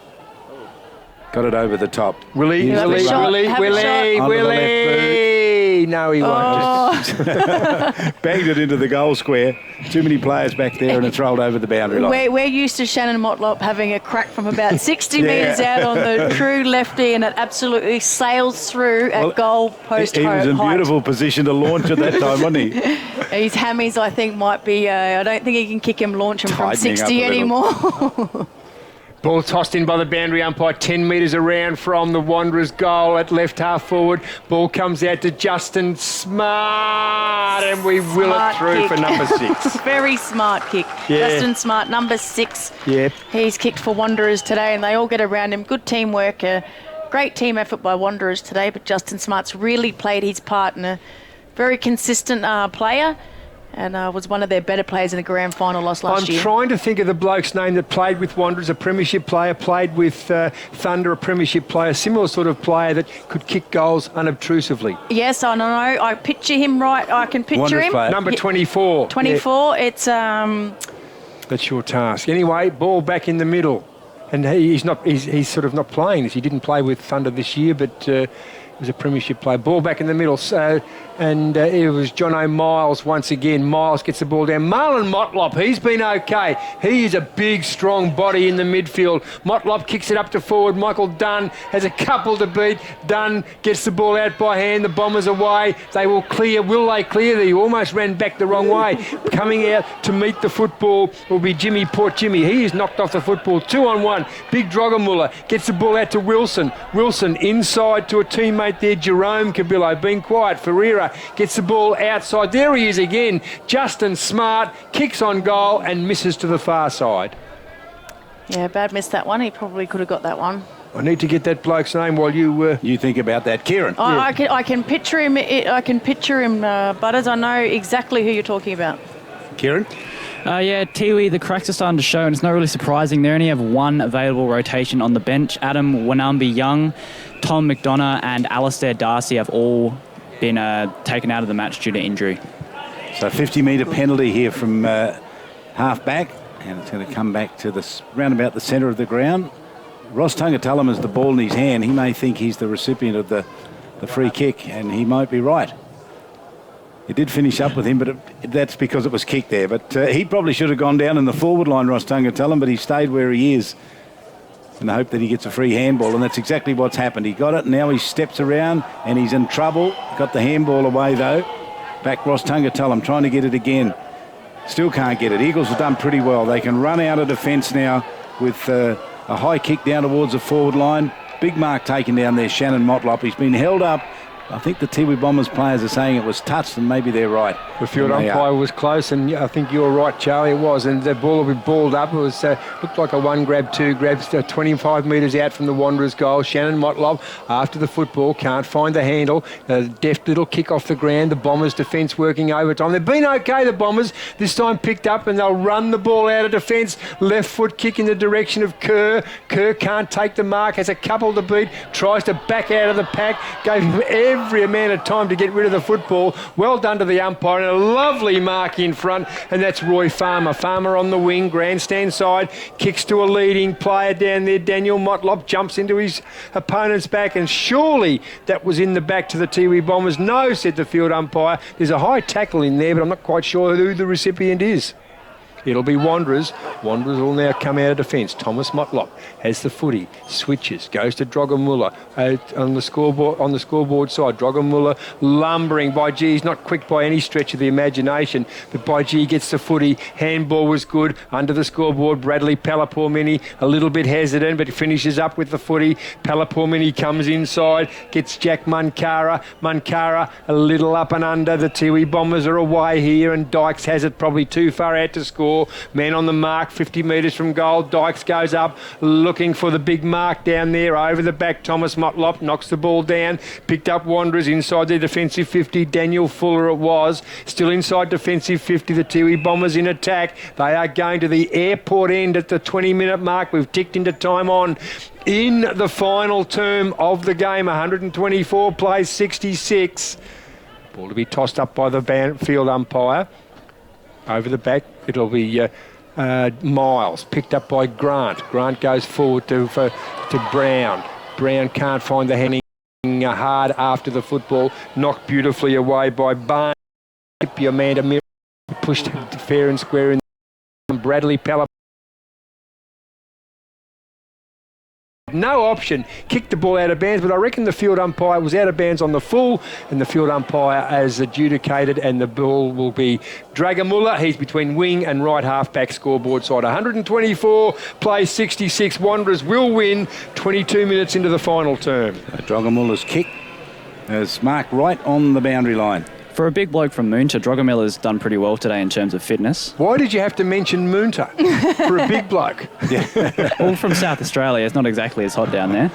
Got it over the top. Willie. No, he won't. Banged it into the goal square. Too many players back there, and it's rolled over the boundary line. We're used to Shannon Motlop having a crack from about 60 metres out on the true lefty, and it absolutely sails through at goal post height. He was in beautiful position to launch at that time, wasn't he? His hammies, I think, might be... I don't think he can kick him, launch him from 60 anymore. Ball tossed in by the boundary umpire, 10 metres around from the Wanderers' goal at left half forward. Ball comes out to Justin Smart, and we will it through for number 6. Very smart kick. Yeah. Justin Smart, number 6. Yep. He's kicked for Wanderers today, and they all get around him. Good teamwork. Great team effort by Wanderers today, but Justin Smart's really played his part and a very consistent player. And was one of their better players in the grand final last year. I'm trying to think of the bloke's name that played with Wanderers, a premiership player, played with Thunder, a premiership player, similar sort of player that could kick goals unobtrusively. Yes, I know. I picture him right. I can picture Wanderers him. Player. Number 24. 24. Yeah. It's... That's your task. Anyway, ball back in the middle. And he's sort of not playing this. He didn't play with Thunder this year, but was a premiership player. Ball back in the middle. And it was Jono Miles once again. Miles gets the ball down. Marlon Motlop, he's been okay. He is a big, strong body in the midfield. Motlop kicks it up to forward. Michael Dunn has a couple to beat. Dunn gets the ball out by hand. The Bombers away. They will clear. Will they clear? He almost ran back the wrong way. Coming out to meet the football will be Jimmy Port Jimmy. He is knocked off the football. 2-on-1. Big Drogamulla gets the ball out to Wilson. Wilson inside to a teammate there, Jerome Cabillo. Being quiet. Ferreira gets the ball outside. There he is again. Justin Smart kicks on goal and misses to the far side. Yeah, Bad missed that one. He probably could have got that one. I need to get that bloke's name while you... You think about that. Kieran. I can picture him. I can picture him, Butters. I know exactly who you're talking about. Kieran? Yeah, Tiwi, the cracks are starting to show, and it's not really surprising. They only have one available rotation on the bench. Adam Wanambi Young, Tom McDonough and Alistair Darcy have all been taken out of the match due to injury. So 50-metre penalty here from half-back, and it's going to come back to round about the centre of the ground. Ross Tungatulum has the ball in his hand. He may think he's the recipient of the free kick, and he might be right. It did finish up with him, but that's because it was kicked there. But he probably should have gone down in the forward line, Ross Tungatulum, but he stayed where he is in the hope that he gets a free handball, and that's exactly what's happened. He got it, and now he steps around, and he's in trouble. Got the handball away, though. Back Ross Tungatulum, trying to get it again. Still can't get it. Eagles have done pretty well. They can run out of defence now with a high kick down towards the forward line. Big mark taken down there, Shannon Motlop. He's been held up. I think the Tiwi Bombers players are saying it was touched, and maybe they're right. The field umpire was close, and I think you were right, Charlie, it was. And the ball will be balled up. It was looked like a one grab, two grabs, 25 metres out from the Wanderers' goal. Shannon Motlop, after the football, can't find the handle. A deft little kick off the ground. The Bombers' defence working overtime. They've been okay, the Bombers. This time picked up, and they'll run the ball out of defence. Left foot kick in the direction of Kerr. Kerr can't take the mark, has a couple to beat, tries to back out of the pack, gave him every amount of time to get rid of the football. Well done to the umpire, and a lovely mark in front, and that's Roy Farmer. Farmer on the wing, grandstand side, kicks to a leading player down there. Daniel Motlop jumps into his opponent's back, and surely that was in the back to the Tiwi Bombers. No, said the field umpire. There's a high tackle in there, but I'm not quite sure who the recipient is. It'll be Wanderers. Wanderers will now come out of defence. Thomas Motlop has the footy, switches, goes to Drogamulla on the scoreboard side. Drogamulla lumbering. By G, he's not quick by any stretch of the imagination, but By G gets the footy. Handball was good under the scoreboard. Bradley Palapormini a little bit hesitant, but finishes up with the footy. Palapormini comes inside, gets Jack Munkara. Munkara a little up and under. The Tiwi Bombers are away here, and Dykes has it probably too far out to score. Man on the mark, 50 metres from goal. Dykes goes up, looking for the big mark down there. Over the back, Thomas Motlop knocks the ball down. Picked up Wanderers inside their defensive 50. Daniel Fuller it was. Still inside defensive 50. The Tiwi Bombers in attack. They are going to the airport end at the 20-minute mark. We've ticked into time on. In the final term of the game, 124 plays 66. Ball to be tossed up by the field umpire. Over the back, it'll be Miles, picked up by Grant. Grant goes forward to Brown. Brown can't find the handing hard after the football. Knocked beautifully away by Barnes. Amanda Miller pushed fair and square in. Bradley Pella. No option, kicked the ball out of bounds, but I reckon the field umpire was out of bounds on the full, and the field umpire has adjudicated, and the ball will be Drogamulla. He's between wing and right half-back scoreboard side. 124 plays 66. Wanderers will win 22 minutes into the final term. Drogamulla's kick is marked right on the boundary line. For a big bloke from Moonta, Drogamulla's done pretty well today in terms of fitness. Why did you have to mention Moonta for a big bloke? Well, from South Australia, it's not exactly as hot down there.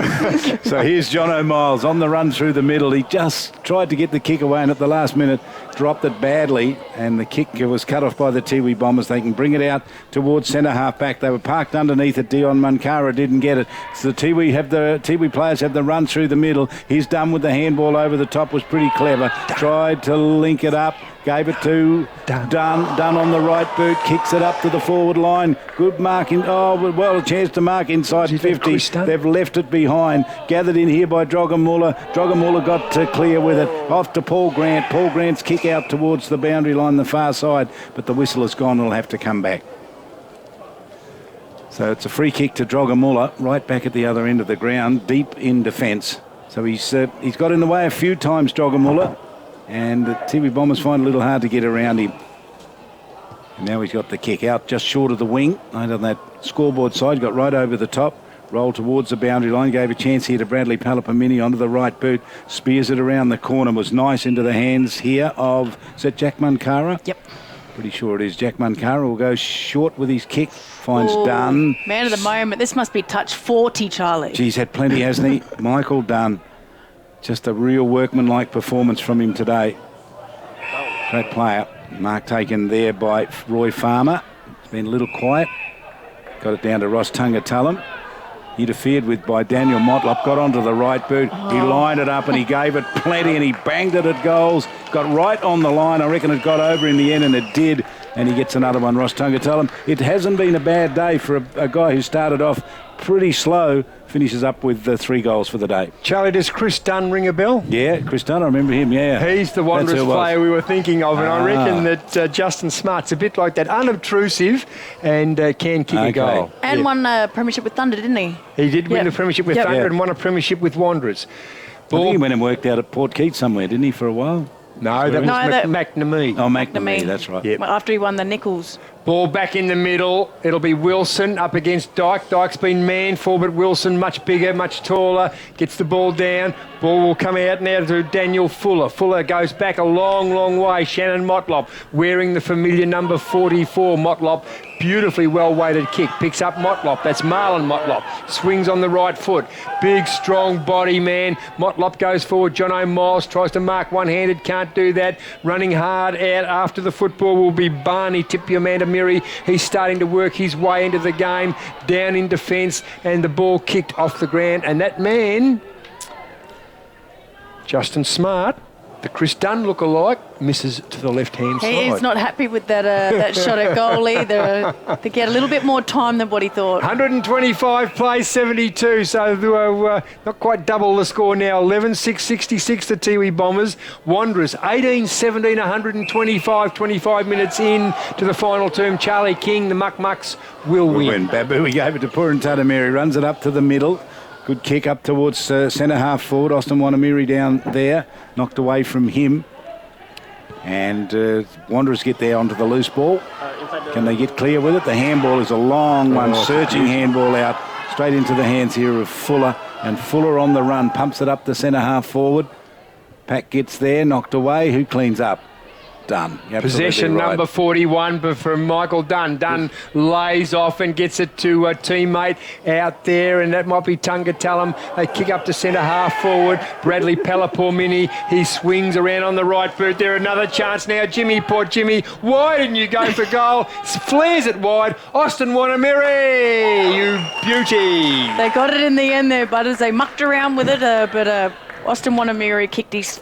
So here's Jono Miles on the run through the middle. He just tried to get the kick away, and at the last minute dropped it badly, and the kick was cut off by the Tiwi Bombers. They can bring it out towards centre half back. They were parked underneath it. Dion Munkara didn't get it. So the Tiwi players have the run through the middle. He's done with the handball over the top, was pretty clever. Tried to link it up, Gave it to Dunn on the right boot. Kicks it up to the forward line. Good marking. Oh, well, a chance to mark inside 50. They've left it behind. Gathered in here by Drogamulla. Drogamulla got clear with it. Off to Paul Grant. Paul Grant's kick out towards the boundary line, the far side. But the whistle has gone. It'll have to come back. So it's a free kick to Drogamulla, right back at the other end of the ground, deep in defence. So he's got in the way a few times, Drogamulla, and the Tiwi Bombers find it a little hard to get around him. And now he's got the kick out just short of the wing. Right on that scoreboard side, got right over the top, rolled towards the boundary line, gave a chance here to Bradley Palapamini onto the right boot, spears it around the corner, was nice into the hands here of, is that Jack Munkara? Yep. Pretty sure it is. Jack Munkara will go short with his kick. Finds Dunn. Man of the moment. This must be touch 40, Charlie. He's had plenty, hasn't he? Michael Dunn. Just a real workmanlike performance from him today. Great player. Mark taken there by Roy Farmer. It's been a little quiet. Got it down to Ross Tungatulum. Interfered with by Daniel Motlop. Got onto the right boot. He lined it up and he gave it plenty and he banged it at goals. Got right on the line. I reckon it got over in the end, and it did. And he gets another one, Ross Tungatulum. It hasn't been a bad day for a guy who started off pretty slow, finishes up with 3 goals for the day. Charlie, does Chris Dunn ring a bell? Yeah, Chris Dunn, I remember him, yeah. He's the Wanderers player we were thinking of, and I reckon that Justin Smart's a bit like that, unobtrusive, and can kick a goal. And won a premiership with Thunder, didn't he? He did win a premiership with Thunder and won a premiership with Wanderers. I think he went and worked out at Port Keats somewhere, didn't he, for a while? No, that was McNamee. Oh, McNamee, that's right. Yep. Well, after he won the Nichols. Ball back in the middle. It'll be Wilson up against Dyke. Dyke's been manned for, but Wilson much bigger, much taller. Gets the ball down. Ball will come out now to Daniel Fuller. Fuller goes back a long, long way. Shannon Motlop wearing the familiar number 44. Motlop, beautifully well-weighted kick. Picks up Motlop. That's Marlon Motlop. Swings on the right foot. Big, strong body, man. Motlop goes forward. John O'Miles tries to mark one-handed. Can't do that. Running hard out after the football will be Barney Tipiamanda Miri. He's starting to work his way into the game. Down in defence, and the ball kicked off the ground. And that man, Justin Smart, the Chris Dunn lookalike, misses to the left-hand side. He's not happy with that shot at goal either. To get a little bit more time than what he thought. 125 plays 72, so not quite double the score now. 11-6-66 the Tiwi Bombers. Wanderers 18-17, 125, 25 minutes in to the final term. Charlie King, the Muck-Mucks, will win. Babu, he gave it to Purin Tatamiri, runs it up to the middle. Good kick up towards centre half forward. Austin Wanamiri down there. Knocked away from him. And Wanderers get there onto the loose ball. Can they get clear with it? The handball is a long one. Searching handball out. Straight into the hands here of Fuller. And Fuller on the run. Pumps it up the centre half forward. Pack gets there. Knocked away. Who cleans up? Dunn. Possession number 41 but from Michael Dunn. Dunn lays off and gets it to a teammate out there, and that might be Tungatulum. They kick up to centre half forward. Bradley Palapamini, he swings around on the right boot. There another chance now. Poor Jimmy, why didn't you go for goal? Flares it wide. Austin Wanamiri, you beauty. They got it in the end there, Butters. They mucked around with it, but Austin Wanamiri kicked his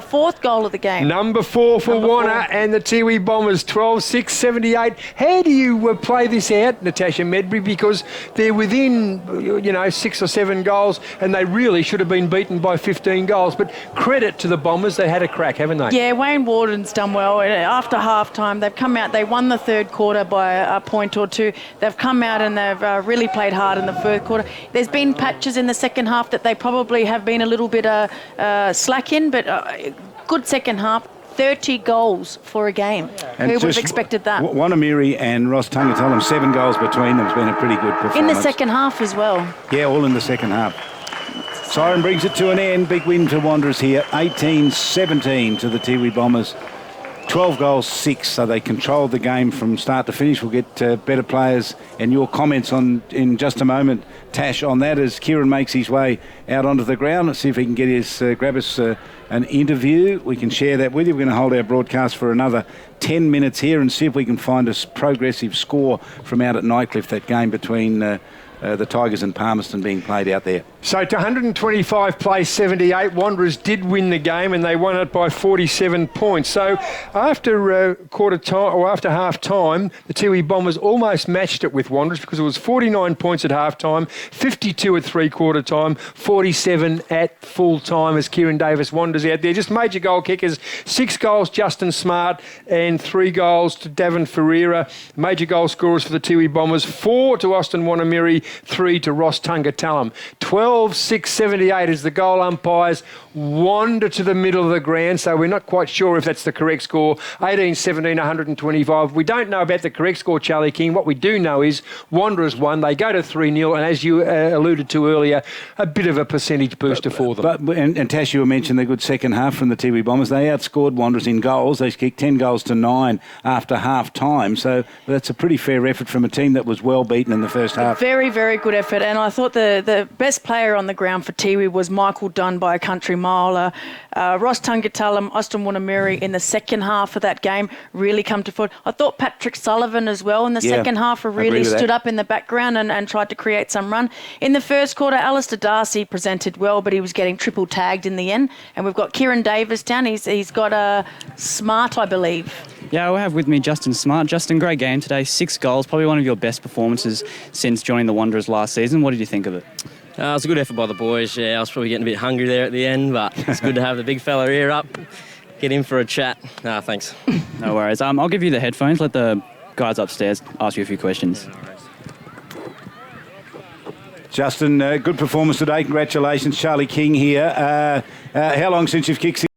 fourth goal of the game. Number 4 for Warner and the Tiwi Bombers, 12-6, 78. How do you play this out, Natasha Medbury? Because they're within, 6 or 7 goals, and they really should have been beaten by 15 goals. But credit to the Bombers, they had a crack, haven't they? Yeah, Wayne Warden's done well. After half-time, they've come out, they won the third quarter by a point or two. They've come out and they've really played hard in the third quarter. There's been patches in the second half that they probably have been a little bit slack in, but good second half, 30 goals for a game. And who would have expected that? Wanamiri and Ross Tungatulum, 7 goals between them has been a pretty good performance. In the second half as well. Yeah, all in the second half. Siren brings it to an end. Big win for Wanderers here. 18-17 to the Tiwi Bombers. 12 goals, 6, so they controlled the game from start to finish. We'll get better players and your comments in just a moment, Tash, on that as Kieran makes his way out onto the ground. Let's see if he can grab us an interview. We can share that with you. We're going to hold our broadcast for another 10 minutes here and see if we can find a progressive score from out at Nightcliff, that game between the Tigers and Palmerston being played out there. So to 125 plays 78, Wanderers did win the game and they won it by 47 points. So after quarter time or after half time, the Tiwi Bombers almost matched it with Wanderers because it was 49 points at half time, 52 at three-quarter time, 47 at full time as Kieran Davis wanders out there. Just major goal kickers, 6 goals Justin Smart and 3 goals to Davin Ferreira. Major goal scorers for the Tiwi Bombers, 4 to Austin Wanamiri, 3 to Ross Tungatallum. 12-6-78 as the goal umpires wander to the middle of the ground, so we're not quite sure if that's the correct score. 18-17, 125. We don't know about the correct score, Charlie King. What we do know is Wanderers won. They go to 3-0, and as you alluded to earlier, a bit of a percentage booster for them. And Tash, you mentioned the good second half from the Tiwi Bombers. They outscored Wanderers in goals. They kicked 10 goals to 9 after half time, so that's a pretty fair effort from a team that was well beaten in the first half. Very, very good effort, and I thought the best player on the ground for Tiwi was Michael Dunn by a country mile. Ross Tungatallum, Austin Wanamiri in the second half of that game really come to fore. I thought Patrick Sullivan as well in the second half really stood up in the background and tried to create some run. In the first quarter, Alistair Darcy presented well, but he was getting triple tagged in the end. And we've got Kieran Davis down. He's got a Smart, I believe. Yeah, I have with me Justin Smart. Justin, great game today. 6 goals, probably one of your best performances since joining the Wanderers last season. What did you think of it? It was a good effort by the boys. Yeah, I was probably getting a bit hungry there at the end, but it's good to have the big fella here up, get in for a chat. Thanks. No worries. I'll give you the headphones. Let the guys upstairs ask you a few questions. Justin, good performance today. Congratulations. Charlie King here. How long since you've kicked